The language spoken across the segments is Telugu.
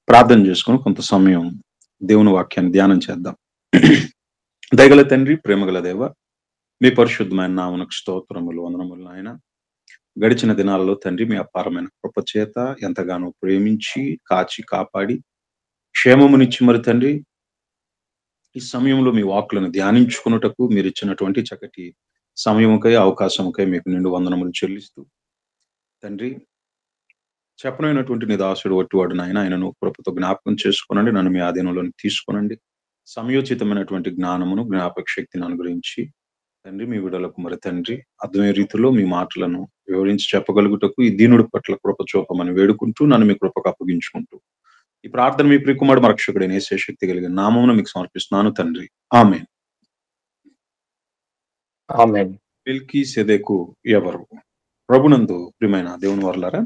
ప్రార్థన చేసుకుని కొంత సమయం దేవుని వాక్యాన్ని ధ్యానం చేద్దాం. దయగల తండ్రి, ప్రేమగల దేవ, మీ పరిశుద్ధమైన నామమునకు స్తోత్రములు, వందనములు నాయన. గడిచిన దినాలలో తండ్రి మీ అపారమైన కృప చేత ఎంతగానో ప్రేమించి కాచి కాపాడి క్షేమమునిచ్చి మరి తండ్రి ఈ సమయంలో మీ వాక్కులను ధ్యానించుకున్నటకు మీరు ఇచ్చినటువంటి చక్కటి సమయముకై అవకాశముకై మీకు నిండు వందనములు చెల్లిస్తూ తండ్రి, చెప్పనైనటువంటి నీ దాసుడు వట్టివాడు నాయన, ఆయనను కృపతో జ్ఞాపకం చేసుకునండి, నన్ను మీ ఆధీనంలోని తీసుకునండి. సమయోచితమైనటువంటి జ్ఞానమును జ్ఞాపక శక్తిని అనుగ్రహించి తండ్రి మీ విడలకు మరి తండ్రి అర్థమయ్యే రీతిలో మీ మాటలను వివరించి చెప్పగలుగుటకు ఈ దీనుడి పట్ల కృప చూపమని వేడుకుంటూ నన్ను మీ కృపకు అప్పగించుకుంటూ ఈ ప్రార్థన మీ ప్రియకుమారుడు మరక్షకుడైన యేసే శక్తి కలిగిన నామమును మీకు సమర్పిస్తున్నాను తండ్రి, ఆమేన్. ఆమేన్. మెల్కీసెదెకు ఎవరు? ప్రభునందు ప్రియమైన దేవుని వారలారా,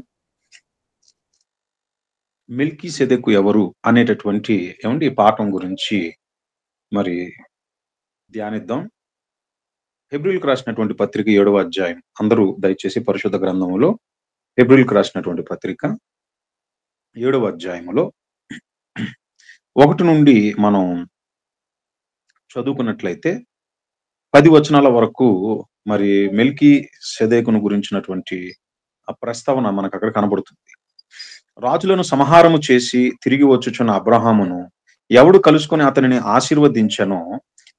మెల్కీసెదెకు ఎవరు అనేటటువంటి ఈ పాఠం గురించి మరి ధ్యానిద్దాం. హెబ్రీయులకు రాసినటువంటి పత్రిక 7వ అధ్యాయం. అందరూ దయచేసి పరిశుద్ధ గ్రంథములో హెబ్రీయులకు రాసినటువంటి పత్రిక 7వ అధ్యాయములో 1 నుండి మనం చదువుకున్నట్లయితే 10 వచనాల వరకు మరి మెల్కీసెదెకును గురించినటువంటి ఆ ప్రస్తావన మనకు అక్కడ కనబడుతుంది. రాజులను సంహారము చేసి తిరిగి వచ్చుచున్న అబ్రహామును ఎవడు కలుసుకొని అతనిని ఆశీర్వదించెనో,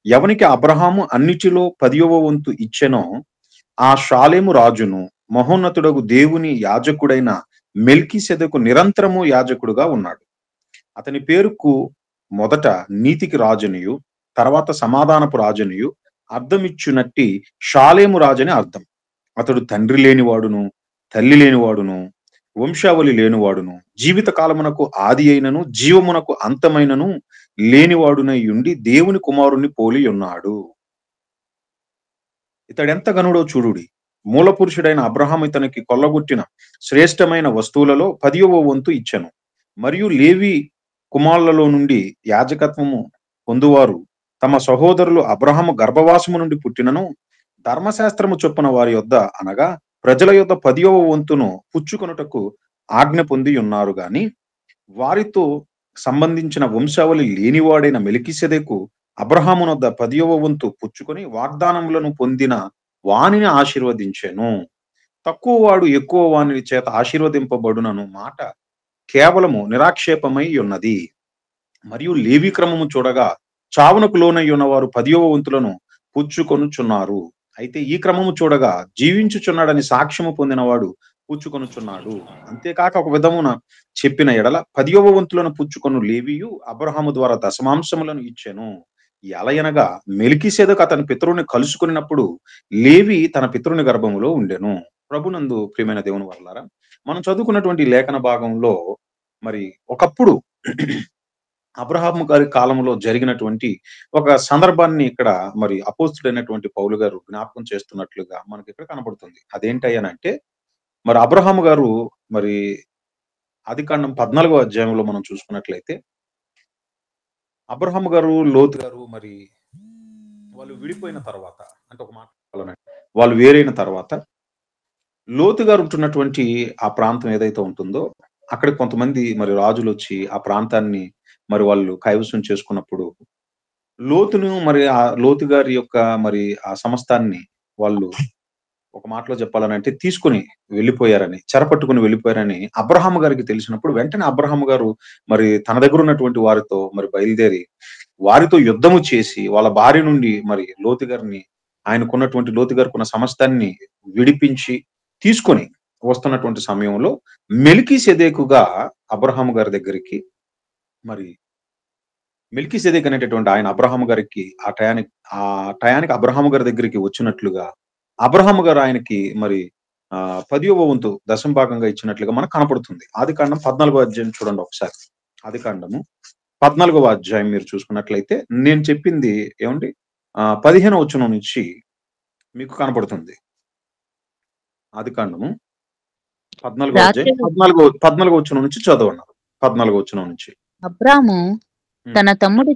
ఎవనికి అబ్రహాము అన్నిటిలో 10వ వంతు ఇచ్చెనో, ఆ షాలేము రాజును మహోన్నతుడగు దేవుని యాజకుడైన మెల్కీసెదెకు నిరంతరము యాజకుడుగా ఉన్నాడు. అతని పేరుకు మొదట నీతికి రాజనియు తర్వాత సమాధానపు రాజనియు అర్థమిచ్చునట్టి షాలేము రాజని అర్థం. అతడు తండ్రి లేనివాడును తల్లి లేనివాడును వంశావళి లేనివాడును జీవిత కాలమునకు ఆది అయినను జీవమునకు అంతమైనను లేనివాడునై ఉండి దేవుని కుమారుణ్ణి పోలి ఉన్నాడు. ఇతడెంత గనుడో చూడుడి. మూల పురుషుడైన అబ్రహాము ఇతనికి కొల్లగొట్టిన శ్రేష్టమైన వస్తువులలో 10వ వంతు ఇచ్చెను. మరియు లేవి కుమారులలో నుండి యాజకత్వము పొందువారు తమ సహోదరులు అబ్రహాము గర్భవాసము నుండి పుట్టినను ధర్మశాస్త్రము చొప్పున వారి యొద్ద అనగా ప్రజల యొద్ద 10వ వంతును పుచ్చుకొనుటకు ఆజ్ఞ పొంది ఉన్నారు గాని, వారితో సంబంధించిన వంశావళి లేనివాడైన మెల్కీసెదెకు అబ్రహామునొద్ద 10వ వంతు పుచ్చుకొని వాగ్దానములను పొందిన వానిని ఆశీర్వదించెను. తక్కువ వాడు ఎక్కువ వాని చేత ఆశీర్వదింపబడునను మాట కేవలము నిరాక్షేపమై ఉన్నది. మరియు లేవి క్రమము చూడగా చావునకు లోనై ఉన్నవారు 10వ వంతులను పుచ్చుకొనుచున్నారు. అయితే ఈ క్రమము చూడగా జీవించుచున్నాడని సాక్ష్యము పొందినవాడు పుచ్చుకొనుచున్నాడు. అంతేకాక ఒక విధమున చెప్పిన ఎడల 10వ వంతులను పుచ్చుకొను లేవియు అబ్రహాము ద్వారా దశమాంశములను ఇచ్చెను. ఎలయనగా మెల్కీసెదెకు అతని పితరుని కలుసుకున్నప్పుడు లేవి తన పితరుని గర్భములో ఉండెను. ప్రభునందు ప్రియమైన దేవుని వల్లారా, మనం చదువుకున్నటువంటి లేఖన భాగంలో మరి ఒకప్పుడు అబ్రహాము గారి కాలంలో జరిగినటువంటి ఒక సందర్భాన్ని ఇక్కడ మరి అపోస్తుడైనటువంటి పౌలు గారు జ్ఞాపకం చేస్తున్నట్లుగా మనకి ఇక్కడ కనబడుతుంది. అదేంటయ్యానంటే, మరి అబ్రహాము గారు మరి ఆదికాండం 14వ అధ్యాయంలో మనం చూసుకున్నట్లయితే అబ్రహాము గారు లోతు గారు మరి వాళ్ళు విడిపోయిన తర్వాత, అంటే ఒక మాట చెప్పాలంటే వాళ్ళు వేరైన తర్వాత లోతు గారు ఉంటున్నటువంటి ఆ ప్రాంతం ఏదైతే ఉంటుందో అక్కడ కొంతమంది మరి రాజులు వచ్చి ఆ ప్రాంతాన్ని మరి వాళ్ళు కైవసం చేసుకున్నప్పుడు లోతును మరి ఆ లోతు గారి యొక్క మరి ఆ సమస్తాన్ని వాళ్ళు ఒక మాటలో చెప్పాలని తీసుకుని వెళ్ళిపోయారని, చెరపట్టుకుని వెళ్ళిపోయారని అబ్రహాము గారికి తెలిసినప్పుడు వెంటనే అబ్రహాము గారు మరి తన దగ్గర ఉన్నటువంటి వారితో మరి బయలుదేరి వారితో యుద్ధము చేసి వాళ్ళ భార్య నుండి మరి లోతు గారిని, ఆయనకున్నటువంటి లోతు గారికి ఉన్న సమస్తాన్ని విడిపించి తీసుకొని వస్తున్నటువంటి సమయంలో మెల్కీసెదెకుగా అబ్రహాము గారి దగ్గరికి మరి మెల్కీసెదెకు అనేటటువంటి ఆయన అబ్రహాము గారికి ఆ టయానికి అబ్రహాము గారి దగ్గరికి వచ్చినట్లుగా అబ్రహాము గారు ఆయనకి మరి 10వ వంతు దశంభాగంగా ఇచ్చినట్లుగా మనకు కనపడుతుంది. ఆదికాండం 14వ అధ్యాయం చూడండి ఒకసారి. ఆదికాండము 14వ అధ్యాయం మీరు చూసుకున్నట్లయితే నేను చెప్పింది ఏమండి 15వ వచనం నుంచి మీకు కనపడుతుంది. ఆదికాండము 14వ అధ్యాయం 14వ వచనం నుంచి చదవన్నారు. 14వ వచనం నుంచి. అబ్రాము తన తమ్ముడు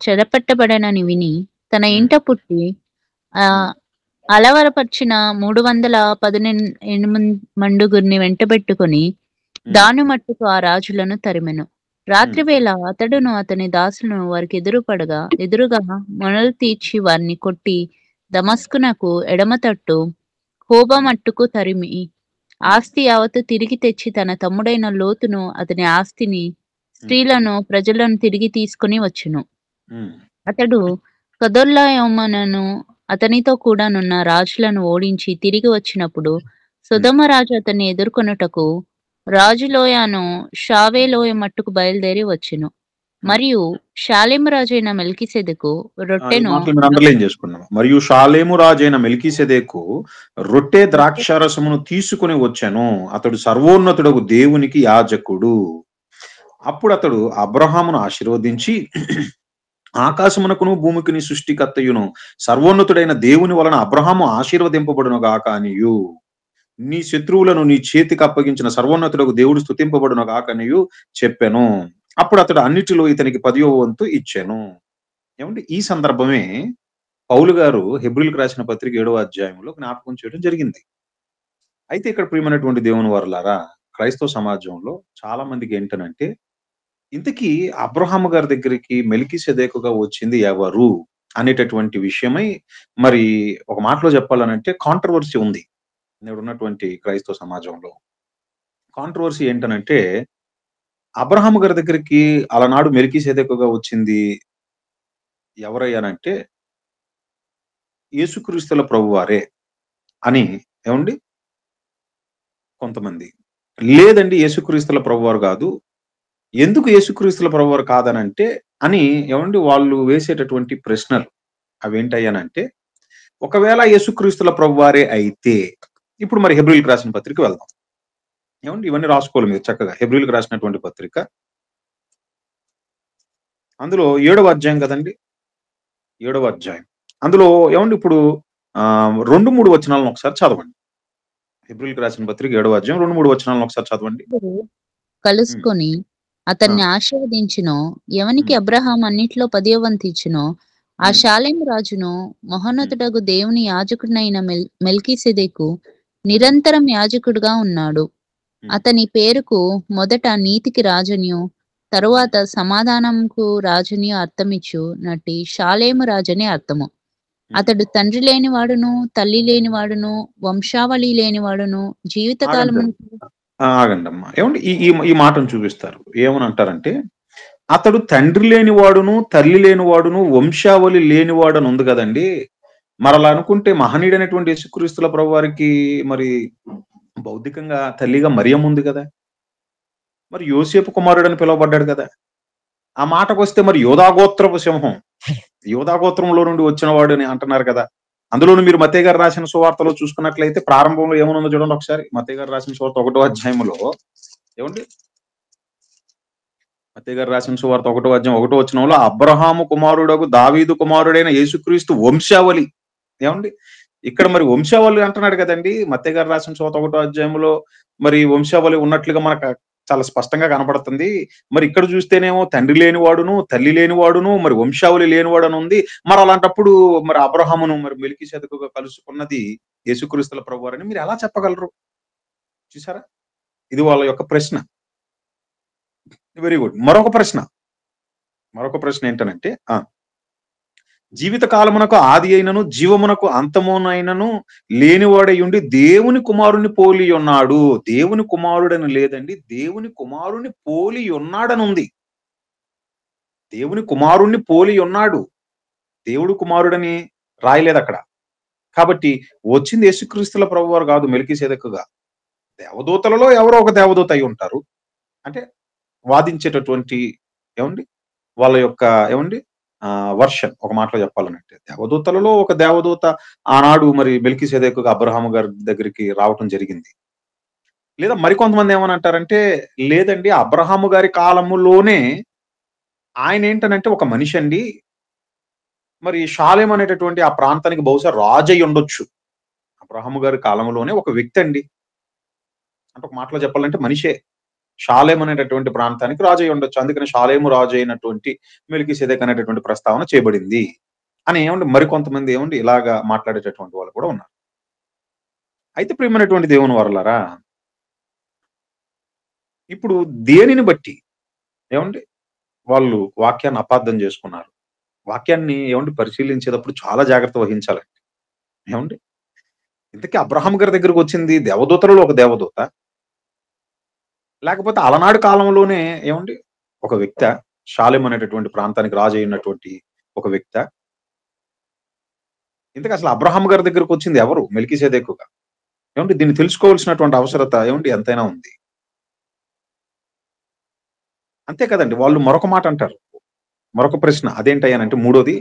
చెరపట్టబడనని విని తన ఇంట పుట్టి అలవరపరిచిన 318 మండుగురిని వెంటబెట్టుకుని దాని మట్టుకు ఆ రాజులను తరిమెను. రాత్రివేళ అతడును అతని దాసులను వారికి ఎదురుగా మొనలు తీర్చి వారిని కొట్టి దమస్కునకు ఎడమ తట్టు హోబ మట్టుకు తరిమి ఆస్తి యావత్తు తిరిగి తెచ్చి తన తమ్ముడైన లోతును అతని ఆస్తిని స్త్రీలను ప్రజలను తిరిగి తీసుకుని వచ్చును. అతడు కదొర్లాయోమనను అతనితో కూడానున్న రాజులను ఓడించి తిరిగి వచ్చినప్పుడు సొదొమ రాజు అతన్ని ఎదుర్కొనుటకు రాజులోయను షావేలోయ మట్టుకు బయలుదేరి వచ్చెను. మరియు షాలేము రాజైన మెల్కీసెదెకు ఈ రొట్టెను మాటలు మీరు అండర్లైన్ చేసుకున్నాం. మరియు షాలేము రాజైన మెల్కీసెదెకు రొట్టె ద్రాక్షారసమును తీసుకుని వచ్చాను. అతడు సర్వోన్నతుడగు దేవునికి యాజకుడు. అప్పుడు అతడు అబ్రహామును ఆశీర్వదించి ఆకాశమునకును భూమికిని సృష్టికర్తయును సర్వోన్నతుడైన దేవుని వలన అబ్రహాము ఆశీర్వదింపబడును గాక అనియు, నీ శత్రువులను నీ చేతికి అప్పగించిన సర్వోన్నతుడకు దేవుడు స్తుతింపబడును గాక అనియు చెప్పెను. అప్పుడు అతడు అన్నిటిలో ఇతనికి 10వ వంతు ఇచ్చెను. ఏమంటే ఈ సందర్భమే పౌలు గారు హెబ్రీయులకు రాసిన పత్రిక 7వ అధ్యాయంలో జ్ఞాపకం చేయడం జరిగింది. అయితే ఇక్కడ ప్రియమైనటువంటి దేవుని వారలారా, క్రైస్తవ సమాజంలో చాలా మందికి ఏంటనంటే, ఇంతకీ అబ్రహాము గారి దగ్గరికి మెల్కీసెదెకుగా వచ్చింది ఎవరు అనేటటువంటి విషయమై మరి ఒక మాటలో చెప్పాలనంటే కాంట్రవర్సీ ఉంది నేడున్నటువంటి క్రైస్తవ సమాజంలో. కాంట్రవర్సీ ఏంటనంటే, అబ్రహాము గారి దగ్గరికి అలనాడు మెల్కీసెదెకుగా వచ్చింది ఎవరయ్యానంటే యేసుక్రీస్తుల ప్రభువారే అని ఏమండి కొంతమంది. లేదండి యేసుక్రీస్తుల ప్రభువారు కాదు. ఎందుకు యేసుక్రీస్తుల ప్రభువారు కాదనంటే అని ఏమండి వాళ్ళు వేసేటటువంటి ప్రశ్నలు అవేంటయ్యానంటే, ఒకవేళ యేసుక్రీస్తుల ప్రభువారే అయితే ఇప్పుడు మరి హెబ్రీయులకు రాసిన పత్రిక వెళ్దాం. ఏమండి ఇవన్నీ రాసుకోవాలి మీరు చక్కగా. హెబ్రీయులకు రాసినటువంటి పత్రిక అందులో 7వ అధ్యాయం కదండి. 7వ అధ్యాయం అందులో ఏమండి ఇప్పుడు 2, 3 వచనాలను ఒకసారి చదవండి. హెబ్రీయులకు రాసిన పత్రిక 7వ అధ్యాయం 2, 3 వచనాలను ఒకసారి చదవండి. ఇద్దరు కలుసుకొని అతన్ని ఆశీర్వదించును. ఎవనికి అబ్రహాం అన్నిట్లో 10వ వంతు ఇచ్చునో ఆ షాలేము రాజును మహోన్నతుడగు దేవుని యాజకుడైన మెల్కీసెదెకు నిరంతరం యాజకుడుగా ఉన్నాడు. అతని పేరుకు మొదట నీతికి రాజనియు తరువాత సమాధానంకు రాజనియు అర్థమిచ్చు నటి షాలేము రాజని అర్థము. అతడు తండ్రి లేనివాడును తల్లి లేనివాడును వంశావళి లేనివాడును జీవితకాలము ఆగండమ్మా. ఏమండి ఈ మాటను చూపిస్తారు. ఏమని అంటారంటే, అతడు తండ్రి లేనివాడును తల్లి లేనివాడును వంశావళి లేనివాడు అని ఉంది కదండి. మరి అలా అనుకుంటే మహనీయుడైనటువంటి యేసుక్రీస్తుల ప్రభువారికి మరి భౌతికంగా తల్లిగా మరియమ్మ ఉంది కదా, మరి యోసేపు కుమారుడు అని పిలువబడ్డాడు కదా. ఆ మాటకు వస్తే మరి యోధాగోత్రపు సింహం, యోధాగోత్రంలో నుండి వచ్చిన వాడు అని అంటున్నారు కదా. అందులోను మీరు మత్తయి గారు రాసిన సువార్తలో చూసుకున్నట్లయితే ప్రారంభంలో ఏమనుందో చూడండి ఒకసారి. మత్తయి గారు రాసిన సువార్త 1వ అధ్యాయంలో ఏమండి, మత్తయి గారు రాసిన సువార్త 1వ అధ్యాయం 1వ వచనంలో అబ్రహాము కుమారుడగు దావీదు కుమారుడైన యేసుక్రీస్తు వంశావళి. ఏమండి ఇక్కడ మరి వంశావళి అంటున్నాడు కదండి. మత్తయి గారు రాసిన సువార్త 1వ అధ్యాయంలో మరి వంశావళి ఉన్నట్లుగా మనకు చాలా స్పష్టంగా కనపడుతుంది. మరి ఇక్కడ చూస్తేనేమో తండ్రి లేనివాడును తల్లి లేనివాడును మరి వంశావళి లేనివాడు అని ఉంది. మరి అలాంటప్పుడు మరి అబ్రహామును మరి మెల్కీసెదెకుగా కలుసుకున్నది యేసుక్రీస్తుల ప్రభువారని మీరు ఎలా చెప్పగలరు? చూసారా, ఇది వాళ్ళ యొక్క ప్రశ్న. Very good. మరొక ప్రశ్న ఏంటనంటే, జీవిత కాలమునకు ఆది అయినను జీవమునకు అంతమునైనను లేనివాడయుండి దేవుని కుమారుని పోలి ఉన్నాడు. దేవుని కుమారుడని లేదండి, దేవుని కుమారుని పోలి ఉన్నాడని ఉంది. దేవుని కుమారుణ్ణి పోలి ఉన్నాడు, దేవుడు కుమారుడని రాయలేదు అక్కడ. కాబట్టి వచ్చింది యేసుక్రీస్తుల ప్రభువారు కాదు మెల్కీసెదెకుగా. దేవదూతలలో ఎవరో ఒక దేవదూత అయి ఉంటారు. అంటే వాదించేటటువంటి ఏమండి వాళ్ళ యొక్క ఏమండి వర్షన్ ఒక మాటలో చెప్పాలనంటే, దేవదూతలలో ఒక దేవదూత ఆనాడు మరి మెల్కీసెదెకుగా అబ్రహాము గారి దగ్గరికి రావటం జరిగింది. లేదా మరికొంతమంది ఏమని అంటారంటే, లేదండి అబ్రహాము గారి కాలములోనే ఆయన ఏంటనంటే ఒక మనిషి అండి, మరి షాలేం అనేటటువంటి ఆ ప్రాంతానికి బహుశా రాజు అయి ఉండొచ్చు. అబ్రహాము గారి కాలంలోనే ఒక వ్యక్తి అండి, అంటే ఒక మాటలో చెప్పాలంటే మనిషే షాలేం అనేటటువంటి ప్రాంతానికి రాజు అయి ఉండొచ్చు. అందుకని షాలేము రాజు అయినటువంటి మెల్కీసెదెకు అనేటటువంటి ప్రస్తావన చేయబడింది అని ఏమండి మరికొంతమంది ఏమండి ఇలాగా మాట్లాడేటటువంటి వాళ్ళు కూడా ఉన్నారు. అయితే ప్రియమైనటువంటి దేవుని వారలారా, ఇప్పుడు దేనిని బట్టి ఏమండి వాళ్ళు వాక్యాన్ని అపార్థం చేసుకున్నారు. వాక్యాన్ని పరిశీలించేటప్పుడు చాలా జాగ్రత్త వహించాలండి. ఏమండి ఇంతకీ అబ్రహాం గారి దగ్గరకు వచ్చింది దేవదూతలలో ఒక దేవదూత, లేకపోతే అలనాడు కాలంలోనే ఒక వ్యక్తా? షాలెం అనేటటువంటి ప్రాంతానికి రాజు అయినటువంటి ఒక వ్యక్తా? ఇంతకీ అసలు అబ్రహాం గారి దగ్గరకు వచ్చింది ఎవరు? మెల్కీసెదెకుగా. దీన్ని తెలుసుకోవాల్సినటువంటి అవసరత ఎంతైనా ఉంది. అంతే కదండీ! వాళ్ళు మరొక మాట అంటారు. మరొక ప్రశ్న అదేంటయ్యానంటే మూడోది,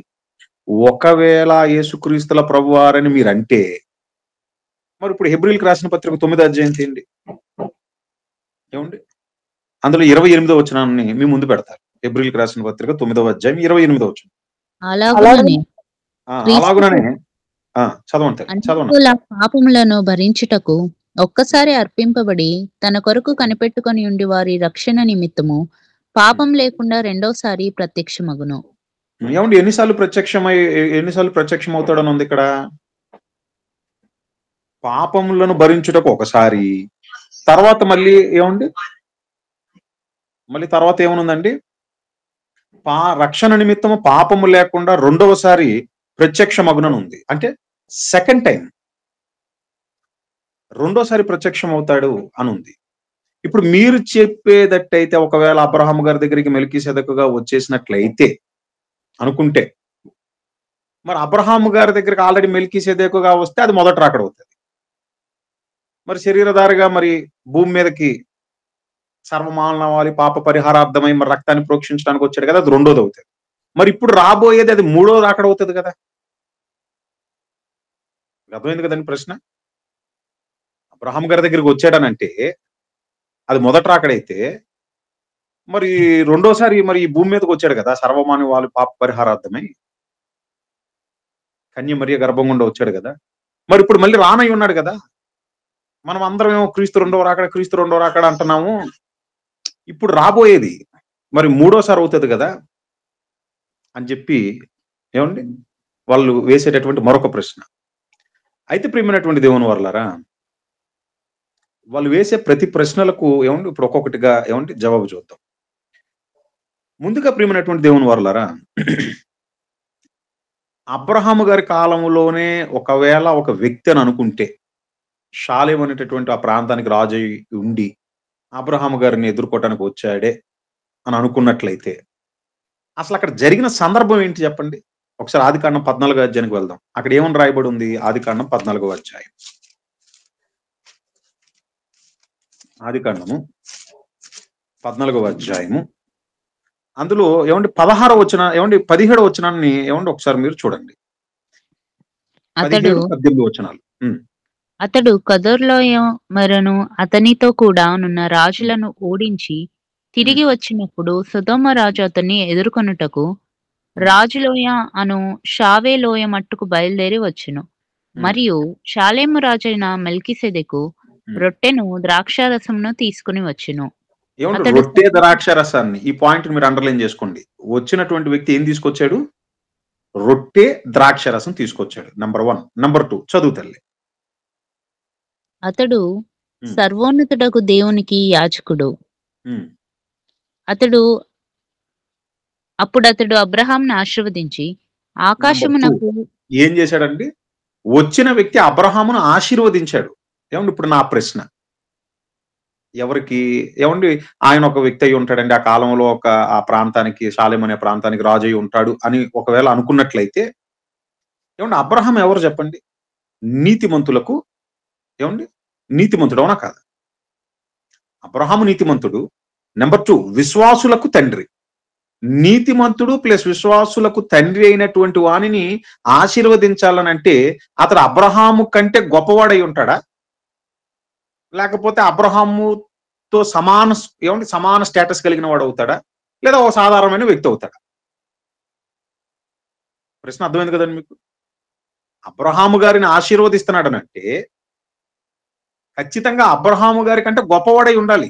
ఒకవేళ యేసుక్రీస్తుల ప్రభువారని మీరంటే, మరిప్పుడు హెబ్రీయులకు రాసిన పత్రిక 9 అధ్యాయం తీయండి. అందులో 28వ వచనాన్ని మీ ముందు పెడతారు. హెబ్రీయులకు రాసిన పత్రిక 9వ అధ్యాయం 28వ వచనం. అలాగుననే క్రీస్తు అలాగుననే చదవండి. అనేకుల పాపములను భరించుటకు ఒక్కసారి అర్పింపబడి తన కొరకు కనిపెట్టుకొని ఉండి వారి రక్షణ నిమిత్తము పాపం లేకుండా రెండోసారి ప్రత్యక్షమగును. ఎన్నిసార్లు ప్రత్యక్షమవుతాడని ఉంది ఇక్కడ? పాపములను భరించుటకు ఒకసారి, తర్వాత మళ్ళీ మళ్ళీ తర్వాత ఏమనుందండి? రక్షణ నిమిత్తము పాపము లేకుండా రెండవసారి ప్రత్యక్షమగునని ఉంది. అంటే సెకండ్ టైం రెండోసారి ప్రత్యక్షం అవుతాడు అని ఉంది. ఇప్పుడు మీరు చెప్పేదట్టయితే ఒకవేళ అబ్రహాము గారి దగ్గరికి మెల్కీసెదెకుగా వచ్చేసినట్లయితే అనుకుంటే, మరి అబ్రహాము గారి దగ్గరికి ఆల్రెడీ మెల్కీసెదెకుగా వస్తే అది మొదట రాకడ అవుతుంది. మరి శరీరధారిగా మరి భూమి మీదకి సర్వమానవాళి పాప పరిహారార్థమై మరి రక్తాన్ని ప్రోక్షించడానికి వచ్చాడు కదా, అది రెండోది అవుతుంది. మరి ఇప్పుడు రాబోయేది అది మూడోది రాకడ అవుతుంది కదా. అర్థమైంది కదండి ప్రశ్న? అబ్రహాం గారి దగ్గరికి వచ్చాడనంటే అది మొదట రాకడైతే, మరి రెండోసారి మరి ఈ భూమి మీదకి వచ్చాడు కదా సర్వమానవాళి వాళ్ళు పాప పరిహారార్థమై, కన్య మరియ గర్భం గుండా వచ్చాడు కదా. మరి ఇప్పుడు మళ్ళీ రానై ఉన్నాడు కదా. మనం అందరం ఏమో క్రీస్తు రెండో రాకడ అంటున్నాము. ఇప్పుడు రాబోయేది మరి మూడోసారి అవుతుంది కదా అని చెప్పి వాళ్ళు వేసేటటువంటి మరొక ప్రశ్న. అయితే ప్రియమైనటువంటి దేవుని వర్లారా, వాళ్ళు వేసే ప్రతి ప్రశ్నలకు ఇప్పుడు ఒక్కొక్కటిగా జవాబు చూద్దాం. ముందుగా ప్రియమైనటువంటి దేవుని వర్లారా, అబ్రహాము గారి కాలంలోనే ఒకవేళ ఒక వ్యక్తి అని అనుకుంటే, షాలెం అనేటటువంటి ఆ ప్రాంతానికి రాజు ఉండి అబ్రహాము గారిని ఎదుర్కోవటానికి వచ్చాడే అని అనుకున్నట్లయితే, అసలు అక్కడ జరిగిన సందర్భం ఏంటి చెప్పండి? ఒకసారి ఆదికాండం 14వ అధ్యాయానికి వెళ్దాం. అక్కడ ఏమని రాయబడి ఉంది? ఆదికాండం 14వ అధ్యాయం. ఆదికాండము 14వ అధ్యాయము. అందులో 16వ వచనం 17వ వచనాన్ని ఒకసారి మీరు చూడండి. 17, 18 వచనాలు. అతడు కదొర్లాయోమరును అతనితో కూడా నున్న రాజులను ఓడించి తిరిగి వచ్చినప్పుడు సొదొమ రాజు అతన్ని ఎదుర్కొనుటకు రాజులోయ అను షావే లోయ మట్టుకు బయలుదేరి వచ్చును. మరియు షాలేము రాజైన మెల్కీసెదెకు రొట్టెను ద్రాక్షారసమును తీసుకుని వచ్చును. రొట్టె ద్రాక్షారసాన్ని, ఈ పాయింట్ మీరు అండర్లైన్ చేసుకోండి. వచ్చినటువంటి వ్యక్తి ఏం తీసుకొచ్చాడు? రొట్టె ద్రాక్షారసం తీసుకొచ్చాడు. నంబర్ 1. నంబర్ 2 చదువు తల్లి. అతడు సర్వోన్నతుడకు దేవునికి యాజకుడు. అప్పుడు అబ్రహాంను ఆశీర్వదించి ఆకాశమునకు ఏం చేశాడండి? వచ్చిన వ్యక్తి అబ్రహామును ఆశీర్వదించాడు. ఇప్పుడు నా ప్రశ్న, ఎవరికి ఆయన ఒక వ్యక్తి అయి ఉంటాడండి, ఆ కాలంలో ఆ ప్రాంతానికి, షాలెం అనే ప్రాంతానికి రాజు అయి ఉంటాడు అని ఒకవేళ అనుకున్నట్లయితే, అబ్రహాం ఎవరు చెప్పండి? నీతిమంతులకు నీతిమంతుడు, అవునా కాదు? అబ్రహాము నీతిమంతుడు. నెంబర్ 2 విశ్వాసులకు తండ్రి. నీతిమంతుడు ప్లస్ విశ్వాసులకు తండ్రి అయినటువంటి వానిని ఆశీర్వదించాలనంటే అతడు అబ్రహాము కంటే గొప్పవాడై ఉంటాడా? లేకపోతే అబ్రహాముతో సమాన స్టేటస్ కలిగిన వాడు అవుతాడా? లేదా ఒక సాధారణమైన వ్యక్తి అవుతాడా? ప్రశ్న అర్థమైంది కదండి మీకు? అబ్రహాము గారిని ఆశీర్వదిస్తున్నాడనంటే ఖచ్చితంగా అబ్రహాము గారి కంటే గొప్పవాడై ఉండాలి,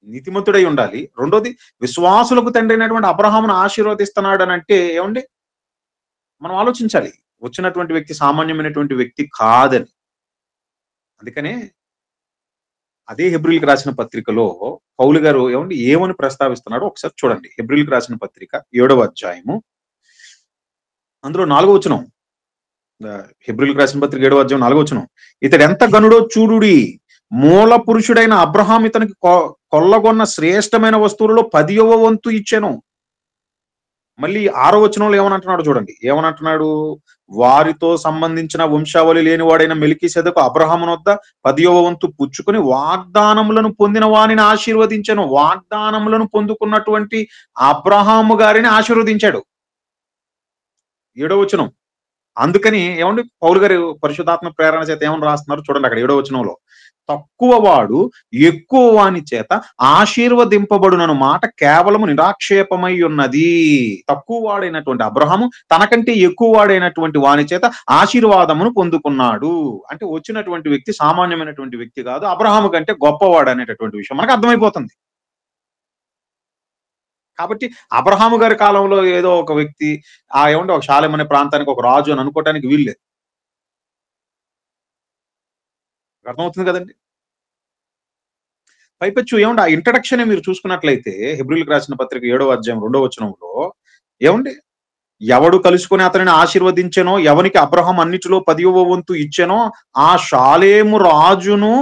నీతిమంతుడై ఉండాలి. రెండోది, విశ్వాసులకు తండ్రి అయినటువంటి అబ్రహామును ఆశీర్వదిస్తున్నాడు అని అంటే మనం ఆలోచించాలి. వచ్చినటువంటి వ్యక్తి సామాన్యమైనటువంటి వ్యక్తి కాదని. అందుకనే అదే హెబ్రీయులకు రాసిన పత్రికలో పౌలు గారు ఏమని ప్రస్తావిస్తున్నాడో ఒకసారి చూడండి. హెబ్రీయులకు రాసిన పత్రిక 7వ అధ్యాయము, అందులో 4వ వచనం. హెబ్రీయులకు రాసిన పత్రిక 7వ అధ్యాయం 4వ వచనం. ఇతడు ఎంత గనుడో చూడుడి, మూల పురుషుడైన అబ్రహాం ఇతనికి కొల్లగొన్న శ్రేష్టమైన వస్తువులలో 10వ వంతు ఇచ్చెను. మళ్ళీ 6వ వచనంలో ఏమనంటున్నాడు చూడండి. ఏమనంటున్నాడు? వారితో సంబంధించిన వంశావళి లేనివాడైన మెల్కీసెదెకు అబ్రహామును వద్ద 10వ వంతు పుచ్చుకొని వాగ్దానములను పొందిన వానిని ఆశీర్వదించెను. వాగ్దానములను పొందుకున్నటువంటి అబ్రహాము గారిని ఆశీర్వదించాడు. 7వ వచనం. అందుకని పౌలు గారు పరిశుద్ధాత్మ ప్రేరణ చేత ఏమని రాస్తున్నారు చూడండి. అక్కడ 7వ వచనంలో, తక్కువ వాడు ఎక్కువ వాని చేత ఆశీర్వదింపబడునను మాట కేవలము నిరాక్షేపమై ఉన్నది. తక్కువ వాడైనటువంటి అబ్రహాము తనకంటే ఎక్కువ వాడైనటువంటి వాని చేత ఆశీర్వాదమును పొందుకున్నాడు. అంటే వచ్చినటువంటి వ్యక్తి సామాన్యమైనటువంటి వ్యక్తి కాదు, అబ్రహాము కంటే గొప్పవాడు అనేటటువంటి విషయం మనకు అర్థమైపోతుంది. కాబట్టి అబ్రహాము గారి కాలంలో ఏదో ఒక వ్యక్తి ఒక షాలెం అనే ప్రాంతానికి ఒక రాజు అని అనుకోవటానికి వీల్లేదు. అర్థమవుతుంది కదండి. పైపెచ్చు ఆ ఇంట్రడక్షన్ మీరు చూసుకున్నట్లయితే హెబ్రీయులకు రాసిన పత్రిక 7వ అధ్యాయం 2వ వచనంలో ఎవడు కలుసుకొని అతనిని ఆశీర్వదించెనో, ఎవనికి అబ్రహాం అన్నిటిలో 10వ వంతు ఇచ్చెనో ఆ షాలేము రాజును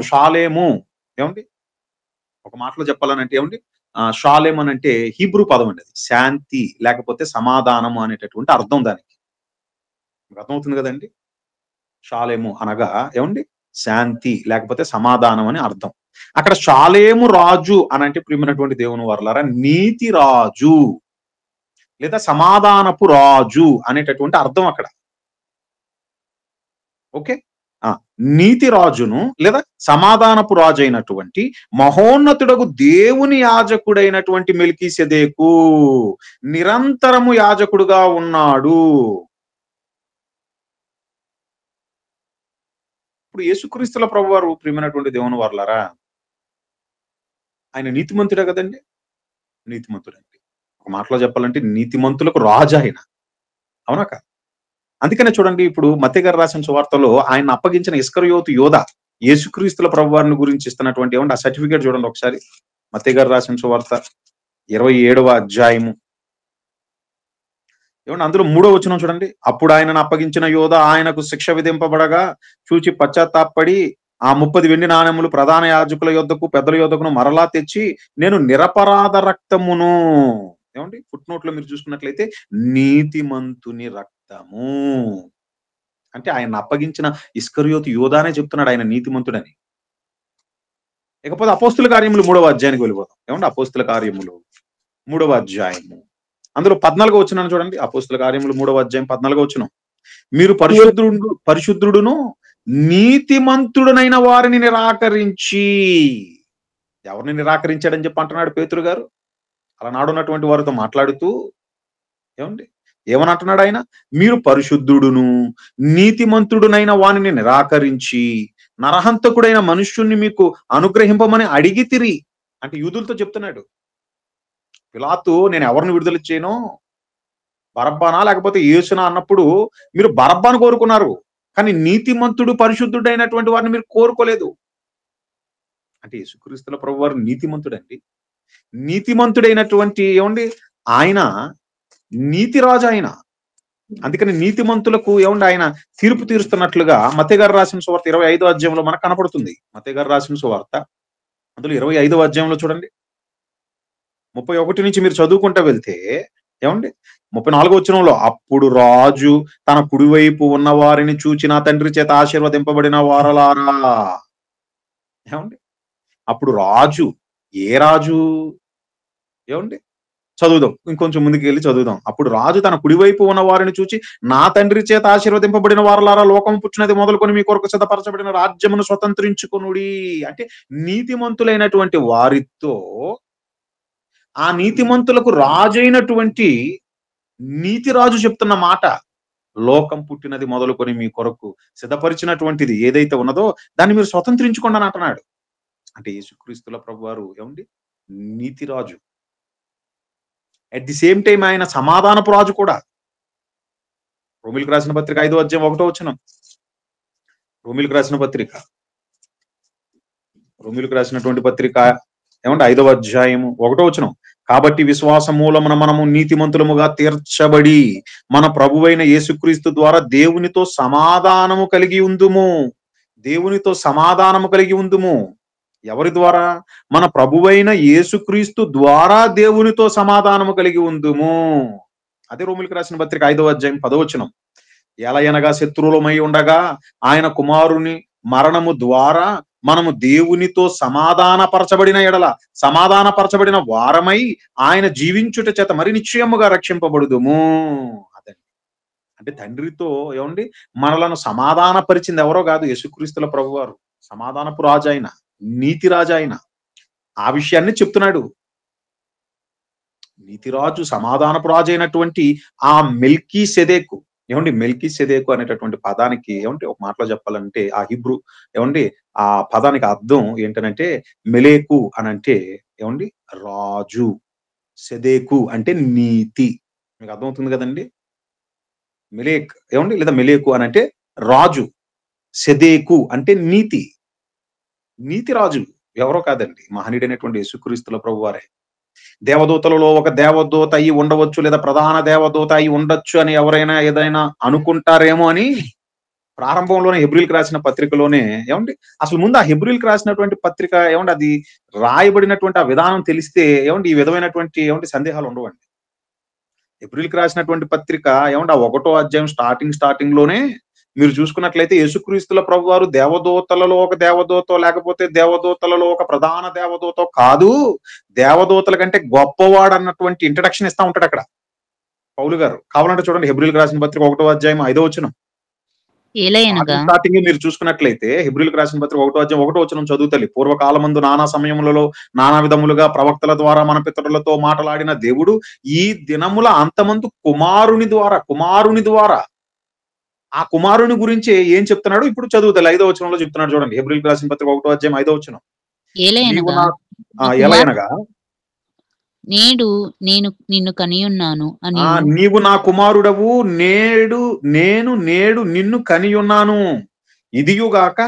షాలేము ఒక మాటలో చెప్పాలనంటే షాలేం అని అంటే హీబ్రూ పదం అండి. అది శాంతి లేకపోతే సమాధానము అనేటటువంటి అర్థం దానికి. అర్థమవుతుంది కదండి. షాలేము అనగా శాంతి లేకపోతే సమాధానం అని అర్థం. అక్కడ షాలేము రాజు అని అంటే ప్రియమైనటువంటి దేవుని వర్లారా నీతి రాజు లేదా సమాధానపు రాజు అనేటటువంటి అర్థం అక్కడ. ఓకే. నీతి రాజును లేదా సమాధానపు రాజు అయినటువంటి మహోన్నతుడగు దేవుని యాజకుడైనటువంటి మెల్కీసెదెకు నిరంతరము యాజకుడుగా ఉన్నాడు. ఇప్పుడు యేసుక్రీస్తుల ప్రభువారు ప్రియమైనటువంటి దేవుని వర్లారా ఆయన నీతిమంతుడే కదండి. నీతిమంతుడండి. ఒక మాటలో చెప్పాలంటే నీతిమంతులకు రాజు ఆయన. అవునా కాదా? అందుకనే చూడండి, ఇప్పుడు మత్తయి గారు రాసిన సువార్తలో ఆయన అప్పగించిన ఇస్కరియోతు యోధ యేసుక్రీస్తుల ప్రభువారిని గురించి ఇస్తున్నటువంటి ఆ సర్టిఫికేట్ చూడండి ఒకసారి. మత్తయి గారు రాసిన సువార్త 27వ అధ్యాయము అందులో 3వ వచనం చూడండి. అప్పుడు ఆయనను అప్పగించిన యోధ ఆయనకు శిక్ష విధింపబడగా చూచి పశ్చాత్తాపడి ఆ 30 వెండి నాణెములు ప్రధాన యాజకుల యొద్దకు పెద్దల యొద్దకును మరలా తెచ్చి, నేను నిరపరాధ రక్తమును ఫుట్ నోట్ లో మీరు చూసుకున్నట్లయితే నీతిమంతుని రక్తము అంటే ఆయన అప్పగించిన ఇస్కరియోతు యోధానే చెప్తున్నాడు ఆయన నీతిమంతుడని. ఇకపోతే అపోస్తుల కార్యములు 3వ అధ్యాయానికి వెళ్ళిపోతాం. అపోస్తుల కార్యములు 3వ అధ్యాయము అందులో 14వ వచనం చూడండి. అపోస్తుల కార్యములు 3వ అధ్యాయం 14వ వచనం. మీరు పరిశుద్ధుడును నీతిమంతుడునైన వారిని నిరాకరించి, ఎవరిని నిరాకరించాడని చెప్పి అంటున్నాడు పేతురు గారు. అలా నాడున్నటువంటి వారితో మాట్లాడుతూ ఏమని అంటున్నాడు ఆయన? మీరు పరిశుద్ధుడును నీతిమంతుడునైన వానిని నిరాకరించి నరహంతకుడైన మనుష్యుణ్ణి మీకు అనుగ్రహింపమని అడిగితిరి అంటే యూదులతో చెప్తున్నాడు. పిలాతు నేను ఎవరిని విడుదల చేయను, బరబ్బానా లేకపోతే యేసునా అన్నప్పుడు మీరు బరబ్బాను కోరుకున్నారు, కానీ నీతిమంతుడు పరిశుద్ధుడైనటువంటి వారిని మీరు కోరుకోలేదు. అంటే యేసుక్రీస్తుల ప్రభువారు నీతిమంతుడండి. నీతిమంతుడైనటువంటి ఆయన నీతిరాజు ఆయన. అందుకని నీతిమంతులకు ఆయన తీర్పు తీరుస్తున్నట్లుగా మత్తయి గారు రాసిన సువార్త 25వ అధ్యాయంలో మనకు కనపడుతుంది. మత్తయి గారు రాసిన సువార్త అందులో 25వ అధ్యాయంలో చూడండి 31 నుంచి మీరు చదువుకుంటూ వెళ్తే 34వ వచనంలో, అప్పుడు రాజు తన కుడివైపు ఉన్న వారిని చూచి నా తండ్రి చేత ఆశీర్వదింపబడిన వారలారా. అప్పుడు రాజు ఏ రాజు చదువుదాం, ఇంకొంచెం ముందుకు వెళ్ళి చదువుదాం. అప్పుడు రాజు తన కుడివైపు ఉన్న వారిని చూచి నా తండ్రి చేత ఆశీర్వదింపబడిన వారలారా, లోకం పుచ్చినది మొదలుకొని మీ కొరకు సిద్ధపరచబడిన రాజ్యమును స్వతంత్రించుకొనుడి. అంటే నీతిమంతులైనటువంటి వారితో ఆ నీతిమంతులకు రాజైనటువంటి నీతిరాజు చెప్తున్న మాట, లోకం పుట్టినది మొదలుకొని మీ కొరకు సిద్ధపరిచినటువంటిది ఏదైతే ఉన్నదో దాన్ని మీరు స్వతంత్రించుకోండి అని అంటున్నాడు. అంటే యేసుక్రీస్తుల ప్రభువారు నీతిరాజు, అట్ ది సేమ్ టైం ఆయన సమాధానపు రాజు కూడా. రోమిలకు రాసిన పత్రిక 5వ అధ్యాయం 1వ వచనం. రోమిలకు రాసిన పత్రిక రోమీయులకు రాసినటువంటి పత్రిక 5వ అధ్యాయము 1వ వచనం. కాబట్టి విశ్వాస మూలమున మనము నీతిమంతులముగా తీర్చబడి మన ప్రభువైన యేసుక్రీస్తు ద్వారా దేవునితో సమాధానము కలిగి ఉందుము. దేవునితో సమాధానము కలిగి ఉందుము. ఎవరి ద్వారా? మన ప్రభువైన యేసుక్రీస్తు ద్వారా దేవునితో సమాధానము కలిగి ఉందుము. అదే రోమీయులకు రాసిన పత్రిక 5వ అధ్యాయం 10వ వచనం. ఎలయనగా శత్రువులమై ఉండగా ఆయన కుమారుని మరణము ద్వారా మనము దేవునితో సమాధానపరచబడిన ఎడల సమాధానపరచబడిన వారమై ఆయన జీవించుట చేత మరి నిశ్చయముగా రక్షింపబడుదుము. అదండి. అంటే తండ్రితో మనలను సమాధానపరిచింది ఎవరో కాదు, యేసుక్రీస్తుల ప్రభువారు. సమాధానపు రాజు ఆయన, నీతి రాజు ఆయన. ఆ విషయాన్ని చెప్తున్నాడు. నీతిరాజు, సమాధానపు రాజు అయినటువంటి ఆ మెల్కీసెదెకు మెల్కీసెదెకు అనేటటువంటి పదానికి ఒక మాటలో చెప్పాలంటే ఆ హిబ్రూ ఆ పదానికి అర్థం ఏంటనంటే మెలేకు అనంటే రాజు, సెదెకు అంటే నీతి. మీకు అర్థమవుతుంది కదండి. మెలేక్ లేదా మెలేకు అనంటే రాజు, సెదెకు అంటే నీతి. నీతి రాజు ఎవరో కాదండి, మహనీయుడైనటువంటి యేసుక్రీస్తుల ప్రభువారే. దేవదూతలలో ఒక దేవదూత అయి ఉండవచ్చు, లేదా ప్రధాన దేవదూత అయి ఉండొచ్చు అని ఎవరైనా ఏదైనా అనుకుంటారేమో అని ప్రారంభంలోనే హెబ్రీయులకు రాసిన పత్రికలోనే అసలు ముందు ఆ హెబ్రీయులకు రాసినటువంటి పత్రిక అది రాయబడినటువంటి ఆ విధానం తెలిస్తే ఈ విధమైనటువంటి సందేహాలు ఉండవండి. హెబ్రీయులకు రాసినటువంటి పత్రిక ఆ 1వ అధ్యాయం స్టార్టింగ్ లోనే మీరు చూసుకున్నట్లయితే యేసుక్రీస్తుల ప్రభువారు దేవదూతలలో ఒక దేవదూత, లేకపోతే దేవదూతలలో ఒక ప్రధాన దేవదూత కాదు, దేవదూతల కంటే గొప్పవాడు అన్నటువంటి ఇంట్రడక్షన్ ఇస్తా ఉంటాడు అక్కడ పౌలు గారు. కావాలంటే చూడండి, హెబ్రీయులకు రాసిన పత్రిక 1వ అధ్యాయం 5వ వచనం. స్టార్టింగ్ మీరు చూసుకున్నట్లయితే హెబ్రీయులకు రాసిన పత్రిక 1వ అధ్యాయం 1వ వచనం చదువుతల్లి. పూర్వకాలమందు నానా సమయములలో నానా విధములుగా ప్రవక్తల ద్వారా మన పితరులతో మాట్లాడిన దేవుడు ఈ దినముల అంతమందు కుమారుని ద్వారా ఆ కుమారుని గురించి ఏం చెప్తున్నాడు ఇప్పుడు చదువుతాలి. 5వ వచనంలో చెప్తున్నాడు చూడండి. హెబ్రీయులకు రాసిన పత్రిక 1వ అధ్యాయం 5వ వచనం. ఎలయనగా నేడు నేను నిన్ను కనియున్నాను అని, నీవు నా కుమారుడవు, నేను నిన్ను కనియున్నాను. ఇదియుగాక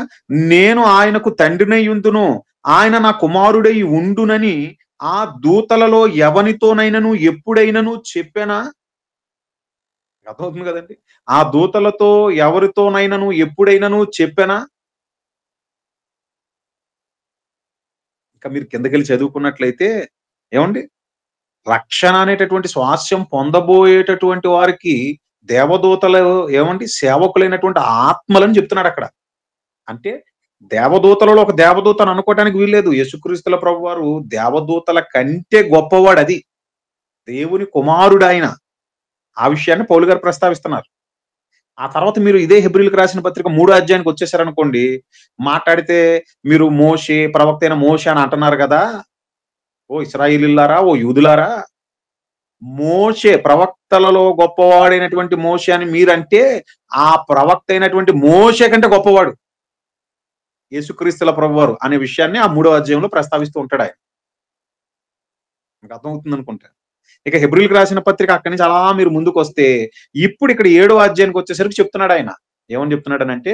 నేను ఆయనకు తండ్రినై ఉందును, ఆయన నా కుమారుడై ఉండునని ఆ దూతలలో ఎవనితోనైనను ఎప్పుడైనను చెప్పానా? అర్థమవుతుంది కదండి. ఆ దూతలతో ఎవరితోనైనను ఎప్పుడైనను చెప్పానా? ఇంకా మీరు కిందకెళ్ళి చదువుకున్నట్లయితే రక్షణ అనేటటువంటి స్వాస్యం పొందబోయేటటువంటి వారికి దేవదూతలు సేవకులైనటువంటి ఆత్మలని చెప్తున్నాడు అక్కడ. అంటే దేవదూతలలో ఒక దేవదూతను అనుకోవటానికి వీల్లేదు. యేసుక్రీస్తుల ప్రభువారు దేవదూతల కంటే గొప్పవాడు. అది దేవుని కుమారుడు ఆయన. ఆ విషయాన్ని పౌలు గారు ప్రస్తావిస్తున్నారు. ఆ తర్వాత మీరు ఇదే హెబ్రీయులకు రాసిన పత్రిక 3వ అధ్యాయానికి వచ్చేసారనుకోండి, మాట్లాడితే మీరు మోషే, ప్రవక్త అయిన మోషే అని అంటున్నారు కదా. ఓ ఇశ్రాయేలీయులారా, ఓ యూదులారా, మోషే ప్రవక్తలలో గొప్పవాడైనటువంటి మోషే అని మీరంటే ఆ ప్రవక్త అయినటువంటి మోషే కంటే గొప్పవాడు యేసుక్రీస్తుల ప్రభువారు అనే విషయాన్ని ఆ 3వ అధ్యాయంలో ప్రస్తావిస్తూ ఉంటాడు ఆయన. మీకు అర్థమవుతుంది అనుకుంటా. ఇక హెబ్రీయులకు రాసిన పత్రిక అక్కడి నుంచి అలా మీరు ముందుకు వస్తే ఇప్పుడు ఇక్కడ 7వ అధ్యాయానికి వచ్చేసరికి చెప్తున్నాడు ఆయన. ఏమని చెప్తున్నాడనంటే,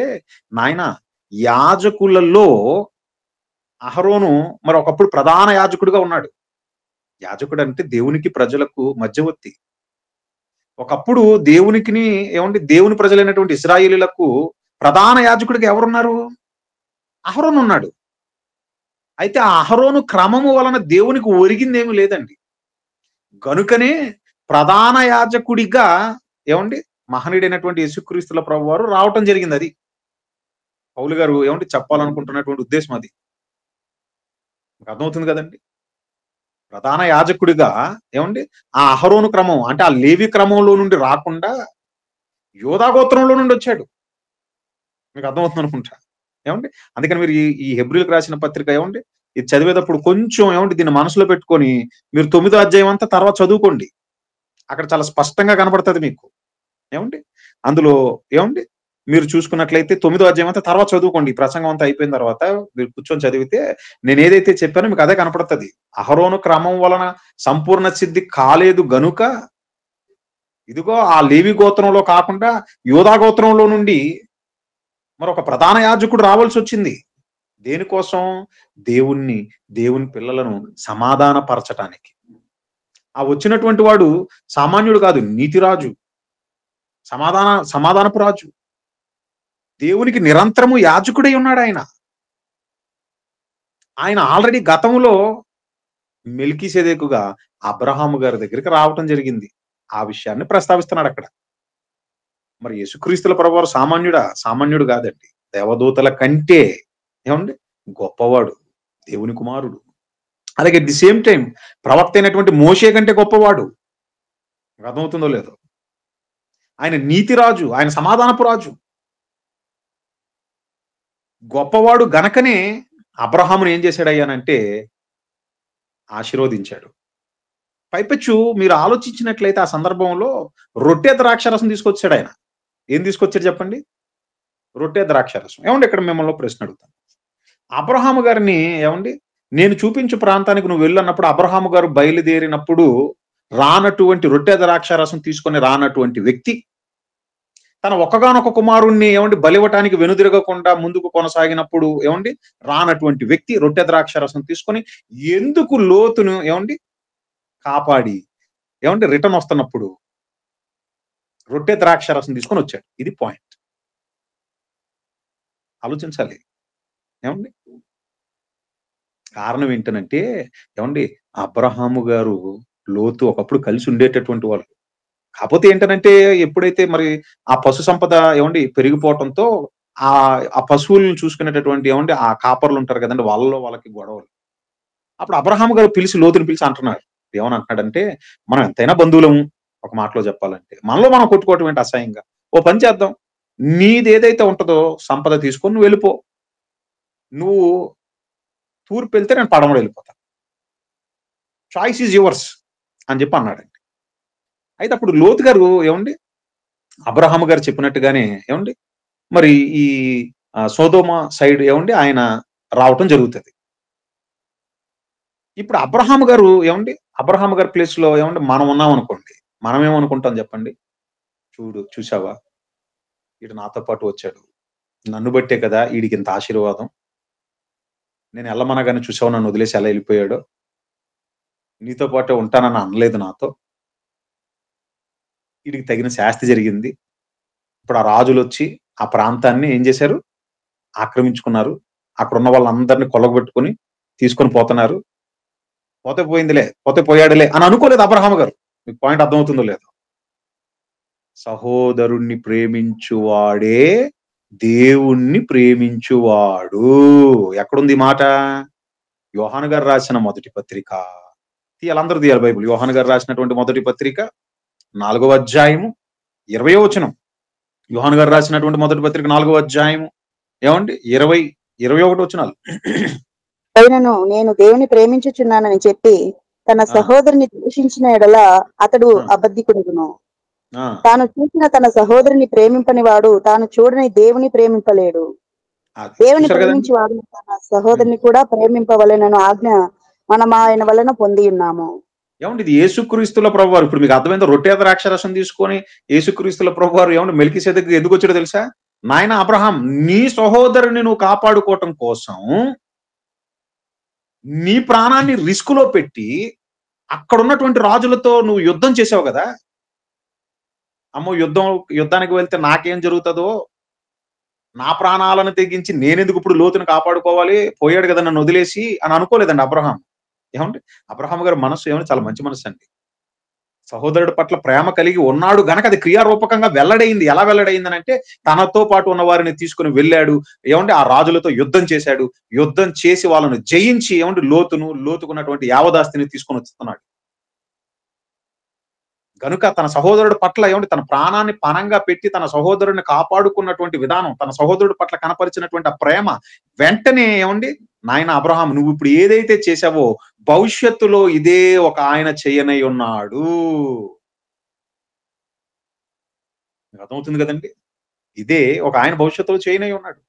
నాయన యాజకులలో అహరోను మరి ఒకప్పుడు ప్రధాన యాజకుడిగా ఉన్నాడు. యాజకుడు అంటే దేవునికి ప్రజలకు మధ్యవర్తి. ఒకప్పుడు దేవునికి దేవుని ప్రజలైనటువంటి ఇశ్రాయేలీయులకు ప్రధాన యాజకుడిగా ఎవరున్నారు? అహరోను ఉన్నాడు. అయితే ఆ అహరోను క్రమము వలన దేవునికి ఒరిగిందేమీ లేదండి. గనుకనే ప్రధాన యాజకుడిగా మహనీయుడైనటువంటి యేసుక్రీస్తుల ప్రభువారు రావటం జరిగింది. అది పౌలు గారు చెప్పాలనుకుంటున్నటువంటి ఉద్దేశం అది. అర్థమవుతుంది కదండి. ప్రధాన యాజకుడిగా ఆ అహరోను క్రమం అంటే ఆ లేవి క్రమంలో నుండి రాకుండా యోధా గోత్రంలో నుండి వచ్చాడు. మీకు అర్థమవుతుంది అనుకుంటా. అందుకని మీరు ఈ హెబ్రీయులకు రాసిన పత్రిక ఇది చదివేటప్పుడు కొంచెం దీన్ని మనసులో పెట్టుకొని మీరు 9వ అధ్యాయం అంతా తర్వాత చదువుకోండి. అక్కడ చాలా స్పష్టంగా కనబడుతుంది మీకు. అందులో మీరు చూసుకున్నట్లయితే 9వ అధ్యాయం అంతా తర్వాత చదువుకోండి. ఈ ప్రసంగం అంతా అయిపోయిన తర్వాత మీరు కూర్చొని చదివితే నేను ఏదైతే చెప్పానో మీకు అదే కనపడుతుంది. అహరోను క్రమం వలన సంపూర్ణ సిద్ధి కాలేదు గనుక ఇదిగో ఆ లేవి గోత్రంలో కాకుండా యోధా గోత్రంలో నుండి మరొక ప్రధాన యాజకుడు రావాల్సి వచ్చింది. దేనికోసం? దేవుని పిల్లలను సమాధానపరచటానికి. ఆ వచ్చినటువంటి వాడు సామాన్యుడు కాదు, నీతిరాజు, సమాధానపు రాజు. దేవునికి నిరంతరము యాజకుడై ఉన్నాడు ఆయన. ఆయన ఆల్రెడీ గతంలో మెల్కీసెదెకుగా అబ్రహాము గారి దగ్గరికి రావటం జరిగింది. ఆ విషయాన్ని ప్రస్తావిస్తున్నాడు అక్కడ. మరి యేసుక్రీస్తుల ప్రభువారు సామాన్యుడా? సామాన్యుడు కాదండి. దేవదూతల కంటే ఏమండి గొప్పవాడు, దేవుని కుమారుడు. అలాగే అట్ ది సేమ్ టైం ప్రవక్త అయినటువంటి మోషే కంటే గొప్పవాడు. అర్థమవుతుందో లేదో? ఆయన నీతిరాజు, ఆయన సమాధానపు రాజు. గొప్పవాడు గనకనే అబ్రహామును ఏం చేశాడయ్యానంటే ఆశీర్వదించాడు. పైపెచ్చు మీరు ఆలోచించినట్లయితే ఆ సందర్భంలో రొట్టె ద్రాక్షారసం తీసుకొచ్చాడు ఆయన. ఏం తీసుకొచ్చాడు చెప్పండి? రొట్టె ద్రాక్షారసం. ఏమండి ఇక్కడ మిమ్మల్ని ప్రశ్న అడుగుతాను. అబ్రహాము గారిని ఏమండి నేను చూపించు ప్రాంతానికి నువ్వు వెళ్ళన్నప్పుడు అబ్రహాము గారు బయలుదేరినప్పుడు రానటువంటి రొట్టె ద్రాక్షారసం తీసుకొని రానటువంటి వ్యక్తి తన ఒక్కగానొక్క కుమారుణ్ణి ఏమండి బలివ్వటానికి వెనుదిరగకుండా ముందుకు కొనసాగినప్పుడు ఏమండి రానటువంటి వ్యక్తి రొట్టె ద్రాక్షారసం తీసుకొని ఎందుకు లోతును ఏమండి కాపాడి ఏమంటే రిటర్న్ వస్తున్నప్పుడు రొట్టె ద్రాక్షారసం తీసుకొని వచ్చాడు. ఇది పాయింట్. ఆలోచించాలి. ఏమండి కారణం ఏంటనంటే ఏమండి అబ్రహాము గారు లోతు ఒకప్పుడు కలిసి ఉండేటటువంటి వాళ్ళు. కాకపోతే ఏంటనంటే ఎప్పుడైతే మరి ఆ పశు సంపద ఏమండి పెరిగిపోవటంతో ఆ ఆ పశువులను చూసుకునేటటువంటి ఏమండి ఆ కాపర్లు ఉంటారు కదండి, వాళ్ళకి గొడవలు. అప్పుడు అబ్రహాము గారు లోతుని పిలిచి అంటున్నారు. ఏమని అంటున్నాడంటే మనం ఎంతైనా బంధువులము, ఒక మాటలో చెప్పాలంటే మనలో మనం కొట్టుకోవటం ఏంటి అసహ్యంగా. ఓ పని చేద్దాం, నీది ఏదైతే ఉంటుందో సంపద తీసుకొని నువ్వు వెళ్ళిపో. నువ్వు తూర్పు వెళ్తే నేను పడమర వెళ్ళిపోతాను. చాయిస్ ఈజ్ యువర్స్ అని చెప్పి అన్నాడండి. అయితే అప్పుడు లోతు గారు ఏమండి అబ్రహాము గారు చెప్పినట్టుగానే ఏమండి మరి ఈ సోదోమ సైడ్ ఏమండి ఆయన రావటం జరుగుతుంది. ఇప్పుడు అబ్రహాము గారు ఏమండి అబ్రహాము గారి ప్లేస్ లో ఏమండి మనం ఉన్నాం అనుకోండి, మనం ఏమనుకుంటాం చెప్పండి? చూసావా, వీడు నాతో పాటు వచ్చాడు, నన్ను బట్టే కదా వీడికి ఇంత ఆశీర్వాదం. నేను వెళ్ళమనగానే చూసావు నన్ను వదిలేసి ఎలా వెళ్ళిపోయాడో. నీతో పాటే ఉంటానని అనలేదు నాతో. వీడికి తగిన శాస్తి జరిగింది. ఇప్పుడు ఆ రాజులు వచ్చి ఆ ప్రాంతాన్ని ఏం చేశారు? ఆక్రమించుకున్నారు. అక్కడ ఉన్న వాళ్ళందరినీ కొల్లగొట్టుకుని తీసుకొని పోతున్నారు. పోతే పోయిందిలే, పోతే పోయాడులే అని అనుకోలేదు అబ్రహాము గారు. మీకు పాయింట్ అర్థమవుతుందో లేదో? సహోదరుణ్ణి ప్రేమించువాడే దేవుణ్ణి ప్రేమించువాడు. ఎక్కడుంది ఈ మాట? యోహాను గారు రాసిన మొదటి పత్రిక. తీయాలందరూ తీయాలి బైబుల్. యోహాను గారు రాసినటువంటి మొదటి పత్రిక 4వ అధ్యాయము 20వ వచనం. యోహాను గారు రాసినటువంటి మొదటి పత్రిక 4వ అధ్యాయము ఏమండి 21 వచనాలు. అయినను నేను దేవుని ప్రేమించుచున్నానని చెప్పి తన సహోదరుని ద్వేషించిన ఎడల అతడు అబద్ధికుడును. తాను చూసిన తన సహోదరుని ప్రేమింపని వాడు తాను చూడని దేవుని ప్రేమింపలేడు. దేవుని ప్రేమించి వాడు తన సహోదరుని కూడా ప్రేమింపవలెనను ఆజ్ఞ మనం ఆయన వలన పొంది ఉన్నాము. ఏమండి ఇది యేసుక్రీస్తుల ప్రభువారు. ఇప్పుడు మీకు అర్థమైందో? రొట్టె ద్రాక్షారసం తీసుకొని యేసుక్రీస్తుల ప్రభువారు ఏమంటే మెల్కీసెదెకు ఎందుకు వచ్చాడో తెలుసా? నాయన అబ్రహాం, నీ సహోదరుని నువ్వు కాపాడుకోవటం కోసం నీ ప్రాణాన్ని రిస్క్ లో పెట్టి అక్కడ ఉన్నటువంటి రాజులతో నువ్వు యుద్ధం చేసావు కదా. అమ్మో యుద్ధానికి వెళ్తే నాకేం జరుగుతుందో, నా ప్రాణాలను తెగించి నేనెందుకు ఇప్పుడు లోతును కాపాడుకోవాలి, పోయాడు కదా నన్ను వదిలేసి అని అనుకోలేదండి అబ్రహాం. ఏమంటే అబ్రహాం గారి మనసు ఏమంటే చాలా మంచి మనసు అండి. సహోదరుడి పట్ల ప్రేమ కలిగి ఉన్నాడు గనక అది క్రియారూపకంగా వెల్లడైంది. ఎలా వెల్లడైంది అంటే తనతో పాటు ఉన్న వారిని తీసుకుని వెళ్ళాడు. ఏమంటే ఆ రాజులతో యుద్ధం చేశాడు. యుద్ధం చేసి వాళ్ళను జయించి ఏమంటే లోతుకున్నటువంటి యావదాస్తిని తీసుకొని వస్తున్నాడు. గనుక తన సహోదరుడి పట్ల ఏమంటే తన ప్రాణాన్ని పణంగా పెట్టి తన సహోదరుడిని కాపాడుకున్నటువంటి విధానం, తన సహోదరుడి పట్ల కనపరిచినటువంటి ఆ ప్రేమ వెంటనే ఏమండి నాయన అబ్రహాం, నువ్వు ఇప్పుడు ఏదైతే చేశావో భవిష్యత్తులో ఇదే ఒక ఆయన చేయనై ఉన్నాడు. అర్థమవుతుంది కదండి? ఇదే ఒక ఆయన భవిష్యత్తులో చేయనై ఉన్నాడు.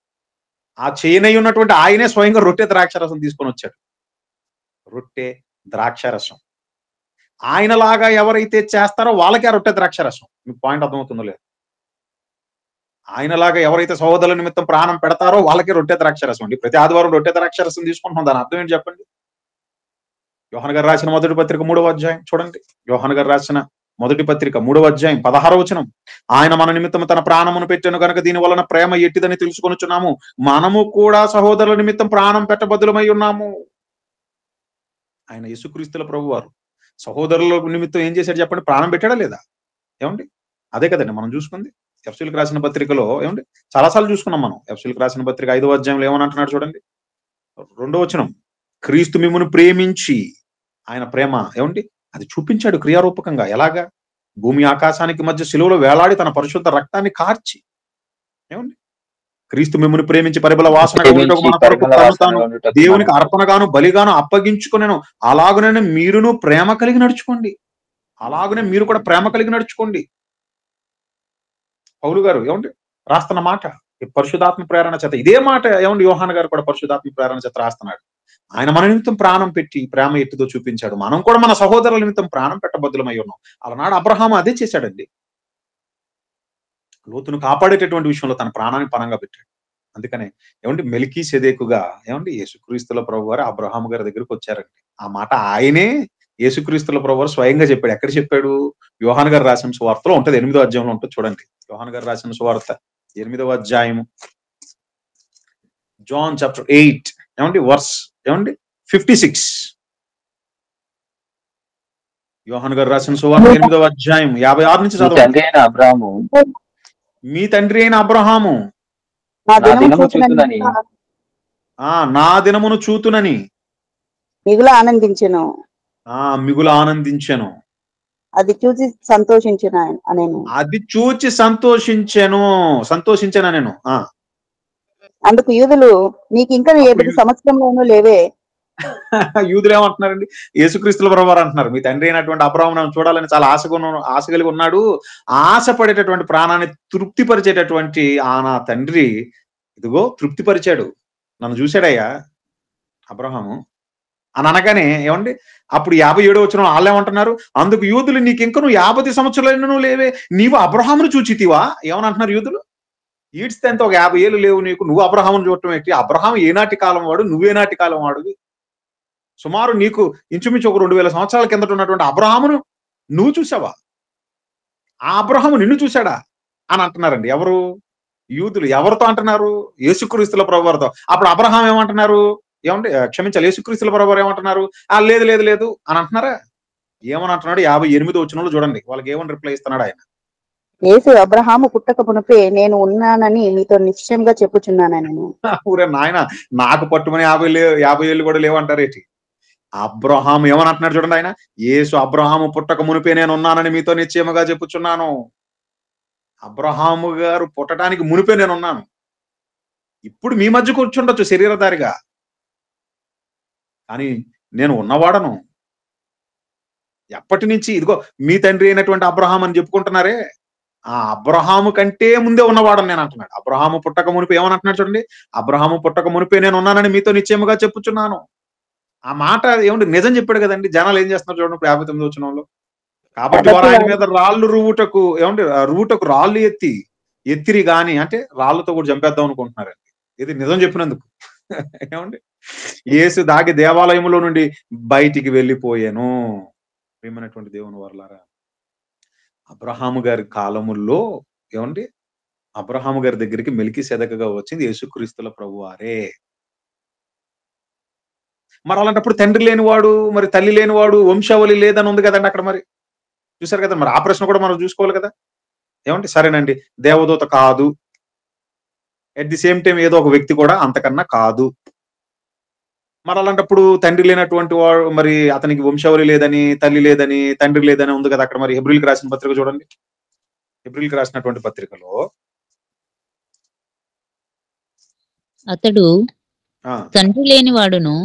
ఆ చేయనై ఉన్నటువంటి ఆయనే స్వయంగా రొట్టె ద్రాక్షారసం తీసుకొని వచ్చాడు. రొట్టె ద్రాక్షారసం ఆయనలాగా ఎవరైతే చేస్తారో వాళ్ళకే రొట్టె ద్రాక్షారసం. మీకు పాయింట్ అర్థమవుతుందో లేదు? ఆయనలాగా ఎవరైతే సహోదరుల నిమిత్తం ప్రాణం పెడతారో వాళ్ళకి రొట్టె ద్రాక్షరసం అండి. ప్రతి ఆదివారం రొట్టె ద్రాక్షరసం తీసుకుంటున్నాం. దాని అర్థం ఏంటి చెప్పండి? యోహాను గారు రాసిన మొదటి పత్రిక 3వ అధ్యాయం చూడండి. యోహాను గారు రాసిన మొదటి పత్రిక 3వ అధ్యాయం 16వ వచనం. ఆయన మన నిమిత్తం తన ప్రాణమును పెట్టెను కనుక దీని వలన ప్రేమ ఎట్టిదని తెలుసుకొనుచున్నాము. మనము కూడా సహోదరుల నిమిత్తం ప్రాణం పెట్టబద్దులమై ఉన్నాము. ఆయన యేసుక్రీస్తుల ప్రభు వారు సహోదరుల నిమిత్తం ఏం చేశాడు చెప్పండి? ప్రాణం పెట్టాడా లేదా? ఏమండి? అదే కదండి మనం చూసుకుంది. ఎఫ్సీలకు రాసిన పత్రికలో ఏమండి చాలాసార్లు చూసుకున్నాం మనం. ఎఫ్సీలకు రాసిన పత్రిక 5వ అధ్యాయంలో ఏమని చూడండి. 2వ వచనం. క్రీస్తు మిమ్మును ప్రేమించి ఆయన ప్రేమ ఏమండి అది చూపించాడు క్రియారూపకంగా. ఎలాగా? భూమి ఆకాశానికి మధ్య శిలువలో వేలాడి తన పరిశుద్ధ రక్తాన్ని కార్చి ఏమండి క్రీస్తు మిమ్మును ప్రేమించి పరిమళ వాసనగా ఉండటకు మన కొరకు తాను దేవునికి అర్పణగాను బలిగాను అప్పగించుకునేను. అలాగునే మీరును ప్రేమ కలిగి నడుచుకోండి. అలాగునే మీరు కూడా ప్రేమ కలిగి నడుచుకోండి. పౌలు గారు ఏమండి రాస్తున్న మాట పరిశుధాత్మ ప్రేరణ చేత. ఇదే మాట ఏమండి యోహాను గారు కూడా పరిశుధాత్మ ప్రేరణ చేత రాస్తున్నాడు. ఆయన మన నిమిత్తం ప్రాణం పెట్టి ప్రేమ ఎట్టుదో చూపించాడు. మనం కూడా మన సహోదరుల నిమిత్తం ప్రాణం పెట్టబద్దులమై ఉన్నాం. అలనాడు అబ్రహాము అదే చేశాడండి. లోతును కాపాడేటటువంటి విషయంలో తన ప్రాణాన్ని పణంగా పెట్టాడు. అందుకనే ఏమండి మెల్కీసెదెకుగా ఏమండి యేసుక్రీస్తుల ప్రభు వారు అబ్రహాము గారి దగ్గరికి వచ్చారండి. ఆ మాట ఆయనే యేసుక్రీస్తుల ప్రభు వారు స్వయంగా చెప్పాడు. ఎక్కడ చెప్పాడు? యోహాను గారు రాసిన సువార్తలో ఉంటది. 8వ అధ్యాయంలో ఉంటుంది చూడండి. యోహాను గారు రాసిన సువార్త 8వ అధ్యాయము జాన్ చాప్టర్ 8 ఏమండి వర్స్ ఏమండి 56. యోహాను గారు రాసిన సువార్త 8వ అధ్యాయం 56 నుంచి చదవండి. మీ తండ్రి అయిన అబ్రహాము నా దినమును చూతునని మిగులు ఆనందించెను. మిగులు ఆనందించెను. అది చూసి సంతోషించెను. అది చూచి సంతోషించాను నేను. అందుకు యూదులు నీకు ఇంకా 7 సంవత్సరంలోనూ లేవే. యూదులు ఏమంటున్నారండి? యేసుక్రీస్తుల ప్రభు వారు అంటున్నారు మీ తండ్రి అయినటువంటి అబ్రహామును చూడాలని చాలా ఆశ కలిగి ఉన్నాడు. ఆశపడేటటువంటి ప్రాణాన్ని తృప్తిపరిచేటటువంటి నా తండ్రి ఇదిగో తృప్తిపరిచాడు. నన్ను చూశాడయ్యా అబ్రహాము అని అనగానే ఏమండి అప్పుడు 57వ వచనం వాళ్ళు ఏమంటున్నారు? అందుకు యూదులు నీకు ఇంకా 50 సంవత్సరాలు లేవే, నీవు అబ్రహామును చూచితివా? ఏమని అంటున్నారు యూదులు? ఈడ్స్తే ఎంత ఒక 50 ఏళ్ళు లేవు నీకు, నువ్వు అబ్రహామును చూడటం ఏంటి? అబ్రహాం ఏనాటి కాలం వాడు, నువ్వేనాటి కాలం వాడువి? సుమారు నీకు ఇంచుమించు ఒక 2000 సంవత్సరాల కిందట ఉన్నటువంటి అబ్రహామును నువ్వు చూసావా? ఆ అబ్రహాము నిన్ను చూశాడా అని అంటున్నారండి. ఎవరు? యూదులు. ఎవరితో అంటున్నారు? యేసుక్రీస్తుల ప్రభువారితో. అప్పుడు అబ్రహాం ఏమంటున్నారు? ఏమంటే క్షమించాలి, యేసుక్రీస్తుల ప్రభువారు ఏమంటున్నారు? లేదు లేదు లేదు అని అంటున్నారా? ఏమని అంటున్నాడు? 58వ వచనంలో చూడండి వాళ్ళకి ఏమని రిప్లై ఇస్తున్నాడు ఆయన. యేసు అబ్రహాము పుట్టక మునుపే నేను ఉన్నానని మీతో నిశ్చయంగా చెప్పుచున్నానని. ఊరే నాయన నాకు పట్టుమని 50 ఏళ్ళు కూడా లేవంటారేటి? అబ్రహాము ఏమని అంటున్నాడు చూడండి ఆయన. యేసు అబ్రహాము పుట్టక మునిపే నేను ఉన్నానని మీతో నిశ్చయముగా చెప్పుచున్నాను. అబ్రహాము గారు పుట్టడానికి మునిపే నేను ఉన్నాను. ఇప్పుడు మీ మధ్య కూర్చుండొచ్చు శరీరధారిగా, కానీ నేను ఉన్నవాడను. ఎప్పటి నుంచి ఇదిగో మీ తండ్రి అయినటువంటి అబ్రహాం అని చెప్పుకుంటున్నారే, ఆ అబ్రహాము కంటే ముందే ఉన్నవాడని నేను అంటున్నాడు. అబ్రహాము పుట్టక మునిపే ఏమని అంటున్నాడు చూడండి. అబ్రహాము పుట్టక మునిపే నేను ఉన్నానని మీతో నిశ్చయముగా చెప్పుచున్నాను. ఆ మాట ఏమంటే నిజం చెప్పాడు కదండి. జనాలు ఏం చేస్తున్నారు చూడండి ఇప్పుడు 59వ వచనంలో. కాబట్టి వారు ఆయన మీద రాళ్ళు రువ్వుటకు ఏమంటే రువ్వుటకు రాళ్ళు ఎత్తిరి గాని అంటే రాళ్లతో కూడా చంపేద్దాం అనుకుంటున్నారండి. ఇది నిజం చెప్పినందుకు. ఏమండి యేసు దాగి దేవాలయంలో నుండి బయటికి వెళ్ళిపోయాను. ప్రియమైనటువంటి దేవుని వర్లారా, అబ్రహాము గారి కాలముల్లో ఏమండి అబ్రహాము గారి దగ్గరికి మెల్కీసెదెకుగా వచ్చింది యేసుక్రీస్తుల ప్రభువారే. మరి అలాంటప్పుడు తండ్రి లేనివాడు, మరి తల్లి లేనివాడు, వంశావళి లేదని ఉంది కదండి అక్కడ. మరి చూసారు కదా, మరి ఆ ప్రశ్న కూడా మనం చూసుకోవాలి కదా. ఏమంటే సరేనండి దేవదూత కాదు, ఎట్ ది సేమ్ టైం ఏదో ఒక వ్యక్తి కూడా అంతకన్నా కాదు. మరి అలాంటప్పుడు తండ్రి లేనటువంటి వాడు, మరి అతనికి వంశావళి లేదని, తల్లి లేదని, తండ్రి లేదని ఉంది కదా అక్కడ. మరి హెబ్రీయులకు రాసిన పత్రిక చూడండి. హెబ్రీయులకు రాసినటువంటి పత్రికలో అతడు తండ్రి లేనివాడును,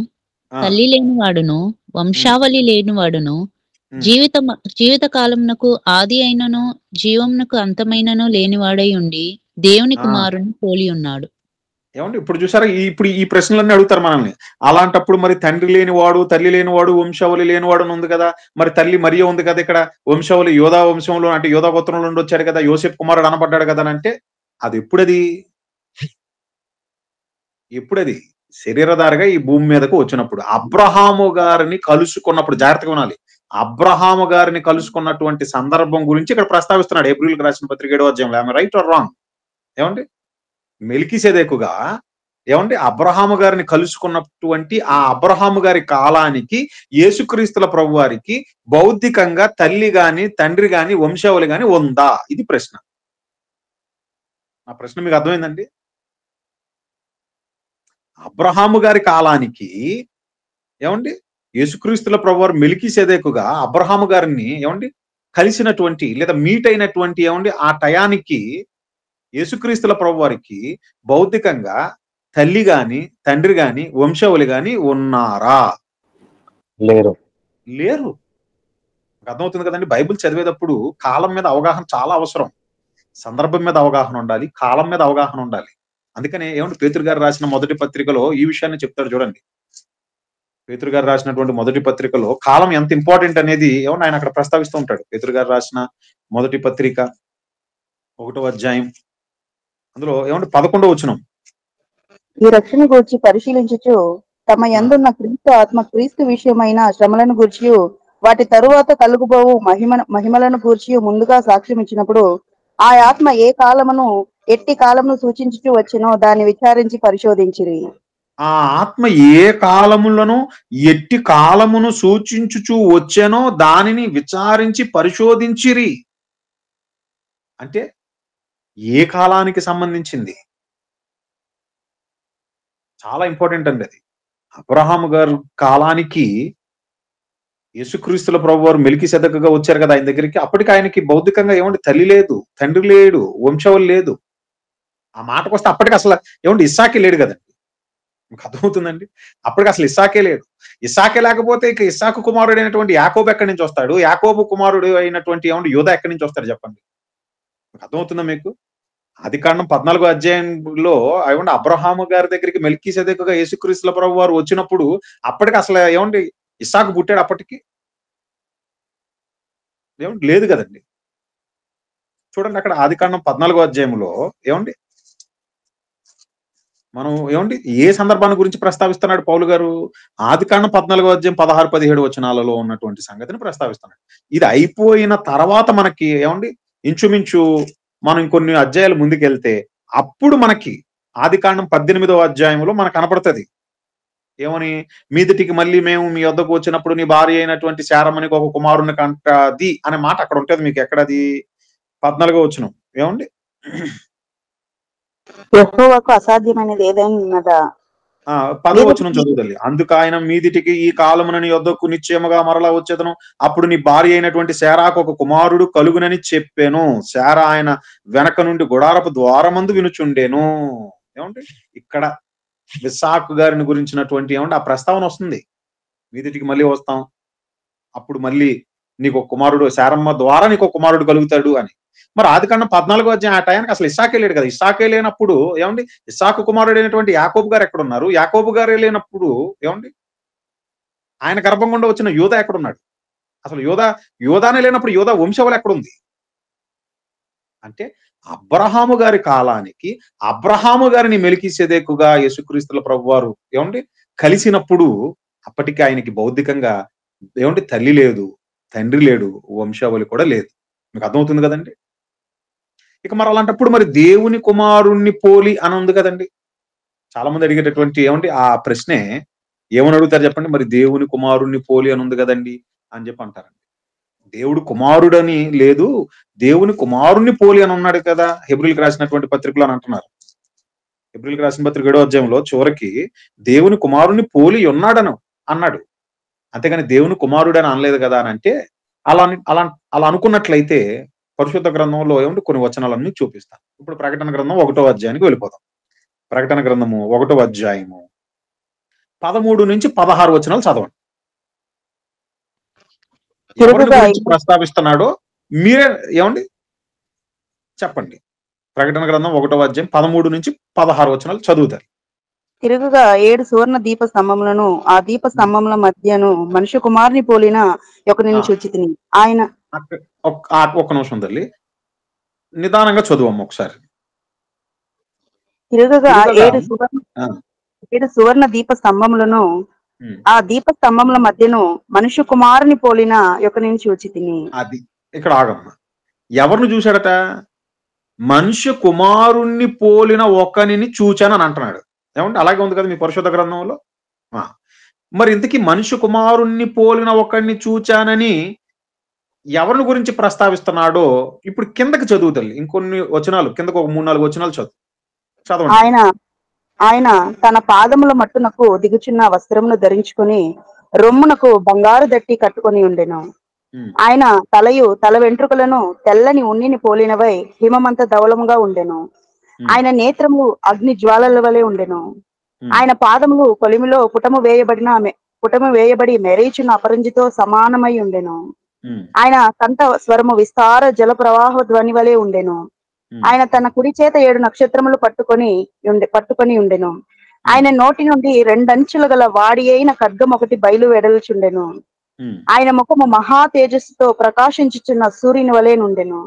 తల్లి లేనివాడును, వంశావళి లేనివాడును, జీవిత కాలమునకు ఆది అయినను జీవమునకు అంతమైనను లేనివాడై ఉండి దేవుని కుమారుని పోలి ఉన్నాడు. ఏమంటే ఇప్పుడు చూసారా, ఇప్పుడు ఈ ప్రశ్నలన్నీ అడుగుతారు మనల్ని. అలాంటప్పుడు మరి తండ్రి లేనివాడు, తల్లి లేనివాడు, వంశావళి లేనివాడు అని ఉంది కదా. మరి తల్లి మరియ ఉంది కదా ఇక్కడ. వంశావళి యోధా వంశంలో అంటే యోధా గోత్రంలో నుండి వచ్చాడు కదా, యోసేపు కుమారుడు అనబడ్డాడు కదా అంటే అది ఎప్పుడది శరీరధారిగా ఈ భూమి మీదకు వచ్చినప్పుడు, అబ్రహాము గారిని కలుసుకున్నప్పుడు. జాగ్రత్తగా వినాలి. అబ్రహాము గారిని కలుసుకున్నటువంటి సందర్భం గురించి ఇక్కడ ప్రస్తావిస్తున్నాడు హెబ్రీయులకు రాసిన పత్రిక 7వ అధ్యాయంలో. ఆమె రైట్ ఆర్ రాంగ్? ఏమండి, మెల్కీసెదెకుగా ఏమండి అబ్రహాము గారిని కలుసుకున్నటువంటి ఆ అబ్రహాము గారి కాలానికి యేసుక్రీస్తుల ప్రభు వారికి భౌతికంగా తల్లి గాని తండ్రి గాని వంశావళి గాని ఉందా? ఇది ప్రశ్న. నా ప్రశ్న మీకు అర్థమైందండి? అబ్రహాము గారి కాలానికి ఏమండి యేసుక్రీస్తుల ప్రభువారు మెల్కీసెదెకుగా అబ్రహాము గారిని ఏమండి కలిసినటువంటి లేదా మీట్ అయినటువంటి ఏమండి ఆ టయానికి యేసుక్రీస్తుల ప్రభువారికి భౌతికంగా తల్లి గాని తండ్రి గాని వంశావళి గాని ఉన్నారా? లేరు. అర్థమవుతుంది కదండి. బైబిల్ చదివేటప్పుడు కాలం మీద అవగాహన చాలా అవసరం. సందర్భం మీద అవగాహన ఉండాలి, కాలం మీద అవగాహన ఉండాలి. అందుకనే ఏమంటే పేతురు గారు రాసిన మొదటి పత్రికలో ఈ విషయాన్ని చెప్తాడు చూడండి. పేతురు గారు రాసినటువంటి మొదటి పత్రికలో కాలం ఎంత ఇంపార్టెంట్ అనేది ఏమన్నా ఆయన అక్కడ ప్రస్తావిస్తూ ఉంటాడు. పేతురు గారు రాసిన మొదటి పత్రిక 1వ అధ్యాయం అందులో ఏమంటే 11వ వచనం, ఈ రక్షణ గురించి పరిశీలించుచు తమ యందున్న క్రీస్తు ఆత్మ క్రీస్తు విషయమైన శ్రమలను గూర్చి వాటి తరువాత కలుగుబోవు మహిమలను గూర్చి ముందుగా సాక్ష్యం ఇచ్చినప్పుడు ఆ ఆత్మ ఏ కాలమును ఎట్టి కాలమును సూచించుచు వచ్చినో దాన్ని విచారించి పరిశోధించిరి. ఆ ఆత్మ ఏ కాలములను ఎట్టి కాలమును సూచించుచు వచ్చానో దానిని విచారించి పరిశోధించిరి. అంటే ఏ కాలానికి సంబంధించింది? చాలా ఇంపార్టెంట్ అండి అది. అబ్రహాము గారు కాలానికి యేసుక్రీస్తుల ప్రభువారు మెల్కీసెదెకుగా వచ్చారు కదా ఆయన దగ్గరికి. అప్పటికి ఆయనకి భౌతికంగా ఏమండి తల్లి లేదు, తండ్రి లేడు, వంశవళి లేదు. ఆ మాటకు వస్తే అప్పటికి అసలు ఏమండి ఇస్సాకే లేడు కదండి. మీకు అర్థమవుతుందండి? అప్పటికి అసలు ఇస్సాకే లేడు. ఇస్సాకే లేకపోతే ఇక ఇస్సాకు కుమారుడు అయినటువంటి యాకోబు ఎక్కడి నుంచి వస్తాడు? యాకోబు కుమారుడు అయినటువంటి ఏమండి యోధా ఎక్కడి నుంచి వస్తాడు చెప్పండి? మీకు అర్థమవుతుందా మీకు? ఆదికాండం 14వ అధ్యాయంలో ఏమండి అబ్రహాము గారి దగ్గరికి మెల్కీసెదెకుగా యేసుక్రీస్తుల ప్రభు వారు వచ్చినప్పుడు అప్పటికి అసలు ఏమండి ఇస్సాకు పుట్టాడు? అప్పటికి ఏమండి లేదు కదండి. చూడండి అక్కడ ఆదికాండం 14వ అధ్యాయంలో ఏమండి మనం ఏమండి ఏ సందర్భాన్ని గురించి ప్రస్తావిస్తున్నాడు పౌలు గారు? ఆదికాండం 14వ అధ్యాయం 16, 17 వచనాలలో ఉన్నటువంటి సంగతిని ప్రస్తావిస్తున్నాడు. ఇది అయిపోయిన తర్వాత మనకి ఏమండి ఇంచుమించు మనం ఇంకొన్ని అధ్యాయాలు ముందుకెళ్తే అప్పుడు మనకి ఆదికాండం 18వ అధ్యాయంలో మనకు కనపడుతుంది ఏమని, మీదటికి మళ్ళీ మేము మీ వద్దకు వచ్చినప్పుడు నీ భార్య అయినటువంటి శారమ్మనికి ఒక కుమారుని కంటది అనే మాట అక్కడ ఉంటది. మీకు ఎక్కడది? 14వ వచనం ఏమండి యెహోవాకు అసాధ్యమైనది ఏదైనా ఉన్నదా? 10వ వచనం చదువుతల్లి. అందుకు ఆయన మీదిటికి ఈ కాలమున నీ వద్దకు నిశ్చయముగా మరలా వచ్చేదను, అప్పుడు నీ భార్య అయినటువంటి శారాకు ఒక కుమారుడు కలుగునని చెప్పాను. శారా ఆయన వెనక నుండి గుడారపు ద్వారమందు వినుచుండేను. ఏమంటే ఇక్కడ ఇస్సాకు గారిని గురించినటువంటి ఏమంటే ఆ ప్రస్తావన వస్తుంది. మీదిటికి మళ్ళీ వస్తాం, అప్పుడు మళ్ళీ నీకు ఒక కుమారుడు, శారమ్మ ద్వారా నీకు ఒక కుమారుడు కలుగుతాడు అని. మరి ఆదికాండం 14వ అధ్యాయం ఆ టయానికి అసలు ఇస్సాకే లేడు కదా. ఇస్సాకే లేనప్పుడు ఏమండి ఇస్సాకు కుమారుడు అయినటువంటి యాకోబు గారు ఎక్కడ ఉన్నారు? యాకోబు గారే లేనప్పుడు ఏమండి ఆయన గర్భం గుండా వచ్చిన యోధా ఎక్కడున్నాడు? అసలు యోధానే లేనప్పుడు యోధా వంశవళి ఎక్కడుంది? అంటే అబ్రహాము గారి కాలానికి అబ్రహాము గారిని మెల్కీసెదెకుగా యేసుక్రీస్తుల ప్రభువారు ఏమండి కలిసినప్పుడు అప్పటికి ఆయనకి భౌతికంగా ఏమంటే తల్లి లేదు, తండ్రి లేడు, వంశావళి కూడా లేదు. మీకు అర్థమవుతుంది కదండి? ఇక మరి అలాంటప్పుడు మరి దేవుని కుమారుణ్ణి పోలి అని ఉంది కదండి. చాలా మంది అడిగేటటువంటి ఏమండి ఆ ప్రశ్నే ఏమని అడుగుతారు చెప్పండి? మరి దేవుని కుమారుణ్ణి పోలి అని ఉంది కదండి అని చెప్పి అంటారండి. దేవుడు కుమారుడని లేదు, దేవుని కుమారుణ్ణి పోలి అని ఉన్నాడు కదా హెబ్రీయులకు రాసినటువంటి పత్రికలో అని అంటున్నారు. హెబ్రీయులకు రాసిన పత్రిక 7వ అధ్యాయంలో చివరికి దేవుని కుమారుణ్ణి పోలి ఉన్నాడను అన్నాడు. అంతేగాని దేవుని కుమారుడు అని అనలేదు కదా అని అంటే అలా అనుకున్నట్లయితే పరిశుద్ధ గ్రంథంలో ఏమంటే కొన్ని వచనాలన్నీ చూపిస్తాను. ఇప్పుడు ప్రకటన గ్రంథం 1వ అధ్యాయానికి వెళ్ళిపోదాం. ప్రకటన గ్రంథము 1వ అధ్యాయము 13 నుంచి 16 వచనాలు చదవండి. ఎవరి గురించి ప్రస్తావిస్తున్నాడో మీరే ఏమండి చెప్పండి. ప్రకటన గ్రంథం 1వ అధ్యాయం 13 నుంచి 16 వచనాలు చదువుతారు. తిరుగుగా 7 సువర్ణ దీప స్తంభములను, ఆ దీప స్తంభముల మధ్యను మనుష్య కుమారుని పోలిన ఒకరిని చూచితిని. ఆయన ఒక్క నిమిషం తల్లి, నిదానంగా చదువమ్మ ఒకసారి. తిరుగగా తిరుగగా 7 సువర్ణ దీప స్తంభములను, ఉమ్, ఆ దీప స్తంభముల మధ్యను మనుష్య కుమారుని పోలిన ఒకనిని చూచి తిని. అది ఇక్కడ ఆగమ్మ. ఎవరిని చూశాడట? మనుష్య కుమారుణ్ణి పోలిన ఒకనిని చూచానని అంటున్నాడు. ఏమంటే అలాగే ఉంది కదా మీ పరిశుద్ధ గ్రంథంలో. ఆ, మరి ఇంతకీ మనుష్య కుమారుణ్ణి పోలిన ఒకడిని చూచానని ఎవరిని గురించి ప్రస్తావిస్తున్నాడో ఇప్పుడు కిందకి చదువు తల్లి. ఇంకొన్ని వచనాలు కిందకు ఒక 3-4 వచనాలు చదవండి. ఆయన ఆయన తన పాదముల మట్టునకు దిగుచున్న వస్త్రమును ధరించుకొని రొమ్మునకు బంగారు దట్టి కట్టుకొని ఉండెను. ఉమ్, ఆయన తల వెంట్రుకలను తెల్లని ఉన్నిని పోలినవై హిమమంత ధవలముగా ఉండెను. ఉమ్, ఆయన నేత్రము అగ్ని జ్వాలల వలె ఉండెను. ఉమ్, ఆయన పాదములు కొలిమిలో పుటము వేయబడి మెరీచున్న అపరంజితో సమానమై ఉండెను. ఉమ్, ఆయన కంఠ స్వరము విస్తార జల ప్రవాహ ధ్వని వలె ఉండెను. ఉమ్, ఆయన తన కుడి చేత 7 నక్షత్రములు పట్టుకొని ఉండెను. ఆయన నోటి నుండి 2 అంచులు గల వాడి అయిన ఖడ్గం ఒకటి బయలు వెడల్చుండెను. ఉమ్, ఆయన ముఖము మహా తేజస్సుతో ప్రకాశించుచున్న సూర్యుని వలె నుండెను.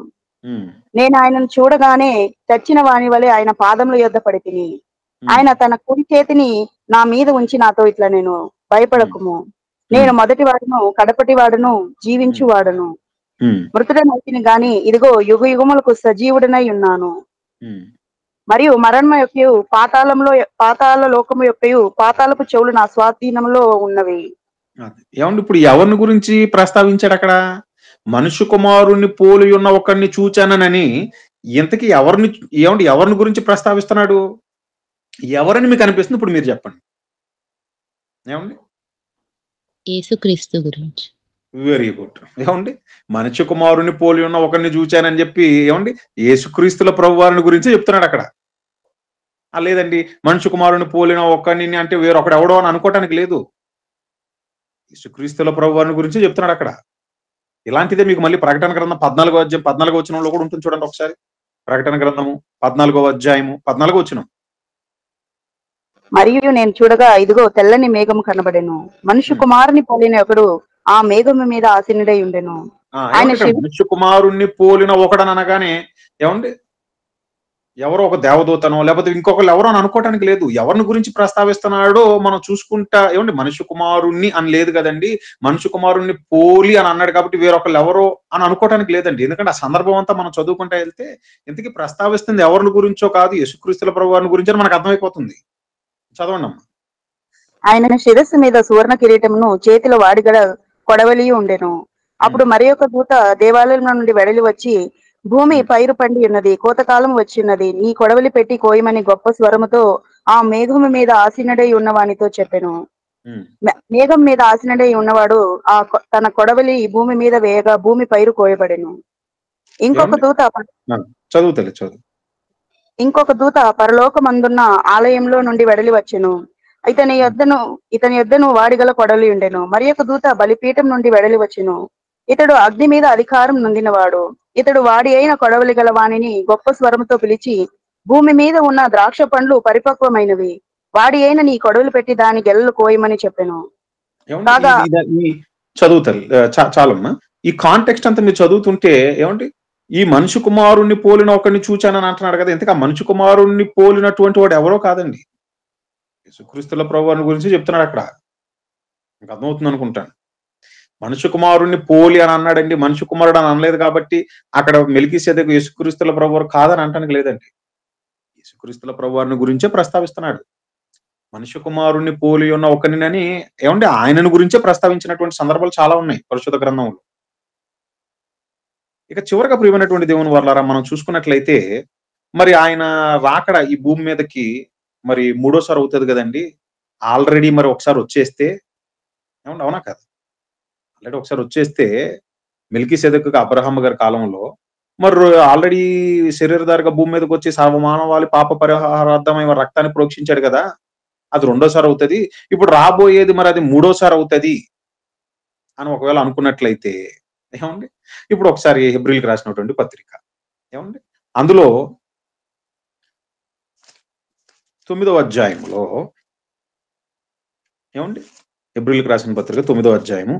ఉమ్, నేను ఆయనను చూడగానే చచ్చిన వాని వలె ఆయన పాదముల యొద్ద పడి తిని. ఆయన తన కుడి చేతిని నా మీద ఉంచి నాతో ఇట్లా, నేను భయపడకుము, నేను మొదటి వాడును కడపటి వాడును జీవించువాడును, ఉమ్, మృతుడనైతిని గాని ఇదిగో యుగ యుగములకు సజీవుడనై ఉన్నాను. ఉమ్. మరియు మరణము యొక్కయు పాతాళ లోకము యొక్కయు పాతాళపు చెవులు నా స్వాధీనంలో ఉన్నవి. అది. ఏమండి ఇప్పుడు ఎవరిని గురించి ప్రస్తావించాడు అక్కడ? మనుష్య కుమారుణ్ణి పోలి ఉన్న ఒకరిని చూచానని ఇంతకీ ఎవరిని గురించి ప్రస్తావిస్తున్నాడు? ఎవరని మీకు అనిపిస్తుంది? ఇప్పుడు మీరు చెప్పండి. ఏమండి? యేసుక్రీస్తు గురించి. Very good. ఏమండి? మనుష్య కుమారుని పోలి ఉన్న ఒకరిని చూచానని చెప్పి ఏమండి యేసుక్రీస్తుల ప్రభు వారిని గురించి చెప్తున్నాడు అక్కడ. లేదండి మనుష్య కుమారుని పోలిన ఒకరిని అంటే వేరొకడు ఎవడో అని అనుకోవటానికి లేదు. యేసుక్రీస్తుల ప్రభు వారిని గురించి చెప్తున్నాడు అక్కడ. ఇలాంటిదే మీకు మళ్ళీ ప్రకటన గ్రంథం 14వ అధ్యాయం 14వ వచనంలో కూడా ఉంటుంది చూడండి ఒకసారి. ప్రకటన గ్రంథము 14వ అధ్యాయము 14వ వచనం. మరియు నేను చూడగా ఇదిగో తెల్లని మేఘము కనబడెను. మనుష్య కుమారుని పోలిన ఒకడు ఆ మేఘము మీద ఆసీనుడై ఉండెను. ఆయన మనుష్య కుమారుణ్ణి పోలిన ఒకడని అనగానే ఏమండి ఎవరో ఒక దేవదూతనో లేకపోతే ఇంకొకరు ఎవరో అని అనుకోవటానికి లేదు. ఎవరిని గురించి ప్రస్తావిస్తున్నాడో మనం చూసుకుంటా ఏమండి మనుష్య కుమారుణ్ణి అని లేదు కదండి, మనుష్య కుమారుణ్ణి పోలి అని అన్నాడు కాబట్టి వేరొకళ్ళు ఎవరో అని అనుకోవటానికి లేదండి. ఎందుకంటే ఆ సందర్భం అంతా మనం చదువుకుంటా వెళ్తే ఇంతకీ ప్రస్తావిస్తుంది ఎవరిని గురించో కాదు, యేసుక్రీస్తుల ప్రభు వారిని గురించి అని మనకు అర్థమైపోతుంది. చదవండి అమ్మా. ఆయన శిరస్సు మీద సువర్ణ కిరీటమును చేతిలో వాడిగడ కొడవలి ఉండెను. అప్పుడు మరి ఒక దూత దేవాలయం నుండి వెడలి వచ్చి, భూమి పైరు పండి ఉన్నది, కోతకాలం వచ్చిన్నది, నీ కొడవలి పెట్టి కోయమని గొప్ప స్వరముతో ఆ మేఘము మీద ఆసీనుడై ఉన్నవానితో చెప్పెను. మేఘం మీద ఆసీనుడై ఉన్నవాడు తన కొడవలి భూమి మీద వేయగా భూమి పైరు కోయబడెను. ఇంకొక దూత పరలోకమందున్న ఆలయంలో నుండి వెడలి వచ్చెను. ఇతని యొద్దను వాడిగల కొడలి ఉండెను. మరి ఒక దూత బలిపీఠం నుండి వెడలి వచ్చెను. ఇతడు అగ్ని మీద అధికారం నొందినవాడు. ఇతడు వాడి అయిన కొడవలి గల వాణిని గొప్ప స్వరముతో పిలిచి, భూమి మీద ఉన్న ద్రాక్ష పండ్లు పరిపక్వమైనవి, వాడి అయిన నీ కొడవలి పెట్టి దాని గెలలు కోయమని చెప్పెను. చదువుతారు చాలమ్మా. ఈ కాంటెక్స్ట్ అంతా మీరు చదువుతుంటే ఏమండి ఈ మనుష్య కుమారుణ్ణి పోలిన ఒకరిని చూచానని అంటున్నాడు కదా. ఇంతగా మనుష్య కుమారుణ్ణి పోలినటువంటి వాడు ఎవరో కాదండి, యేసుక్రీస్తుల ప్రభువారిని గురించి చెప్తున్నాడు అక్కడ. మీకు అర్థమవుతుంది అనుకుంటాను. మనుష్య కుమారుణ్ణి పోలి అని అన్నాడండి, మనుష్య కుమారుడు అని అనలేదు కాబట్టి అక్కడ మెల్కీసెదెకు యేసుక్రీస్తుల ప్రభువారు కాదని అంటానికి లేదండి. యేసుక్రీస్తుల ప్రభువారిని గురించే ప్రస్తావిస్తున్నాడు. మనుష్య కుమారుణ్ణి పోలి ఉన్న ఒకరిని ఏమంటే ఆయనను గురించే ప్రస్తావించినటువంటి సందర్భాలు చాలా ఉన్నాయి పరిశుద్ధ గ్రంథంలో. ఇక చివరిగా ప్రియమైనటువంటి దేవుని వర్లారా మనం చూసుకున్నట్లయితే మరి ఆయన రాకడ ఈ భూమి మీదకి మరి 3వసారి అవుతుంది కదండి. ఆల్రెడీ మరి ఒకసారి వచ్చేస్తే ఏమంటే అవునా కదా, ఆల్రెడీ ఒకసారి వచ్చేస్తే మెల్కీసెదెకు అబ్రహాము గారి కాలంలో మరి ఆల్రెడీ శరీరధారిగా భూమి మీదకి వచ్చి సర్వమానవాళి పాప పరిహారార్థం రక్తాన్ని ప్రోక్షించాడు కదా, అది 2వసారి అవుతుంది. ఇప్పుడు రాబోయేది మరి అది 3వసారి అవుతుంది అని ఒకవేళ అనుకున్నట్లయితే ఏమండి ఇప్పుడు ఒకసారి హెబ్రీయులకు రాసినటువంటి పత్రిక ఏమండి అందులో 9వ అధ్యాయంలో ఏమండి హెబ్రీయులకు రాసిన పత్రిక 9వ అధ్యాయము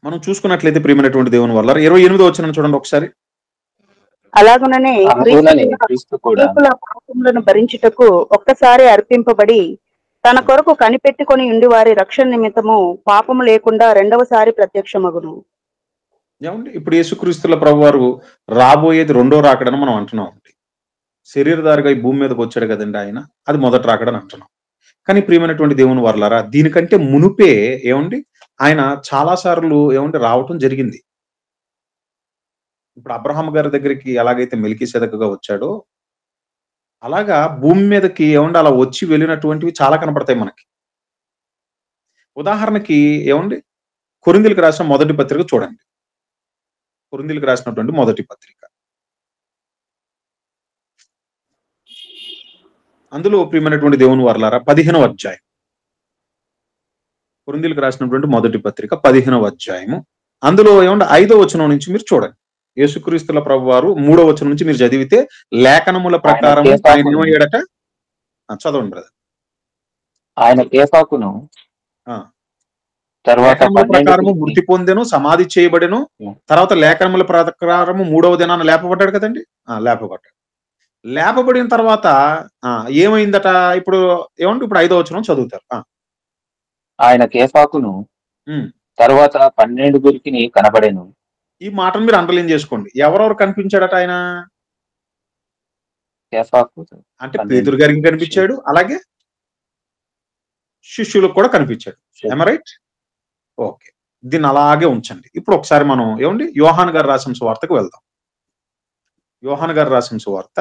మనం చూసుకున్నట్లయితే ప్రియమైనటువంటి దేవుని వల్ల 28వ వచనం చూడండి ఒకసారి. అలాగుననే అలాగుననే క్రీస్తు కూడా అనేకుల పాపములను భరించుటకు ఒక్కసారి అర్పింపబడి తన కొరకు కనిపెట్టుకొని ఉండి వారి రక్షణ నిమిత్తము పాపము లేకుండా రెండవసారి ప్రత్యక్షమగును. ఏమండి ఇప్పుడు యేసుక్రీస్తుల ప్రభువారు రాబోయేది రెండో రాకడని మనం అంటున్నాం. శరీరధారిగా ఈ భూమి మీదకి వచ్చాడు కదండి ఆయన, అది మొదటి రాకడని అంటున్నాం. కానీ ప్రియమైనటువంటి దేవుని వర్లారా, దీనికంటే మునుపే ఏమండి ఆయన చాలా సార్లు ఏమండి రావటం జరిగింది. ఇప్పుడు అబ్రహాం గారి దగ్గరికి ఎలాగైతే మెల్కీసెదెకుగా వచ్చాడో అలాగా భూమి మీదకి ఏమండి అలా వచ్చి వెళ్ళినటువంటివి చాలా కనపడతాయి మనకి. ఉదాహరణకి ఏమండి కొరింథీయులకు రాసిన మొదటి పత్రిక చూడండి. కొరింథీయులకు రాసినటువంటి మొదటి పత్రిక, అందులో ప్రియమైనటువంటి దేవుని వర్లారా 15వ అధ్యాయం. కొరింథీయులకు రాసినటువంటి మొదటి పత్రిక 15వ అధ్యాయము, అందులో ఏమంటే 5వ వచనం నుంచి మీరు చూడండి. యేసుక్రీస్తుల ప్రభువారు 3వ వచనం నుంచి మీరు చదివితే లేఖనముల ప్రకారం ఆయన ఏమయ్యాడట? చదవండి బ్రదర్. ఆయన కేఫాకును తర్వాత లేఖనముల ప్రకారము మృతి పొందెను, సమాధి చేయబడెను, తర్వాత లేఖనముల ప్రకారము 3వ దినాన లేపబడ్డాడు కదండి. లేపబడ్డాడు. లేపబడిన తర్వాత ఏమైందట? ఇప్పుడు ఏమంటే ఇప్పుడు 5వ వచనం చదువుతారు. ఆయన కేఫాకును తర్వాత 12 కనబడెను. ఈ మాటను మీరు అండర్లైన్ చేసుకోండి. ఎవరెవరు కనిపించాడట ఆయన? కేఫాకు అంటే పేతురు గారికి కనిపించాడు, అలాగే శిష్యులకు కూడా కనిపించాడు. రైట్? ఓకే, దీన్ని అలాగే ఉంచండి. ఇప్పుడు ఒకసారి మనం ఏమండి యోహాను గారు రాసిన సువార్తకు వెళ్దాం. యోహాను గారు రాసిన సువార్త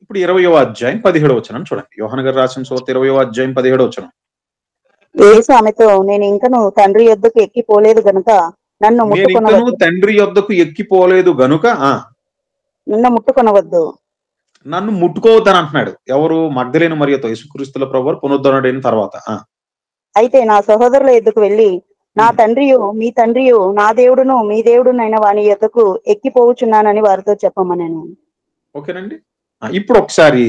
ఇప్పుడు 20వ అధ్యాయం 17వ వచనం చూడండి. యోహాను గారు రాసిన సువార్త 20వ అధ్యాయం 17వ వచనం. యేసు ఆమెతో, నేను ఇంకను తండ్రి యొద్దకు ఎక్కిపోలేదు గనుక నన్ను ముట్టుకొనవద్దు. నన్ను ముట్టుకోవద్దని అంటున్నాడు. ఎవరు? మగ్దలేను మరియతో, యేసుక్రీస్తుల ప్రభువారు పునరుద్ధరణైన తర్వాత. అయితే నా సహోదరుల యొద్దకు వెళ్ళి, నా తండ్రియు మీ తండ్రియు, నా దేవుడును మీ దేవుడునైన వాని యొద్దకు ఎక్కిపోవచ్చున్నానని వారితో చెప్పమన్నాను. ఓకేనండి. ఇప్పుడు ఒకసారి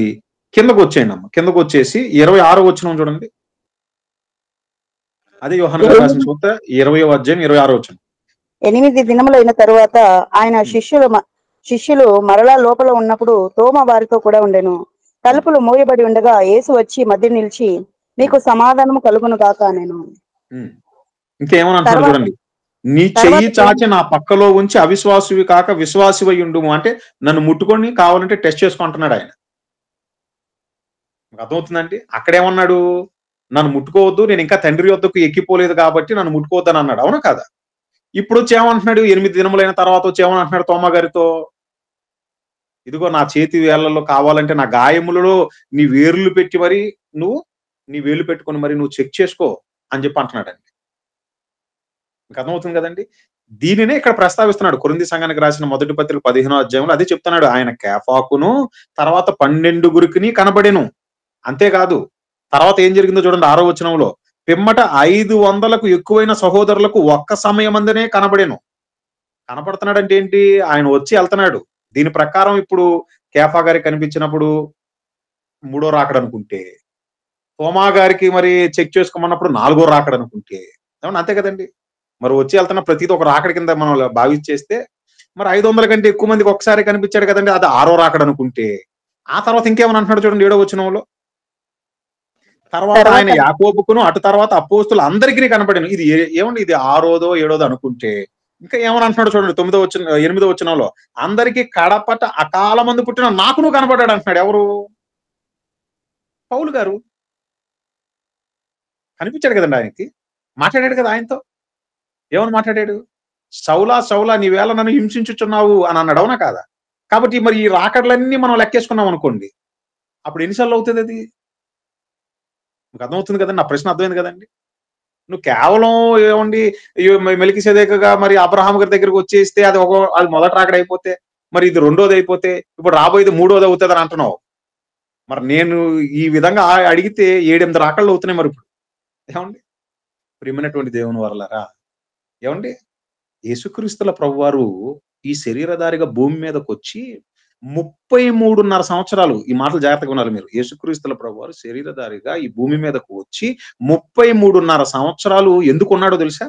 కిందకు వచ్చేయండి అమ్మ. కిందకు వచ్చేసి 26వ వచనం చూడండి. అదే యోహాను గారు రాసిన సువార్త 20వ అధ్యాయం 26వ వచనం. 8 దినములైన తరువాత ఆయన శిష్యులు మరలా లోపల ఉన్నప్పుడు తోమ వారితో కూడా ఉండెను. తలుపులు మూయబడి ఉండగా యేసు వచ్చి మధ్య నిలిచి, మీకు సమాధానము కలుగును గాక నేను. ఇంకేమని అంటున్నాడు చూడండి. నీ చెయ్యి చాచి నా పక్కలో ఉంచి అవిశ్వాసివి కాక విశ్వాసివై ఉండుము. అంటే నన్ను ముట్టుకొని కావాలంటే టెస్ట్ చేసుకుంటున్నాడు ఆయన. అర్థమవుతుందండి? అక్కడేమన్నాడు? నన్ను ముట్టుకోవద్దు, నేను ఇంకా తండ్రి వద్దకు ఎక్కిపోలేదు కాబట్టి నన్ను ముట్టుకోవద్దు అని అన్నాడు. అవునా కాదా? ఇప్పుడు వచ్చి ఏమంటున్నాడు? 8 దినములైన తర్వాత వచ్చి ఏమంటున్నాడు తోమ గారితో? ఇదిగో నా చేతి వేళ్లలో కావాలంటే నా గాయములలో నీ వేర్లు పెట్టి మరి నువ్వు నీ వేలు పెట్టుకొని మరి నువ్వు చెక్ చేసుకో అని చెప్పి అంటున్నాడండి. మీకు అర్థమవుతుంది కదండి? దీనినే ఇక్కడ ప్రస్తావిస్తున్నాడు. కొరింథీ సంఘానికి రాసిన మొదటి పత్రిక 15వ అధ్యాయంలో అదే చెప్తున్నాడు. ఆయన కేఫాకును తర్వాత 12 కనబడెను. అంతేకాదు, తర్వాత ఏం జరిగిందో చూడండి 6వ వచనంలో. పిమ్మట 500కు ఎక్కువైన సహోదరులకు ఒక్క సమయమందనే కనబడెను. కనపడుతున్నాడంటే ఏంటి? ఆయన వచ్చి వెళ్తున్నాడు. దీని ప్రకారం ఇప్పుడు కేఫా గారికి కనిపించినప్పుడు 3వ రాకడ అనుకుంటే, తోమా గారికి మరి చెక్ చేసుకోమన్నప్పుడు 4వ రాకడ అనుకుంటే, ఏమన్నా అంతే కదండి? మరి వచ్చి వెళ్తున్న ప్రతిదీ ఒక రాకడ కింద మనం భావించేస్తే మరి 500 కంటే ఎక్కువ మందికి ఒకసారి కనిపించాడు కదండి, అది 6వ రాకడ అనుకుంటే, ఆ తర్వాత ఇంకేమని అంటున్నాడు చూడండి 7వ వచనంలో. తర్వాత ఆయన యాకోబుకును అటు తర్వాత అపోస్తులు అందరికీ కనపడాను. ఇది ఏమండి? ఇది 6వదో 7వదో అనుకుంటే ఇంకా ఏమని అంటున్నాడు చూడండి 8వ వచనంలో. అందరికీ కడపట అకాల మంది పుట్టిన నాకు నువ్వు కనపడ్డాడు అంటున్నాడు. ఎవరు? పౌలు గారు కనిపించాడు కదండి ఆయనకి, మాట్లాడాడు కదా ఆయనతో. ఏమని మాట్లాడాడు? సౌలా సౌలా నీవేళ నన్ను హింసించుచున్నావు అని అన్నాడు. అవునా కాదా? కాబట్టి మరి ఈ రాకడలన్నీ మనం లెక్కేసుకున్నాం అనుకోండి, అప్పుడు ఎన్నిసార్లు అవుతుంది అది? మీకు అర్థమవుతుంది కదండి? నా ప్రశ్న అర్థమైంది కదండి? నువ్వు కేవలం ఏమండి మెల్కీసెదెకుగా మరి అబ్రహాం గారి దగ్గరికి వచ్చేస్తే అది మొదటి రాకడ అయిపోతే, మరి ఇది రెండోది అయిపోతే, ఇప్పుడు రాబోయేది 3వది అవుతుంది అని అంటున్నావు. మరి నేను ఈ విధంగా అడిగితే 7-8 రాకళ్ళు అవుతున్నాయి మరి ఇప్పుడు. ఏమండి ప్రియమైనటువంటి దేవుని వరలరా, ఏమండి యేసుక్రీస్తుల ప్రభువారు ఈ శరీరధారిగా భూమి మీదకి వచ్చి 33.5 సంవత్సరాలు. ఈ మాటలు జాగ్రత్తగా వినాలి మీరు. యేసుక్రీస్తుల ప్రభువారు శరీరధారిగా ఈ భూమి మీదకు వచ్చి 33.5 సంవత్సరాలు ఎందుకున్నాడో తెలుసా?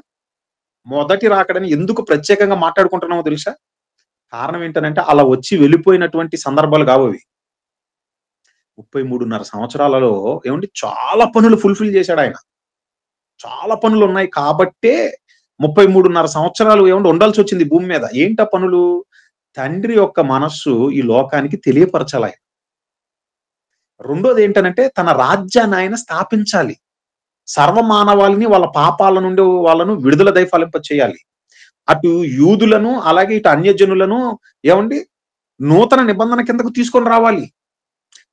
మొదటి రాకడని ఎందుకు ప్రత్యేకంగా మాట్లాడుకుంటున్నామో తెలుసా? కారణం ఏంటనంటే అలా వచ్చి వెళ్ళిపోయినటువంటి సందర్భాలు కావవి. 33.5 సంవత్సరాలలో ఏమండి చాలా పనులు ఫుల్‌ఫిల్ చేశాడాయన. చాలా పనులున్నాయి కాబట్టే 33.5 సంవత్సరాలు ఏమండి ఉండాల్సొచ్చింది భూమి మీద. ఏంటా పనులు? తండ్రి యొక్క మనస్సు ఈ లోకానికి తెలియపరచాలాయన. రెండోది ఏంటనంటే తన రాజ్యాన్ని ఆయన స్థాపించాలి. సర్వమానవాళిని వాళ్ళ పాపాల నుండి వాళ్ళను విడుదల దయపాలింప చేయాలి. అటు యూదులను అలాగే ఇటు అన్యజనులను ఏమండి నూతన నిబంధన కిందకు తీసుకొని రావాలి.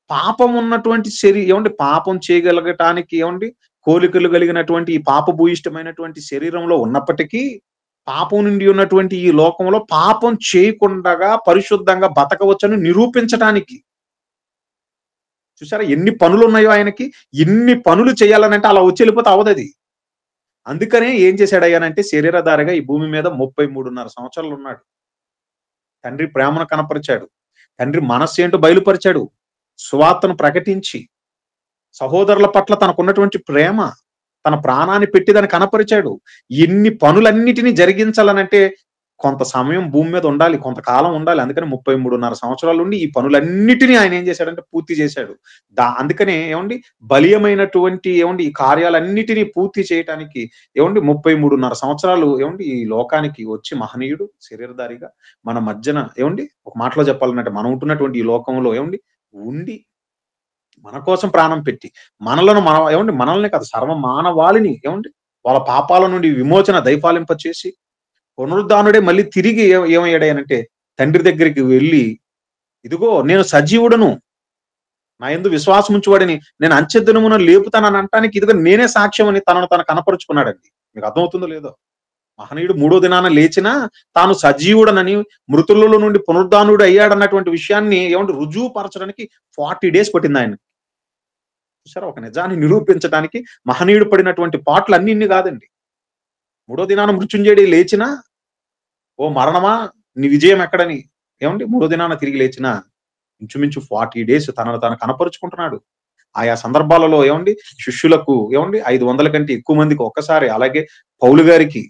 పాపం ఉన్నటువంటి ఏమండి పాపం చేయగలగటానికి ఏమండి కోలికలు కలిగినటువంటి ఈ పాపభూయిష్టమైనటువంటి శరీరంలో ఉన్నప్పటికీ పాపం నుండి ఉన్నటువంటి ఈ లోకంలో పాపం చేయకుండగా పరిశుద్ధంగా బతకవచ్చని నిరూపించటానికి. చూసారా ఎన్ని పనులు ఉన్నాయో ఆయనకి. ఇన్ని పనులు చేయాలనంటే అలా వచ్చి వెళ్ళిపోతే అవదది. అందుకనే ఏం చేశాడయ్యానంటే శరీరధారిగా ఈ భూమి మీద 33.5 సంవత్సరాలు ఉన్నాడు. తండ్రి ప్రేమను కనపరిచాడు. తండ్రి మనస్సు ఏంటో బయలుపరిచాడు. సువార్తను ప్రకటించి సహోదరుల పట్ల తనకున్నటువంటి ప్రేమ, తన ప్రాణాన్ని పెట్టి దాన్ని కనపరిచాడు. ఇన్ని పనులన్నిటినీ జరిగించాలనంటే కొంత సమయం భూమి మీద ఉండాలి, కొంతకాలం ఉండాలి. అందుకని 33.5 సంవత్సరాలు ఉండి ఈ పనులన్నిటినీ ఆయన ఏం చేశాడంటే పూర్తి చేశాడు. అందుకనే ఏమండి బలీయమైనటువంటి ఏమండి ఈ కార్యాలన్నిటినీ పూర్తి చేయటానికి ఏమండి 33.5 సంవత్సరాలు ఏమండి ఈ లోకానికి వచ్చి మహనీయుడు శరీరధారిగా మన మధ్యన ఏమండి ఒక మాటలో చెప్పాలంటే మనం ఉంటున్నటువంటి ఈ లోకంలో ఏమండి ఉండి మన కోసం ప్రాణం పెట్టి ఏమండి మనల్ని కాదు సర్వ మానవాళిని ఏమండి వాళ్ళ పాపాల నుండి విమోచన దయపాలింప చేసి పునరుద్ధానుడే మళ్ళీ తిరిగి ఏమయ్యాడంటే తండ్రి దగ్గరికి వెళ్ళి ఇదిగో నేను సజీవుడను, నా యందు విశ్వాసం ఉంచువాడిని, నేను అంచెదినమున లేపుతానని అంటానికి ఇదిగో నేనే సాక్ష్యం అని తనను తను కనపరుచుకున్నాడండి. మీకు అర్థమవుతుందో లేదో? మహనీయుడు 3వ దినాన లేచినా తాను సజీవుడనని మృతులలో నుండి పునరుద్ధానుడు అయ్యాడన్నటువంటి విషయాన్ని ఏమంటే రుజువుపరచడానికి 40 days పట్టింది ఆయన. చూసారా ఒక నిజాన్ని నిరూపించడానికి మహనీయుడు పడినటువంటి పాటలు అన్ని కాదండి. 3వ దినాన మృత్యుంజయుడు లేచినా ఓ మరణమా నీ విజయం ఎక్కడని ఏమండి 3వ దినాన తిరిగి లేచినా ఇంచుమించు 40 days తనను తాను కనపరుచుకుంటున్నాడు. ఆయా సందర్భాలలో ఏమండి శిష్యులకు ఏమండి 500 కంటే ఎక్కువ మందికి ఒక్కసారి, అలాగే పౌలు గారికి.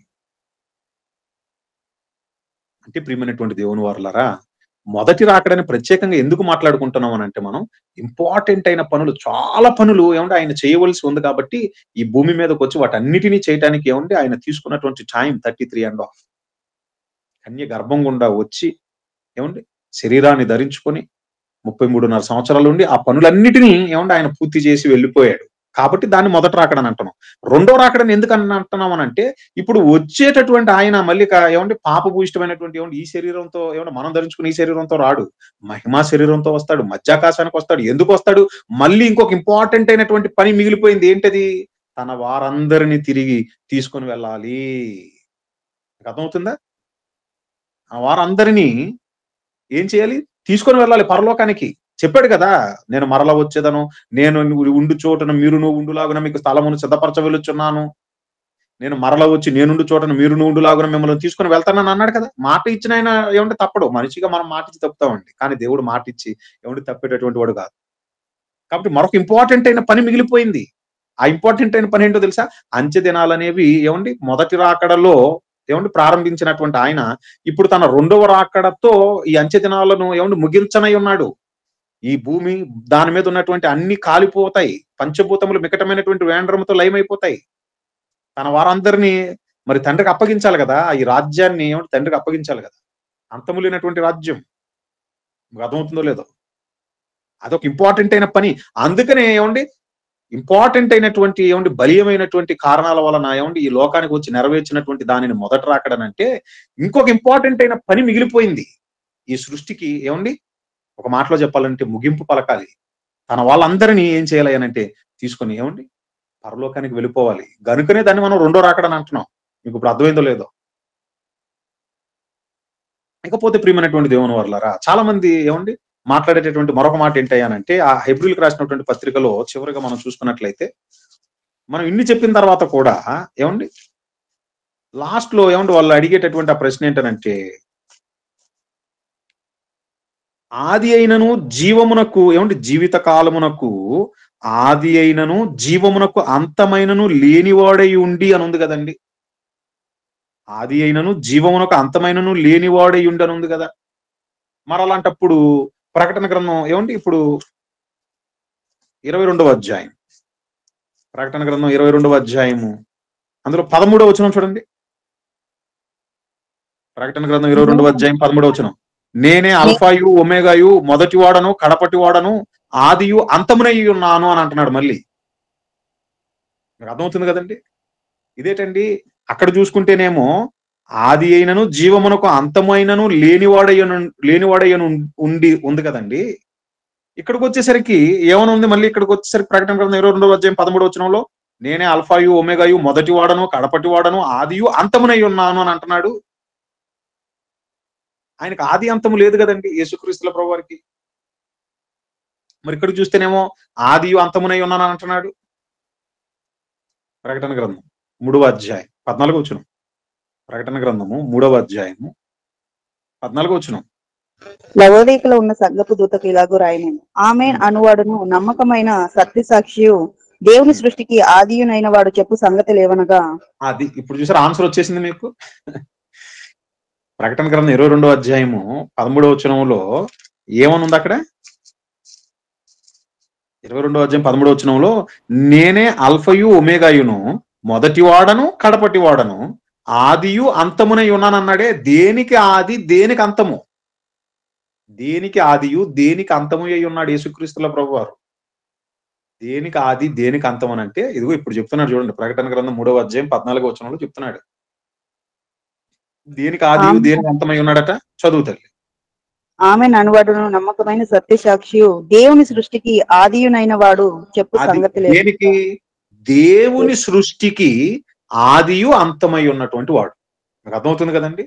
అంటే ప్రియమైనటువంటి దేవుని వారలారా మొదటి రాకడని ప్రత్యేకంగా ఎందుకు మాట్లాడుకుంటున్నాం అని అంటే మనం ఇంపార్టెంట్ అయిన పనులు చాలా పనులు ఏమంటే ఆయన చేయవలసి ఉంది కాబట్టి ఈ భూమి మీదకి వచ్చి వాటన్నిటినీ చేయడానికి ఏమంటే ఆయన తీసుకున్నటువంటి టైం 33.5. కన్య గర్భం గుండా వచ్చి ఏమండి శరీరాన్ని ధరించుకొని 33.5 సంవత్సరాలు ఉండి ఆ పనులన్నిటినీ ఏమంటే ఆయన పూర్తి చేసి వెళ్ళిపోయాడు. కాబట్టి దాన్ని మొదట రాకడని అంటున్నాం. రెండో రాకడని ఎందుకు అంటున్నాం అని అంటే ఇప్పుడు వచ్చేటటువంటి ఆయన మళ్ళీ ఏమంటే పాపభూయిష్టమైనటువంటి ఏమంటే ఈ శరీరంతో ఏమంటే మనం ధరించుకుని ఈ శరీరంతో రాడు, మహిమా శరీరంతో వస్తాడు, మధ్యాకాశానికి వస్తాడు. ఎందుకు వస్తాడు? మళ్ళీ ఇంకొక ఇంపార్టెంట్ అయినటువంటి పని మిగిలిపోయింది. ఏంటది? తన వారందరినీ తిరిగి తీసుకొని వెళ్ళాలి. అర్థమవుతుందా? ఆ వారందరినీ ఏం చేయాలి? తీసుకొని వెళ్ళాలి పరలోకానికి. చెప్పాడు కదా, నేను మరలా వచ్చేదను, నేను ఉండు చోటను మీరు నువ్వు ఉండులాగున మీకు స్థలమును సిద్ధపరచ వెళ్ళుచున్నాను, నేను మరలా వచ్చి నేనుండు చోటను మీరు నువ్వు ఉండులాగున మిమ్మల్ని తీసుకొని వెళ్తానని అన్నాడు కదా. మాట ఇచ్చిన ఆయన ఏమంటే తప్పడు. మనిషిగా మనం మాట ఇచ్చి తప్పుతామండి, కానీ దేవుడు మాట ఇచ్చి ఏమంటే తప్పేటటువంటి వాడు కాదు. కాబట్టి మరొక ఇంపార్టెంట్ అయిన పని మిగిలిపోయింది. ఆ ఇంపార్టెంట్ అయిన పని ఏంటో తెలుసా? అంచె దినాలనేవి ఏమండి మొదటి రాకడలో ఏమండి ప్రారంభించినటువంటి ఆయన ఇప్పుడు తన రెండవ రాకడతో ఈ అంచె దినాలను ఏమండి ముగించనై ఉన్నాడు. ఈ భూమి దాని మీద ఉన్నటువంటి అన్ని కాలిపోతాయి, పంచభూతములు మికటమైనటువంటి వేండ్రముతో లయమైపోతాయి. తన వారందరినీ మరి తండ్రికి అప్పగించాలి కదా. ఈ రాజ్యాన్ని ఏమంటే తండ్రికి అప్పగించాలి కదా. అంతము లేనటువంటి రాజ్యం. అర్థమవుతుందో లేదో? అదొక ఇంపార్టెంట్ అయిన పని. అందుకనే ఏమండి ఇంపార్టెంట్ అయినటువంటి ఏమండి బలీయమైనటువంటి కారణాల వలన ఏమండి ఈ లోకానికి వచ్చి నెరవేర్చినటువంటి దానిని మొదట రాకడనంటే ఇంకొక ఇంపార్టెంట్ అయిన పని మిగిలిపోయింది. ఈ సృష్టికి ఏమండి ఒక మాటలో చెప్పాలంటే ముగింపు పలకాలి. తన వాళ్ళందరినీ ఏం చేయాలి అనంటే తీసుకొని ఏమండి పరలోకానికి వెళ్ళిపోవాలి. గనుకనే దాన్ని మనం రెండో రాకడని అంటున్నాం. మీకు ఇప్పుడు అర్థమైందో లేదో? ఇకపోతే ప్రియమైనటువంటి దేవుని వర్లారా చాలా మంది ఏమండి మాట్లాడేటటువంటి మరొక మాట ఏంటయ్యానంటే ఆ హెబ్రీలకు రాసినటువంటి పత్రికలో చివరిగా మనం చూసుకున్నట్లయితే మనం ఇన్ని చెప్పిన తర్వాత కూడా ఏమండి లాస్ట్ లో ఏమండి వాళ్ళు అడిగేటటువంటి ఆ ప్రశ్న ఏంటనంటే ఆది అయినను జీవమునకు ఏమంటే జీవిత కాలమునకు ఆది అయినను జీవమునకు అంతమైనను లేనివాడై ఉండి అని ఉంది కదండి. ఆది అయినను జీవమునకు అంతమైనను లేనివాడై ఉండి అని ఉంది కదా. మరి అలాంటప్పుడు ప్రకటన గ్రంథం ఏమంటే ఇప్పుడు 22వ అధ్యాయం, ప్రకటన గ్రంథం 22వ అధ్యాయము అందులో 13వ వచనం చూడండి. ప్రకటన గ్రంథం 22వ అధ్యాయం 13వ వచనం, నేనే అల్ఫాయు ఒమేగాయు, మొదటి వాడను కడపటి వాడను, ఆదియు అంతమునై ఉన్నాను అని అంటున్నాడు. మళ్ళీ మీకు అర్థమవుతుంది కదండి. ఇదేటండి, అక్కడ చూసుకుంటేనేమో ఆది అయినను జీవమునకు అంతమైనను లేనివాడయ్యను ఉంది కదండి. ఇక్కడికి వచ్చేసరికి ఏమని ఉంది? మళ్ళీ ఇక్కడికి వచ్చేసరికి ప్రకటన గ్రంథం 22వ అధ్యాయం 13వ వచనంలో నేనే అల్ఫాయు ఒమేగాయు, మొదటి వాడను కడపటి వాడను, ఆదియు అంతమునై ఉన్నాను అని అంటున్నాడు. ఆయనకు ఆది అంతము లేదు కదండి యేసుక్రీస్తుల ప్రభువారికి. మరి ఇక్కడ చూస్తేనేమో ఆదియు అంతమునై ఉన్నాను అని అంటున్నాడు. ప్రకటన గ్రంథం 3వ అధ్యాయం 14వ వచనం, ప్రకటన గ్రంథము 3వ అధ్యాయము 14వ వచనం, లవోదీకలో ఉన్న సంఘపు దూతకు ఇలాగూ రాయను, ఆమేన్ అనువాడును నమ్మకమైన సత్యసాక్షియు దేవుని సృష్టికి ఆదియునైన వాడు చెప్పు సంగతి లేవనగా. అది ఇప్పుడు చూసారు, ఆన్సర్ వచ్చేసింది మీకు. ప్రకటన గ్రంథం 22వ అధ్యాయము 13వ వచనంలో ఏమనుంది అక్కడ? 22వ అధ్యాయం 13వ వచనంలో నేనే అల్ఫయు ఒమేగాయును, మొదటి వాడను కడపటి వాడను, ఆదియు అంతమునై ఉన్నాను అన్నాడే. దేనికి ఆది దేనికి అంతము? దేనికి ఆదియు దేనికి అంతము అయి ఉన్నాడు యేసుక్రీస్తుల ప్రభువారు. దేనికి ఆది దేనికి అంతం అని అంటే ఇదిగో ఇప్పుడు చెప్తున్నాడు చూడండి. ప్రకటన గ్రంథం 3వ అధ్యాయం 14వ వచనంలో చెప్తున్నాడు. దేనికి ఆదియు దేనికి అంతమై ఉన్నాడట. చదువు తల్లి. ఆమేన్ అనువాడును నమ్మకమైన సత్యసాక్షియు దేవుని సృష్టికి ఆదియునైన వాడు చెప్పు సంగతి లేదు. దేనికి? దేవుని సృష్టికి ఆదియు అంతమై ఉన్నటువంటి వాడు. మీకు అర్థమవుతుంది కదండి.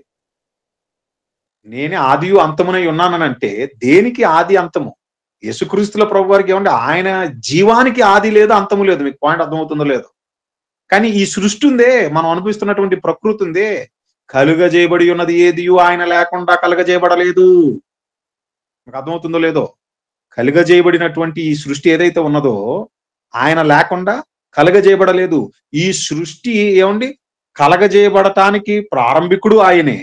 నేనే ఆదియు అంతమునై ఉన్నానంటే దేనికి ఆది అంతము? యేసుక్రీస్తుల ప్రభు వారికి ఏమంటే ఆయన జీవానికి ఆది లేదు అంతము లేదు. మీకు పాయింట్ అర్థమవుతుందో లేదో. కానీ ఈ సృష్టి ఉందే, మనం అనిపిస్తున్నటువంటి ప్రకృతి ఉందే, కలుగజేయబడి ఉన్నది ఏదియు ఆయన లేకుండా కలుగజేయబడలేదు. మీకు అర్థమవుతుందో లేదో. కలుగజేయబడినటువంటి ఈ సృష్టి ఏదైతే ఉన్నదో ఆయన లేకుండా కలగజేయబడలేదు. ఈ సృష్టి ఏమండి కలగజేయబడటానికి ప్రారంభికుడు ఆయనే.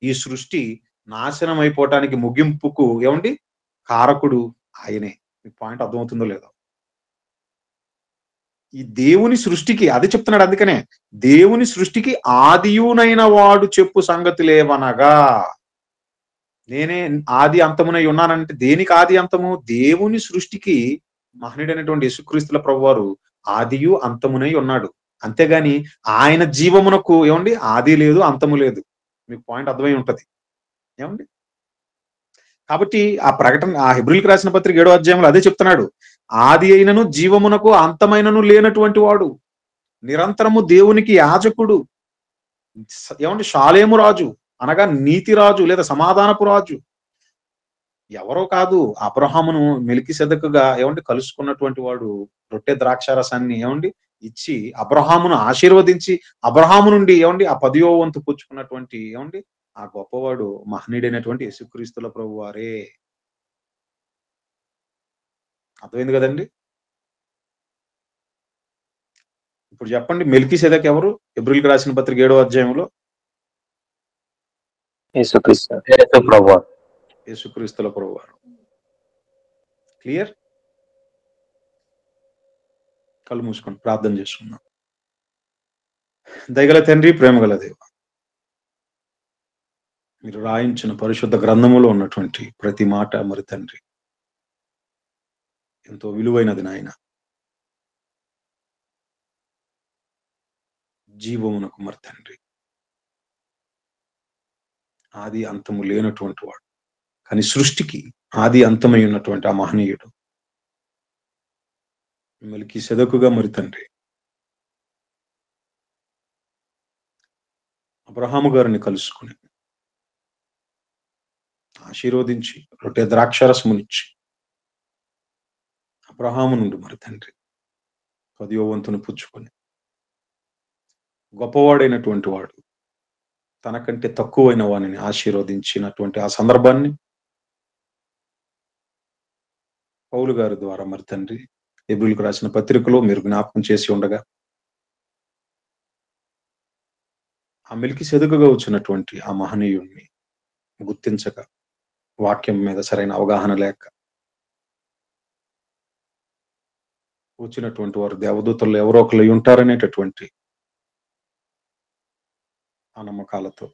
ఈ సృష్టి నాశనం అయిపోవటానికి ముగింపుకు ఏమండి కారకుడు ఆయనే. మీకు పాయింట్ అర్థమవుతుందో లేదో. ఈ దేవుని సృష్టికి అది చెప్తున్నాడు. అందుకనే దేవుని సృష్టికి ఆదియునైన వాడు చెప్పు సంగతి లేవనగా. నేనే ఆది అంతమునై ఉన్నానంటే దేనికి ఆది అంతము? దేవుని సృష్టికి మహనీయుడైనటువంటి యేసుక్రీస్తుల ప్రభువారు ఆదియు అంతమునై ఉన్నాడు. అంతేగాని ఆయన జీవమునకు ఏమండి ఆది లేదు అంతము లేదు. మీకు పాయింట్ అర్థమై ఉంటది ఏమండి. కాబట్టి ఆ ప్రకటన ఆ హెబ్రీయులకు రాసిన పత్రిక 7వ అధ్యాయంలో అదే చెప్తున్నాడు. ఆది అయినను జీవమునకు అంతమైనను లేనటువంటి వాడు, నిరంతరము దేవునికి యాజకుడు, ఏమండి షాలేము రాజు అనగా నీతి రాజు లేదా సమాధానపు రాజు. ఎవరో కాదు, అబ్రహామును మెల్కీసెదెకుగా ఏమండి కలుసుకున్నటువంటి వాడు, రొట్టె ద్రాక్షారసాన్ని ఏమండి ఇచ్చి అబ్రహామును ఆశీర్వదించి అబ్రహాము నుండి ఏమండి ఆ 10వ వంతు పుచ్చుకున్నటువంటి ఏమండి ఆ గొప్పవాడు మహనీయుడైనటువంటి యేసుక్రీస్తుల ప్రభు వారే. అర్థమైంది కదండి. ఇప్పుడు చెప్పండి, మెల్కీసెదెకు ఎవరు? హెబ్రీయులకు రాసిన పత్రిక 7వ అధ్యాయంలో యేసుక్రీస్తుల ప్రభువారు. క్లియర్? కళ్ళు మూసుకొని ప్రార్థన చేసుకుందాం. దయగల తండ్రి, ప్రేమగల దేవ, మీరు రాయించిన పరిశుద్ధ గ్రంథములో ఉన్నటువంటి ప్రతి మాట మరి తండ్రి ఎంతో విలువైనది నాయన. జీవమునకు మరి తండ్రి ఆది అంతము లేనటువంటి వాడు, కానీ సృష్టికి ఆది అంతమై ఉన్నటువంటి ఆ మహనీయుడు మెల్కీసెదెకుగా మరి తండ్రి అబ్రహాము గారిని కలుసుకుని ఆశీర్వదించి రొట్టె ద్రాక్షారసమునిచ్చి అబ్రహాము నుండి మరి తండ్రి 10వ వంతును పుచ్చుకొని గొప్పవాడైనటువంటి వాడు తనకంటే తక్కువైన వాడిని ఆశీర్వదించినటువంటి ఆ సందర్భాన్ని పౌలు గారి ద్వారా మరి తండ్రి హెబ్రీయులకు రాసిన పత్రికలో మీరు జ్ఞాపకం చేసి ఉండగా ఆ మెల్కీసెదెకుగా వచ్చినటువంటి ఆ మహనీయుణ్ణి గుర్తించక, వాక్యం మీద సరైన అవగాహన లేక వచ్చినటువంటి వారు దేవదూతల్లో ఎవరో ఒకరు ఉంటారనేటటువంటి ఆ నమ్మకాలతో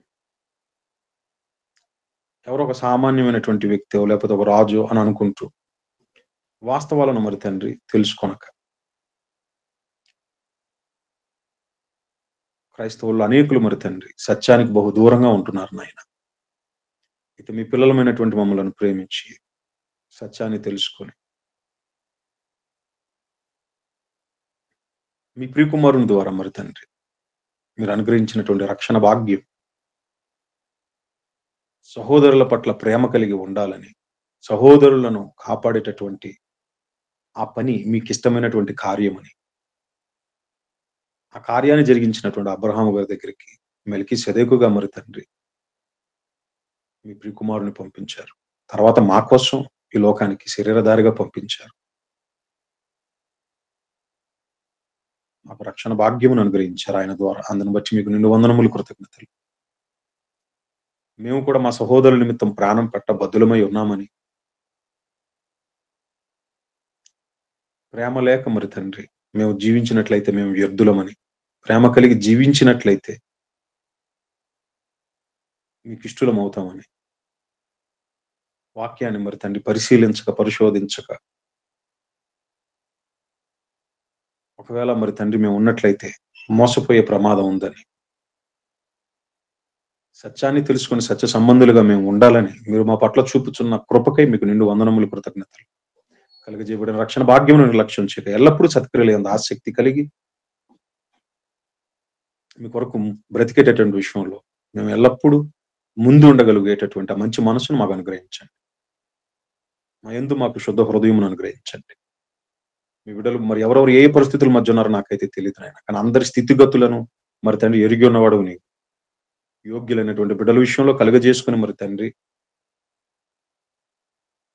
ఎవరో ఒక సామాన్యమైనటువంటి వ్యక్తి లేకపోతే ఒక రాజు అని అనుకుంటూ వాస్తవాలను మరి తండ్రి తెలుసుకొనక క్రైస్తవుల్లో అనేకులు మరి తండ్రి సత్యానికి బహు దూరంగా ఉంటున్నారు నాయన. అయితే మీ పిల్లలమైనటువంటి మమ్మలను ప్రేమించి సత్యాన్ని తెలుసుకొని మీ ప్రియకుమారుని ద్వారా మరి తండ్రి మీరు అనుగ్రహించినటువంటి రక్షణ భాగ్యం సహోదరుల పట్ల ప్రేమ కలిగి ఉండాలని, సహోదరులను కాపాడేటటువంటి ఆ పని మీకు ఇష్టమైనటువంటి కార్యమని, ఆ కార్యాన్ని జరిగించినటువంటి అబ్రహాము గారి దగ్గరికి మెల్కీసెదెకుగా మరి తండ్రి మీ ప్రియకుమారుని పంపించారు. తర్వాత మా కోసం ఈ లోకానికి శరీరధారిగా పంపించారు. మాకు రక్షణ భాగ్యమును అనుగ్రహించారు ఆయన ద్వారా. అందుని బట్టి మీకు నిండు వందనములు, కృతజ్ఞతలు. మేము కూడా మా సహోదరుల నిమిత్తం ప్రాణం పెట్ట బద్దులమై ఉన్నామని, ప్రేమ లేక మరి తండ్రి మేము జీవించినట్లయితే మేము వ్యర్థులమని, ప్రేమ కలిగి జీవించినట్లయితే మీకు ఇష్టలం అవుతామని వాక్యాన్ని మరి తండ్రి పరిశీలించక, పరిశోధించక, ఒకవేళ మరి తండ్రి మేము ఉన్నట్లయితే మోసపోయే ప్రమాదం ఉందని, సత్యాన్ని తెలుసుకుని సత్య సంబంధులుగా మేము ఉండాలని మీరు మా పట్ల చూపుచున్న కృపకై మీకు నిండు వందనములు, కృతజ్ఞతలు. కలిగజేయబడిన రక్షణ భాగ్యమును నిర్లక్ష్యం చేయక ఎల్లప్పుడూ సత్క్రియలు ఆసక్తి కలిగి మీ కొరకు బ్రతికేటటువంటి విషయంలో మేము ఎల్లప్పుడూ ముందు ఉండగలిగేటటువంటి ఆ మంచి మనసును మాకు అనుగ్రహించండి. మా యందు మాకు శుద్ధ హృదయమును అనుగ్రహించండి. మీ బిడ్డలు మరి ఎవరెవరు ఏ పరిస్థితుల మధ్య ఉన్నారో నాకైతే తెలియదు నాయన, కానీ అందరి స్థితిగతులను మరి తండ్రి ఎరిగి ఉన్నవాడు నీవు. యోగ్యులైనటువంటి బిడ్డల విషయంలో కలుగజేసుకుని మరి తండ్రి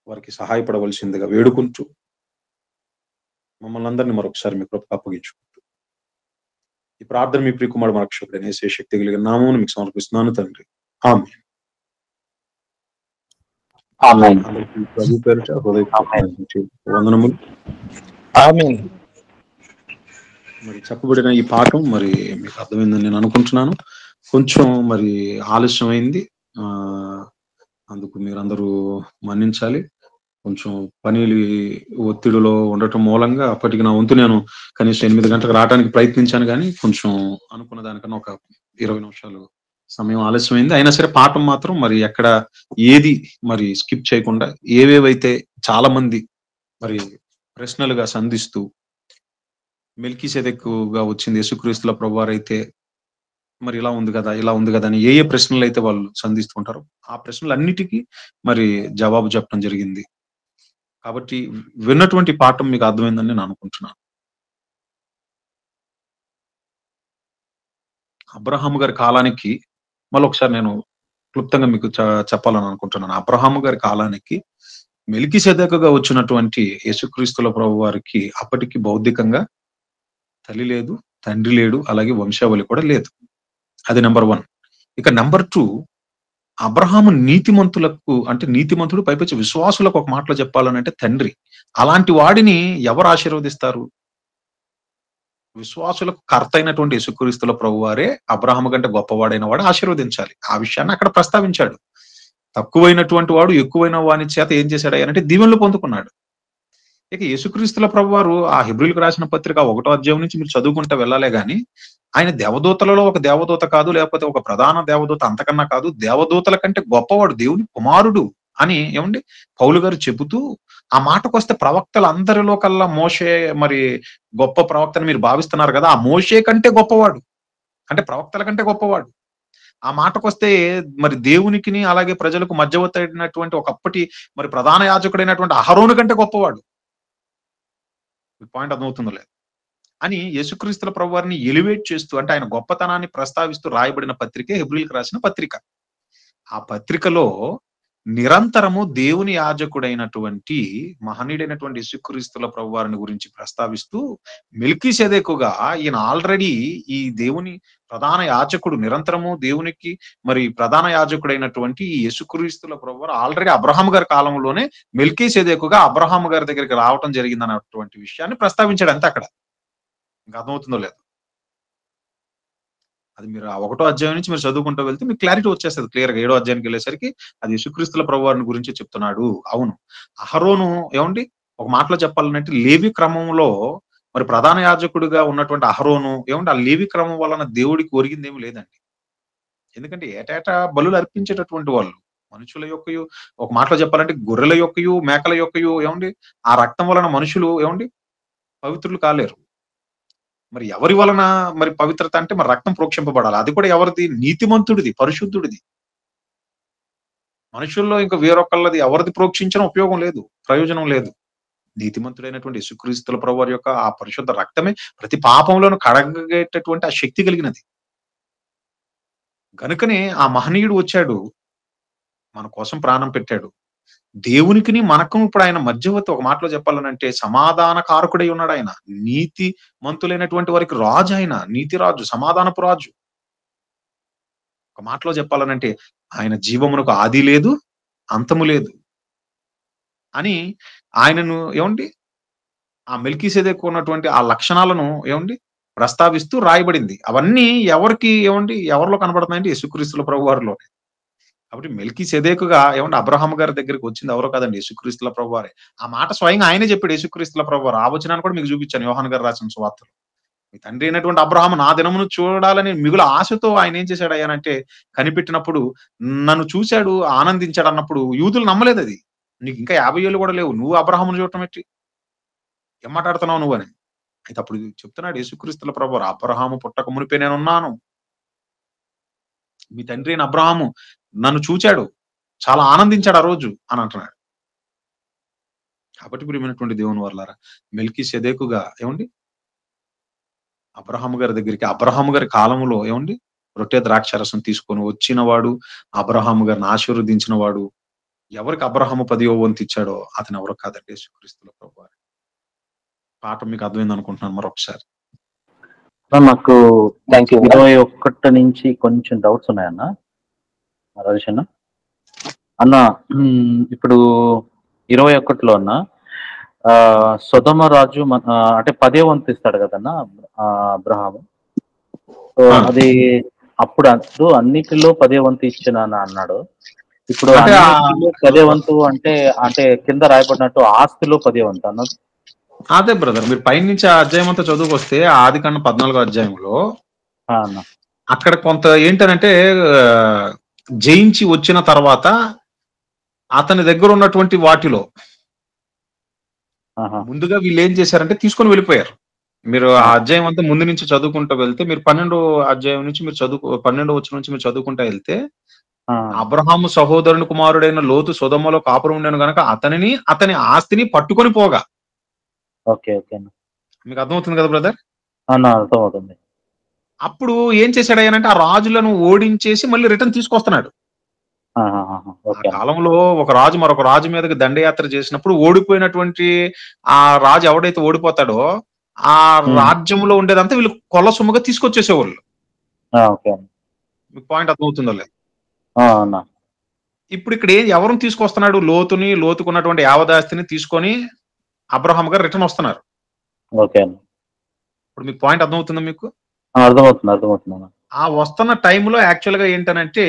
వారికి సహాయపడవలసిందిగా వేడుకుంటూ మమ్మల్ని అందరినీ మరొకసారి మీ కృపకు అప్పగించుకుంటూ ఈ ప్రార్థన మీ ప్రియకుమారుడు మా రక్షకుడైన యేసు శక్తి కలిగిన నామమును మీకు సమర్పిస్తున్నాను తండ్రి. ఆమేన్. ఆమేన్. అందరికీ ప్రభు పేరిట హృదయపూర్వక వందనములు. ఆమేన్. మరి చెప్పబడిన ఈ పాఠం మరి మీకు అర్థమైందని నేను అనుకుంటున్నాను. కొంచెం మరి ఆలస్యమైంది, అందుకు మీరందరూ మన్నించాలి. కొంచెం పని ఒత్తిడిలో ఉండటం మూలంగా అప్పటికి నా వంతు నేను కనీసం 8 గంటలకు రావడానికి ప్రయత్నించాను, కానీ కొంచెం అనుకున్న దానికన్నా ఒక 20 నిమిషాలు సమయం ఆలస్యమైంది. అయినా సరే పాఠం మాత్రం మరి ఎక్కడ ఏది మరి స్కిప్ చేయకుండా ఏవేవైతే చాలా మంది మరి ప్రశ్నలుగా సంధిస్తూ మెల్కీసెదెకుగా వచ్చింది యేసుక్రీస్తుల ప్రభువారైతే మరి ఇలా ఉంది కదా, ఇలా ఉంది కదా అని ఏ ఏ ప్రశ్నలు అయితే వాళ్ళు సంధిస్తుంటారో ఆ ప్రశ్నలన్నిటికీ మరి జవాబు చెప్పడం జరిగింది. కాబట్టి విన్నటువంటి పాఠం మీకు అర్థమైందని నేను అనుకుంటున్నాను. అబ్రహాము గారి కాలానికి మళ్ళొకసారి నేను క్లుప్తంగా మీకు చెప్పాలని అనుకుంటున్నాను. అబ్రహాము గారి కాలానికి మెల్కీసెదెకుగా వచ్చినటువంటి యేసుక్రీస్తుల ప్రభు వారికి అప్పటికి భౌతికంగా తల్లి లేదు, తండ్రి లేడు, అలాగే వంశావళి కూడా లేదు. అది నెంబర్ 1. ఇక నెంబర్ 2, అబ్రహాము నీతిమంతులకు అంటే నీతిమంతుడు పైపచ్చి విశ్వాసులకు ఒక మాటలో చెప్పాలనంటే తండ్రి. అలాంటి వాడిని ఎవరు ఆశీర్వదిస్తారు? విశ్వాసులకు కర్త అయినటువంటి యేసుక్రీస్తుల ప్రభువారే అబ్రహాము కంటే గొప్పవాడైన వాడు ఆశీర్వదించాలి. ఆ విషయాన్ని అక్కడ ప్రస్తావించాడు. తక్కువైనటువంటి వాడు ఎక్కువైన వాని చేత ఏం చేశాడు అంటే దీవెనలు పొందుకున్నాడు. ఇక యేసుక్రీస్తుల ప్రభువారు ఆ హెబ్రీయులకు రాసిన పత్రిక 1వ అధ్యాయం నుంచి మీరు చదువుకుంటూ వెళ్ళాలే గాని ఆయన దేవదూతలలో ఒక దేవదూత కాదు, లేకపోతే ఒక ప్రధాన దేవదూత అంతకన్నా కాదు, దేవదూతల కంటే గొప్పవాడు, దేవుని కుమారుడు అని ఏమండి పౌలు గారు చెబుతూ ఆ మాటకొస్తే ప్రవక్తలందరిలో కల్లా మోషే మరి గొప్ప ప్రవక్తని మీరు భావిస్తున్నారు కదా, ఆ మోషే కంటే గొప్పవాడు అంటే ప్రవక్తల కంటే గొప్పవాడు. ఆ మాటకొస్తే మరి దేవునికిని అలాగే ప్రజలకు మధ్యవర్తి అయినటువంటి ఒకప్పటి మరి ప్రధాన యాజకుడైనటువంటి అహరోను కంటే గొప్పవాడు. పాయింట్ అర్థమవుతుందో లేదు అని యేసుక్రీస్తుల ప్రభువారిని ఎలివేట్ చేస్తూ అంటే ఆయన గొప్పతనాన్ని ప్రస్తావిస్తూ రాయబడిన పత్రికే హెబ్రీయులకు రాసిన పత్రిక. ఆ పత్రికలో నిరంతరము దేవుని యాజకుడైనటువంటి మహనీయుడైనటువంటి యేసుక్రీస్తుల ప్రభువారిని గురించి ప్రస్తావిస్తూ మెల్కీసెదెకుగా ఈయన ఆల్రెడీ ఈ దేవుని ప్రధాన యాజకుడు, నిరంతరము దేవునికి మరి ప్రధాన యాజకుడైనటువంటి ఈ యేసుక్రీస్తుల ప్రభువారు ఆల్రెడీ అబ్రహాము గారి కాలంలోనే మెల్కీసెదెకుగా అబ్రహాము గారి దగ్గరికి రావటం జరిగిందన్నటువంటి విషయాన్ని ప్రస్తావించాడు అంతే అక్కడ. ఇంకా అర్థమవుతుందో లేదు, అది మీరు ఆ 1వ అధ్యాయం నుంచి మీరు చదువుకుంటూ వెళ్తే మీకు క్లారిటీ వచ్చేస్తుంది క్లియర్ గా. 7వ అధ్యాయానికి వెళ్ళేసరికి అది యేసుక్రీస్తుల ప్రభువారిని గురించి చెప్తున్నాడు. అవును, అహరోను ఏమండి ఒక మాటలో చెప్పాలంటే లేవి క్రమంలో మరి ప్రధాన యాజకుడిగా ఉన్నటువంటి అహరోను ఏమంటే ఆ లేవి క్రమం వలన దేవుడికి ఒరిగింది ఏమి లేదండి. ఎందుకంటే ఏటేటా బలులు అర్పించేటటువంటి వాళ్ళు మనుషుల యొక్కయు, ఒక మాటలో చెప్పాలంటే గొర్రెల యొక్కయు మేకల యొక్కయు ఏమండి ఆ రక్తం వలన మనుషులు ఏమండి పవిత్రులు కాలేరు. మరి ఎవరి వలన మరి పవిత్రత అంటే మరి రక్తం ప్రోక్షింపబడాలి. అది కూడా ఎవరిది? నీతిమంతుడిది, పరిశుద్ధుడిది. మనుషుల్లో ఇంకా వేరొకళ్ళది ఎవరిది ప్రోక్షించిన ఉపయోగం లేదు, ప్రయోజనం లేదు. నీతిమంతుడైనటువంటి యేసుక్రీస్తుల ప్రభువారి యొక్క ఆ పరిశుద్ధ రక్తమే ప్రతి పాపంలోను కడగేటటువంటి ఆ శక్తి కలిగినది. గనుకనే ఆ మహనీయుడు వచ్చాడు, మన కోసం ప్రాణం పెట్టాడు. దేవునికిని మనకు ఇప్పుడు ఆయన మధ్యవర్తి. ఒక మాటలో చెప్పాలనంటే సమాధాన కారకుడై ఉన్నాడు ఆయన. నీతి మంతులైనటువంటి వారికి రాజు ఆయన, నీతి రాజు, సమాధానపు రాజు. ఒక మాటలో చెప్పాలనంటే ఆయన జీవమునకు ఆది లేదు, అంతము లేదు అని ఆయనను ఏమండి ఆ మెల్కీసెదెకు ఉన్నటువంటి ఆ లక్షణాలను ఏమండి ప్రస్తావిస్తూ రాయబడింది. అవన్నీ ఎవరికి ఏమండి ఎవరిలో కనబడుతున్నాయంటే యేసుక్రీస్తుల ప్రభువారిలో. కాబట్టి మెల్కీసెదెకుగా ఏమంటే అబ్రహాము గారి దగ్గరికి వచ్చింది ఎవరో కాదండి, యేసుక్రీస్తుల ప్రభువారే. ఆ మాట స్వయంగా ఆయనే చెప్పాడు, యేసుక్రీస్తుల ప్రభువారు. ఆ వచనాన్ని కూడా మీకు చూపించాను యోహాను గారు రాసిన సువార్తలో. మీ తండ్రి అయినటువంటి అబ్రహాము నా దినమును చూడాలని మిగుల ఆశతో ఆయన ఏం చేశాడు అయ్యానంటే కనిపెట్టినప్పుడు నన్ను చూశాడు, ఆనందించాడు అన్నప్పుడు యూదులు నమ్మలేదు. అది నీకు ఇంకా 50 ఏళ్ళు కూడా లేవు, నువ్వు అబ్రహామును చూడటం ఎట్టి, ఏం మాట్లాడుతున్నావు నువ్వు అని. అయితే అప్పుడు చెప్తున్నాడు యేసుక్రీస్తుల ప్రభువారు, అబ్రహాము పుట్టక మునిపే నేనున్నాను, మీ తండ్రి అయిన అబ్రహాము నన్ను చూచాడు, చాలా ఆనందించాడు ఆ రోజు అని అంటున్నాడు. కాబట్టి ప్రియమైనటువంటి దేవుని వర్లారా, మెల్కీసెదెకుగా ఏమండి అబ్రహాము గారి దగ్గరికి, అబ్రహాము గారి కాలంలో ఏమండి రొట్టె ద్రాక్షారసం తీసుకొని వచ్చిన వాడు, అబ్రహాము గారిని ఆశీర్వదించిన వాడు. ఎవరికి అబ్రహాము 10వ వంతు ఇచ్చాడో అతను ఎవరో కాదండి, యేసుక్రీస్తుల ప్రభువారు. పాఠం మీకు అర్థమైంది అనుకుంటున్నాను. మరొకసారి నాకు 21 నుంచి కొంచెం డౌట్స్ ఉన్నాయన్న. రజేష్ అన్న, ఇప్పుడు 21లో అన్న సొదొమ రాజు అంటే 10వ వంతు ఇస్తాడు కదన్నా అబ్రహాము. అది అప్పుడు అన్నిటిలో 10వ వంతు ఇచ్చిన అన్నాడు. ఇప్పుడు 10వ వంతు అంటే అంటే కింద రాయబడినట్టు ఆస్తిలో 10వ వంతు అన్నది. అదే బ్రదర్, మీరు పైన నుంచి ఆ అధ్యాయం అంతా చదువుకొస్తే ఆదికాండం 14వ అధ్యాయంలో అక్కడ కొంత ఏంటనంటే జయించి వచ్చిన తర్వాత అతని దగ్గర ఉన్నటువంటి వాటిలో ముందుగా వీళ్ళు ఏం చేశారంటే తీసుకొని వెళ్ళిపోయారు. మీరు ఆ అధ్యాయం అంతా ముందు నుంచి చదువుకుంటూ వెళ్తే మీరు 12వ అధ్యాయం నుంచి మీరు 12వ వచనం నుంచి మీరు చదువుకుంటూ వెళ్తే అబ్రహాము సహోదరుని కుమారుడైన లోతు సొదొమలో కాపురం ఉండేను గనక అతని ఆస్తిని పట్టుకొని పోగా. మీకు అర్థమవుతుంది కదా బ్రదర్? అర్థమవుతుంది. అప్పుడు ఏం చేశాడు ఆ రాజులను ఓడించేసి మళ్ళీ రిటర్న్ తీసుకొస్తున్నాడు. ఆ కాలంలో ఒక రాజు మరొక రాజు మీదకి దండయాత్ర చేసినప్పుడు ఓడిపోయినటువంటి ఆ రాజు ఎవడైతే ఓడిపోతాడో ఆ రాజ్యంలో ఉండేదంతా వీళ్ళు కొల్ల సొమ్ముగా తీసుకొచ్చేసేవాళ్ళు. మీకు పాయింట్ అర్థమవుతుందో లేదు? ఇప్పుడు ఇక్కడ ఎవరిని తీసుకొస్తున్నాడు? లోతుకున్నటువంటి యావదాస్తిని తీసుకొని అబ్రహాం గారు రిటర్న్ వస్తున్నారు. ఇప్పుడు మీకు పాయింట్ అర్థమవుతుందా? మీకు అర్థమవుతుంది. ఆ వస్తున్న టైంలో యాక్చువల్ గా ఏంటనంటే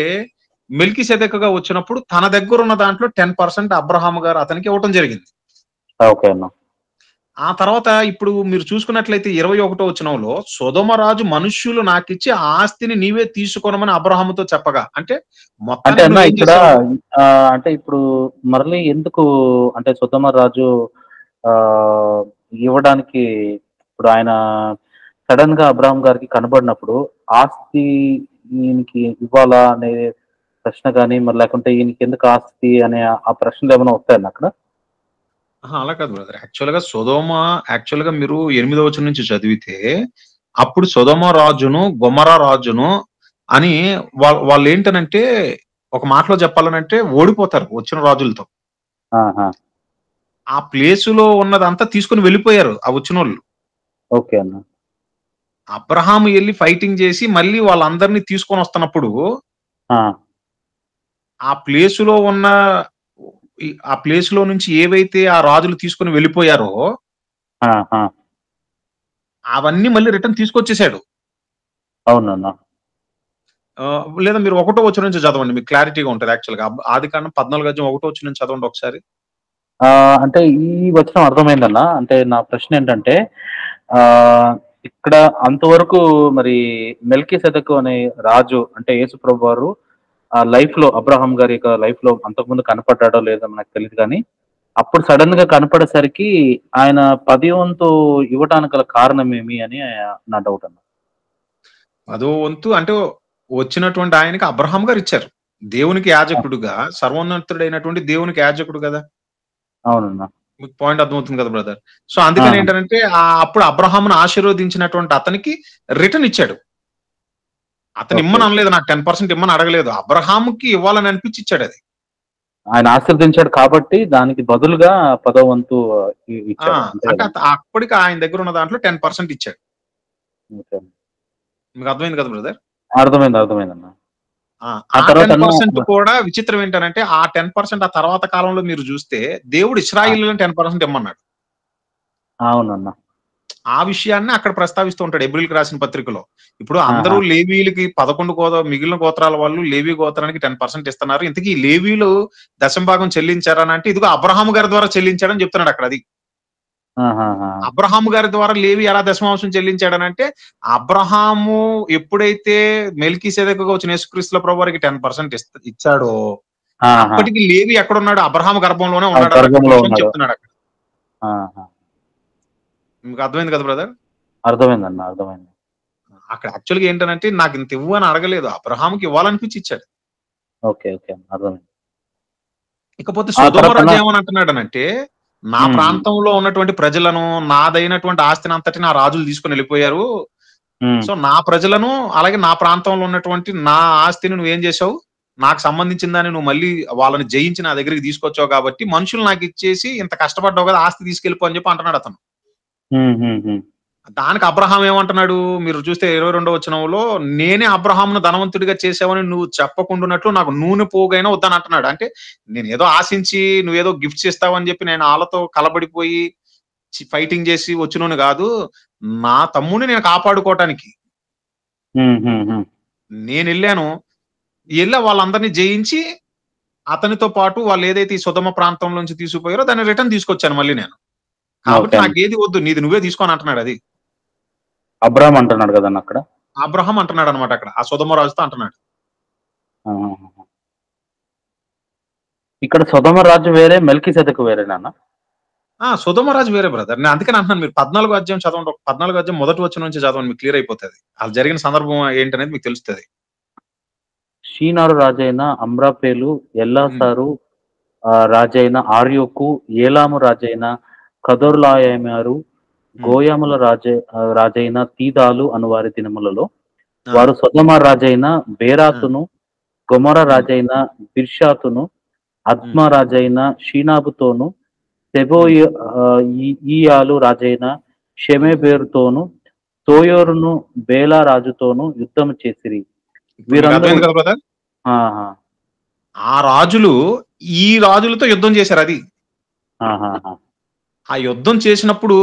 మెల్కీసెదెకుగా వచ్చినప్పుడు తన దగ్గర ఉన్న దాంట్లో 10% అబ్రహాం గారు అతనికి ఇవ్వటం జరిగింది. ఆ తర్వాత ఇప్పుడు మీరు చూసుకున్నట్లయితే 21వ వచనంలో సొదొమ రాజు మనుష్యులు నాకిచ్చి ఆస్తిని నీవే తీసుకొనమని అబ్రహాముతో చెప్పగా, అంటే మొత్తం ఇక్కడ అంటే ఇప్పుడు మరలి ఎందుకు అంటే సొదొమ రాజు ఇవ్వడానికి ఇప్పుడు ఆయన సడన్ గా అబ్రహాం గారికి కనబడినప్పుడు ఆస్తి ఈయనకి ఇవ్వాలా అనే ప్రశ్న కానీ మరి లేకుంటే ఈయనకి ఎందుకు ఆస్తి అనే ఆ ప్రశ్నలు ఏమైనా వస్తాయన్న అక్కడ? అలా కాదు బ్రదర్. యాక్చువల్ గా మీరు 8వ వచనం నుంచి చదివితే అప్పుడు సొదొమ రాజును గొమొర్రా రాజును అని వాళ్ళు ఏంటనంటే ఒక మాటలో చెప్పాలనంటే ఓడిపోతారు వచ్చిన రాజులతో. ఆహా. ఆ ప్లేసులో ఉన్నదంతా తీసుకొని వెళ్ళిపోయారు ఆ వచ్చినోళ్ళు. ఓకే అన్న. అబ్రహాము ఎళ్లి ఫైటింగ్ చేసి మళ్ళీ వాళ్ళందరిని తీసుకొని వస్తున్నప్పుడు ఆ, ఆ ప్లేసులో ఉన్న ఆ ప్లేస్‌లో నుంచి ఏవైతే ఆ రాజులు తీసుకొని వెళ్ళిపోయారో ఆ, ఆ. అవన్నీ మళ్ళీ రిటర్న్ తీసుకొచ్చేసాడు. అవునన్న. లేదా మీరు ఒకటో వచనం నుంచి చదవండి. మీకు క్లారిటీగా ఉంటది యాక్చువల్‌గా. ఆదికాండం 14 అధ్యాయం ఒకటో వచనం నుంచి చదవండి ఒకసారి. అంటే ఈ వచనం అర్థమైందన్న. అంటే నా ప్రశ్న ఏంటంటే ఆ ఇక్కడ అంతవరకు మరి మెల్కీసెదెకు అనే రాజు అంటే యేసుప్రభు వారు ఆ లైఫ్ లో అబ్రహాం గారి యొక్క లైఫ్ లో అంతకుముందు కనపడ్డాడో లేదో నాకు తెలియదు కానీ అప్పుడు సడన్ గా కనపడేసరికి ఆయన 10వ వంతు ఇవ్వటానికి గల కారణం ఏమి అని నా డౌట్ అన్న. అదో వంతు అంటే వచ్చినటువంటి ఆయనకి అబ్రహాం గారు ఇచ్చారు. దేవునికి యాజకుడుగా సర్వోన్నతుడైనటువంటి దేవునికి యాజకుడు గదా! అవునన్నా. మీకు పాయింట్ అర్థమవుతుంది కదా బ్రదర్. సో అందుకని ఏంటంటే అప్పుడు అబ్రహామును ఆశీర్వదించినటువంటి అతనికి రిటర్న్ ఇచ్చాడు. అతను ఇమ్మని అనలేదు, నాకు 10% ఇమ్మని అడగలేదు. అబ్రహాముకి ఇవ్వాలని అనిపించి ఇచ్చాడు అది. ఆయన ఆశీర్వదించాడు కాబట్టి దానికి బదులుగా 10వ వంతు ఇచ్చాడు. అంటే అప్పటికి ఆయన దగ్గర ఉన్న దాంట్లో 10% ఇచ్చాడు. మీకు అర్థమైంది కదా బ్రదర్? అర్థమైందన్న. ఆ 10% కూడా విచిత్రం ఏంటంటే ఆ 10% ఆ తర్వాత కాలంలో మీరు చూస్తే దేవుడు ఇశ్రాయేలులను 10% ఇమ్మన్నాడు. అవునన్నా. ఆ విషయాన్ని అక్కడ ప్రస్తావిస్తూ ఉంటాడు హెబ్రీయులకు రాసిన పత్రికలో. ఇప్పుడు అందరూ లేవీయులకి 11 మిగిలిన గోత్రాల వాళ్ళు లేవీ గోత్రానికి 10% ఇస్తున్నారు. ఇంతకీ లేవీయులు దశంభాగం చెల్లించారని అంటే ఇదిగో అబ్రహాము గారి ద్వారా చెల్లించాడని చెప్తున్నాడు అక్కడ. అది అబ్రహాము గారి ద్వారా లేవి ఎలా దశమాంశం చెల్లించాడనంటే అబ్రహాము ఎప్పుడైతే మెల్కీసెదెకుగా వచ్చిన యేసుక్రీస్తుల ప్రభు వారికి 10% ఇచ్చాడో అప్పటికి లేవి ఎక్కడున్నాడు? అబ్రహాము గర్భంలోనే ఉన్నాడు చెప్తున్నాడు అక్కడ. మీకు అర్థమైంది కదా బ్రదర్? అర్థమైందన్న. అర్థమైంది. అక్కడ యాక్చువల్గా ఏంటంటే నాకు ఇంత ఇవ్వు అని అడగలేదు, అబ్రహాముకి ఇవ్వాలనిపించి ఇచ్చాడు. ఓకే ఓకే అర్థమైంది. ఇకపోతే సొదొమ రాజు ఏమని అంటున్నాడనంటే నా ప్రాంతంలో ఉన్నటువంటి ప్రజలను నాదైనటువంటి ఆస్తిని అంతటి నా రాజులు తీసుకుని వెళ్ళిపోయారు. సో నా ప్రజలను అలాగే నా ప్రాంతంలో ఉన్నటువంటి నా ఆస్తిని నువ్వేం చేసావు, నాకు సంబంధించిన దాన్ని నువ్వు మళ్ళీ వాళ్ళని జయించి నా దగ్గరికి తీసుకొచ్చావు కాబట్టి మనుషులు నాకు ఇచ్చేసి ఇంత కష్టపడ్డావు కదా, ఆస్తి తీసుకెళ్ళిపో అని చెప్పి అంటున్నాడు అతను. దానికి అబ్రహాం ఏమంటున్నాడు మీరు చూస్తే 22వ వచనంలో, నేనే అబ్రహామును ధనవంతుడిగా చేసావని నువ్వు చెప్పకుండాన్నట్లు నాకు నూనె పోగైనా వద్దని అంటున్నాడు. అంటే నేను ఏదో ఆశించి నువ్వేదో గిఫ్ట్స్ ఇస్తావని చెప్పి నేను వాళ్ళతో కలబడిపోయి ఫైటింగ్ చేసి వచ్చినోని కాదు, నా తమ్ముడిని నేను కాపాడుకోవటానికి నేను వెళ్ళాను. వాళ్ళందరినీ జయించి అతనితో పాటు వాళ్ళు ఏదైతే ఈ సొదొమ ప్రాంతంలోంచి తీసుకుపోయారో దాన్ని రిటర్న్ తీసుకొచ్చాను మళ్ళీ నేను. కాబట్టి నాకు ఏది వద్దు, నీది నువ్వే తీసుకొని అంటున్నాడు. అది అబ్రహాం అంటున్నాడు కదా అక్కడ. అబ్రహాం అంటున్నాడు అనమాట అక్కడ, ఆ సొదొమ రాజుతో అంటున్నాడు. ఇక్కడ సొదొమ రాజు వేరే, మెల్కీసెదెకు వేరేనా? సొదొమ రాజు వేరే బ్రదర్. నేను అందుకని అంటున్నాను మీరు 14వ అధ్యాయం చదవండి. 14వ అధ్యాయం మొదటి వచనం నుంచి చదవండి, మీకు క్లియర్ అయిపోతుంది. అది జరిగిన సందర్భం ఏంటనేది మీకు తెలుస్తుంది. షీనారు రాజైన అమ్రాపేలు, ఎల్లాసారు రాజైన ఆర్యోకు, ఏలాము రాజైన కదొర్లాయమారు, గోయాముల రాజైన తీదాలు అను వారి దినములలో వారు సొదొమ రాజైన బేరాతును, గొమొర రాజైన బిర్షాతును, అద్మ రాజైన షీనాబుతోను, సెబోయియాలు రాజైన షెమెబేరుతోను, తోయోరును బేలా రాజుతోను యుద్ధం చేసిరి. వీరందరూ ఆ రాజులు ఈ రాజులతో యుద్ధం చేశారు. అది ఆ యుద్ధం చేసినప్పుడు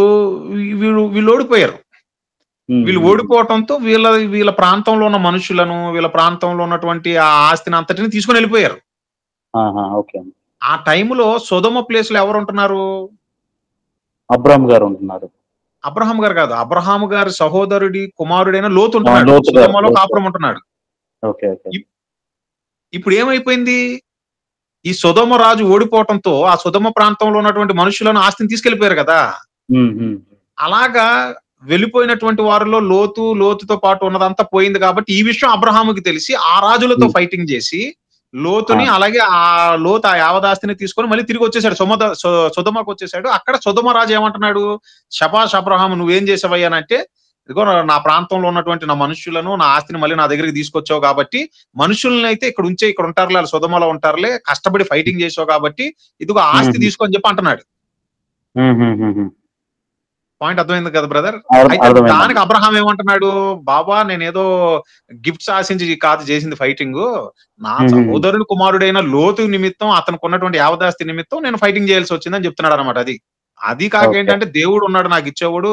వీళ్ళు ఓడిపోయారు. వీళ్ళు ఓడిపోవటంతో వీళ్ళ ప్రాంతంలో ఉన్న మనుషులను, వీళ్ళ ప్రాంతంలో ఉన్నటువంటి ఆ ఆస్తిని అంతటిని తీసుకొని వెళ్ళిపోయారు. ఆ టైంలో సొదొమ ప్లేస్ లో ఎవరు ఉంటున్నారు? అబ్రహాం గారు ఉంటున్నారు. అబ్రహాం గారు కాదు, అబ్రహాం గారి సహోదరుడి కుమారుడైన లోతు ఉంటున్నాడు. సొదొమలో కాపురం ఉంటున్నాడు. ఇప్పుడు ఏమైపోయింది? ఈ సొదొమ రాజు ఓడిపోవటంతో ఆ సొదొమ ప్రాంతంలో ఉన్నటువంటి మనుషులను ఆస్తిని తీసుకెళ్లిపోయారు కదా. అలాగా వెళ్ళిపోయినటువంటి వారిలో లోతుతో పాటు ఉన్నదంతా పోయింది కాబట్టి ఈ విషయం అబ్రహాముకి తెలిసి ఆ రాజులతో ఫైటింగ్ చేసి లోతుని అలాగే ఆ లోతు ఆ యావదాస్తిని తీసుకొని మళ్ళీ తిరిగి వచ్చేసాడు, సొదొమకు వచ్చేసాడు. అక్కడ సొదొమ రాజు ఏమంటున్నాడు, శబాష్ అబ్రహాము నువ్వేం చేసావయ్యానంటే ఇదిగో నా ప్రాంతంలో ఉన్నటువంటి నా మనుషులను, నా ఆస్తిని మళ్ళీ నా దగ్గరికి తీసుకొచ్చావు కాబట్టి మనుషుల్ని అయితే ఇక్కడ ఉంచే, ఇక్కడ ఉంటారులే, వాళ్ళు సొదమలో ఉంటారులే, కష్టపడి ఫైటింగ్ చేసావు కాబట్టి ఇదిగో ఆస్తి తీసుకొని చెప్పి అంటున్నాడు. పాయింట్ అర్థమైంది కదా బ్రదర్? అయితే దానికి అబ్రహాం ఏమంటున్నాడు, బాబా నేనేదో గిఫ్ట్స్ ఆశించి కాదు చేసింది ఫైటింగ్, నా సహోదరుని కుమారుడైన లోతు నిమిత్తం, అతనికి ఉన్నటువంటి యావదాస్తి నిమిత్తం నేను ఫైటింగ్ చేయాల్సి వచ్చిందని చెప్తున్నాడు అనమాట. అది కాక ఏంటంటే దేవుడు ఉన్నాడు నాకు ఇచ్చేవాడు,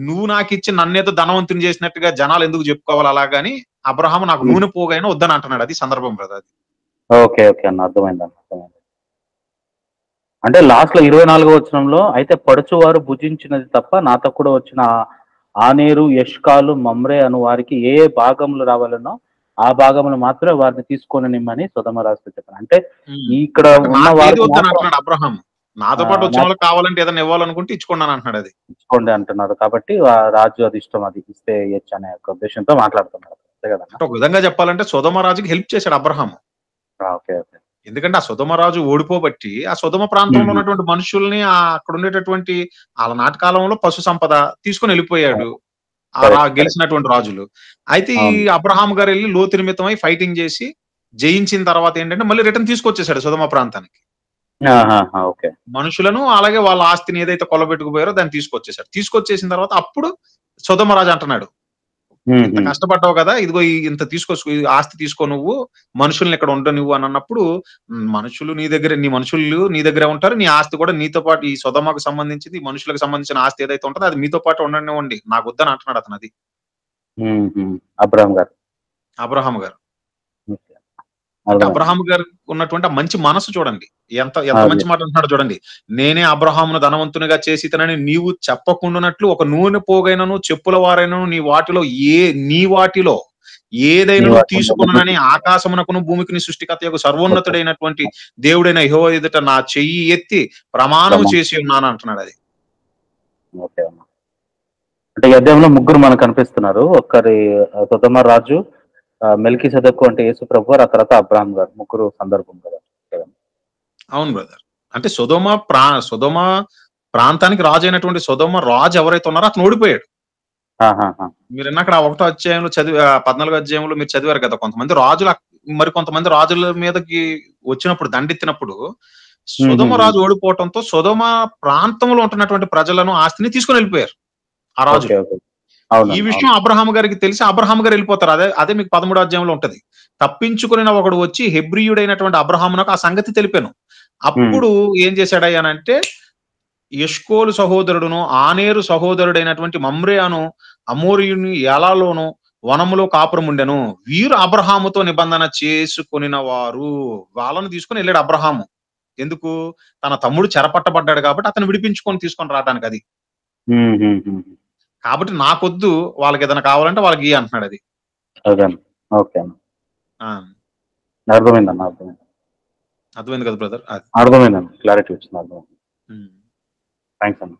నువ్వు నాకు ఇచ్చి నన్నేదో ధనవంతుని చేసినట్టుగా జనాలు ఎందుకు చెప్పుకోవాలి అలాగాని అబ్రహాం నాకు నూనె పోగైనా వద్దని అంటున్నాడు. అది సందర్భం బ్రదర్. ఓకే ఓకే అన్న, అర్థమైంది అన్న. అంటే లాస్ట్ లో 24వ వచనంలో అయితే పడుచువారు భుజించినది తప్ప నాతో కూడా వచ్చిన ఆనేరు, ఎష్కాలు, మమ్రే అను వారికి ఏ భాగములు రావాలనో ఆ భాగములు మాత్రమే వారిని తీసుకొని నిమ్మని సొదమ రాజుతో చెప్పారు. అంటే ఇక్కడ ఉన్న వారు అబ్రహాం నాతో పాటు వచ్చిన వాళ్ళకి కావాలంటే ఏదైనా ఇవ్వాలనుకుంటే ఇచ్చుకోండి అంటున్నాడు. అది ఇచ్చుకోండి అంటున్నారు కాబట్టి రాజు అది ఇష్టం, అది ఇస్తే ఇయ్యచ్చు అనే ఒక ఉద్దేశంతో మాట్లాడుతున్నారు కదా. ఒక విధంగా చెప్పాలంటే సొదమ రాజుకి హెల్ప్ చేశాడు అబ్రహాం. Okay okay. ఎందుకంటే ఆ సొదమ రాజు ఓడిపోబట్టి ఆ సొదమ ప్రాంతంలో ఉన్నటువంటి మనుషుల్ని, అక్కడ ఉండేటటువంటి వాళ్ళ నాటకాలంలో పశు సంపద తీసుకుని వెళ్ళిపోయాడు గెలిచినటువంటి రాజులు. అయితే ఈ అబ్రహాం గారు వెళ్ళి లోతు నిమిత్తమై ఫైటింగ్ చేసి జయించిన తర్వాత ఏంటంటే మళ్ళీ రిటర్న్ తీసుకొచ్చేసాడు సొదమ ప్రాంతానికి మనుషులను, అలాగే వాళ్ళ ఆస్తిని ఏదైతే కొల్లబెట్టుకుపోయారో దాన్ని తీసుకొచ్చేసాడు. తీసుకొచ్చేసిన తర్వాత అప్పుడు సొదమ రాజు అంటున్నాడు, ఇంత కష్టపడ్డావు కదా, ఇదిగో ఇంత ఆస్తి తీసుకో, నువ్వు మనుషుల్ని ఇక్కడ ఉండ నువ్వు అని అన్నప్పుడు, నీ మనుషులు నీ దగ్గరే ఉంటారు, నీ ఆస్తి కూడా నీతో పాటు, ఈ సొదమకు సంబంధించింది మనుషులకు సంబంధించిన ఆస్తి ఏదైతే ఉంటుందో అది మీతో పాటు ఉండనివ్వండి, నాకు వద్దని అంటున్నాడు అతను. అది అబ్రహాం గారు అంటే అబ్రహాం గారు ఉన్నటువంటి మంచి మనసు చూడండి, ఎంత మంచి మాట అంటున్నాడు చూడండి. నేనే అబ్రహామును ధనవంతునిగా చేసి తనని నీవు చెప్పకుండానట్లు ఒక నూనె పోగైనను చెప్పుల వారైనను నీ వాటిలో ఏదైనా తీసుకున్నానని ఆకాశమునకును భూమికి సృష్టికర్త సర్వోన్నతుడైనటువంటి దేవుడైన యెహోవా ఎదుట నా చెయ్యి ఎత్తి ప్రమాణము చేసి ఉన్నాను అంటున్నాడు. అది అంటే అధ్యాయంలో ముగ్గురు మనకు కనిపిస్తున్నారు. ఒకరి సొదమ రాజు, మెల్కీసెదెకు అంటే యేసు ప్రభు, ఆ తర్వాత అబ్రహాం గారు, ముగ్గురు సందర్భం కదా. అవును బ్రదర్. అంటే సొదొమ ప్రాంతానికి రాజు అయినటువంటి సొదొమ రాజు ఎవరైతే ఉన్నారో అతను ఓడిపోయాడు. మీరు అక్కడ 1వ అధ్యాయంలో 14వ అధ్యాయంలో మీరు చదివారు కదా, కొంతమంది రాజులు కొంతమంది రాజుల మీదకి వచ్చినప్పుడు దండెత్తినప్పుడు సొదొమ రాజు ఓడిపోవడంతో సొదొమ ప్రాంతంలో ఉంటున్నటువంటి ప్రజలను, ఆస్తిని తీసుకుని వెళ్ళిపోయారు ఆ రాజు. ఈ విషయం అబ్రహాం గారికి తెలిసి అబ్రహాం గారు వెళ్ళిపోతారు. అదే మీకు 13వ అధ్యాయంలో ఉంటది. తప్పించుకుని ఒకడు వచ్చి హెబ్రీయుడైనటువంటి అబ్రహామునకు ఆ సంగతి తెలిపాను. అప్పుడు ఏం చేశాడయ్యానంటే, ఎష్కోలు సహోదరుడును ఆనేరు సహోదరుడైనటువంటి మమ్రే అను అమోరియుని ఏలాలోను వనములో కాపురం ఉండెను. వీరు అబ్రహాముతో నిబంధన చేసుకునిన వారు. వాళ్ళను తీసుకుని వెళ్ళాడు అబ్రహాము. ఎందుకు? తన తమ్ముడు చెరపట్టబడ్డాడు కాబట్టి అతను విడిపించుకొని తీసుకొని రావడానికి. అది కాబట్టి నాకొద్దు, వాళ్ళకి ఏదైనా కావాలంటే వాళ్ళకి అంటున్నాడు. అది అర్థమైంది కదా బ్రదర్? అర్థమైందన్న, క్లారిటీ వచ్చింది, అర్థమైంది. థ్యాంక్స్ అన్న.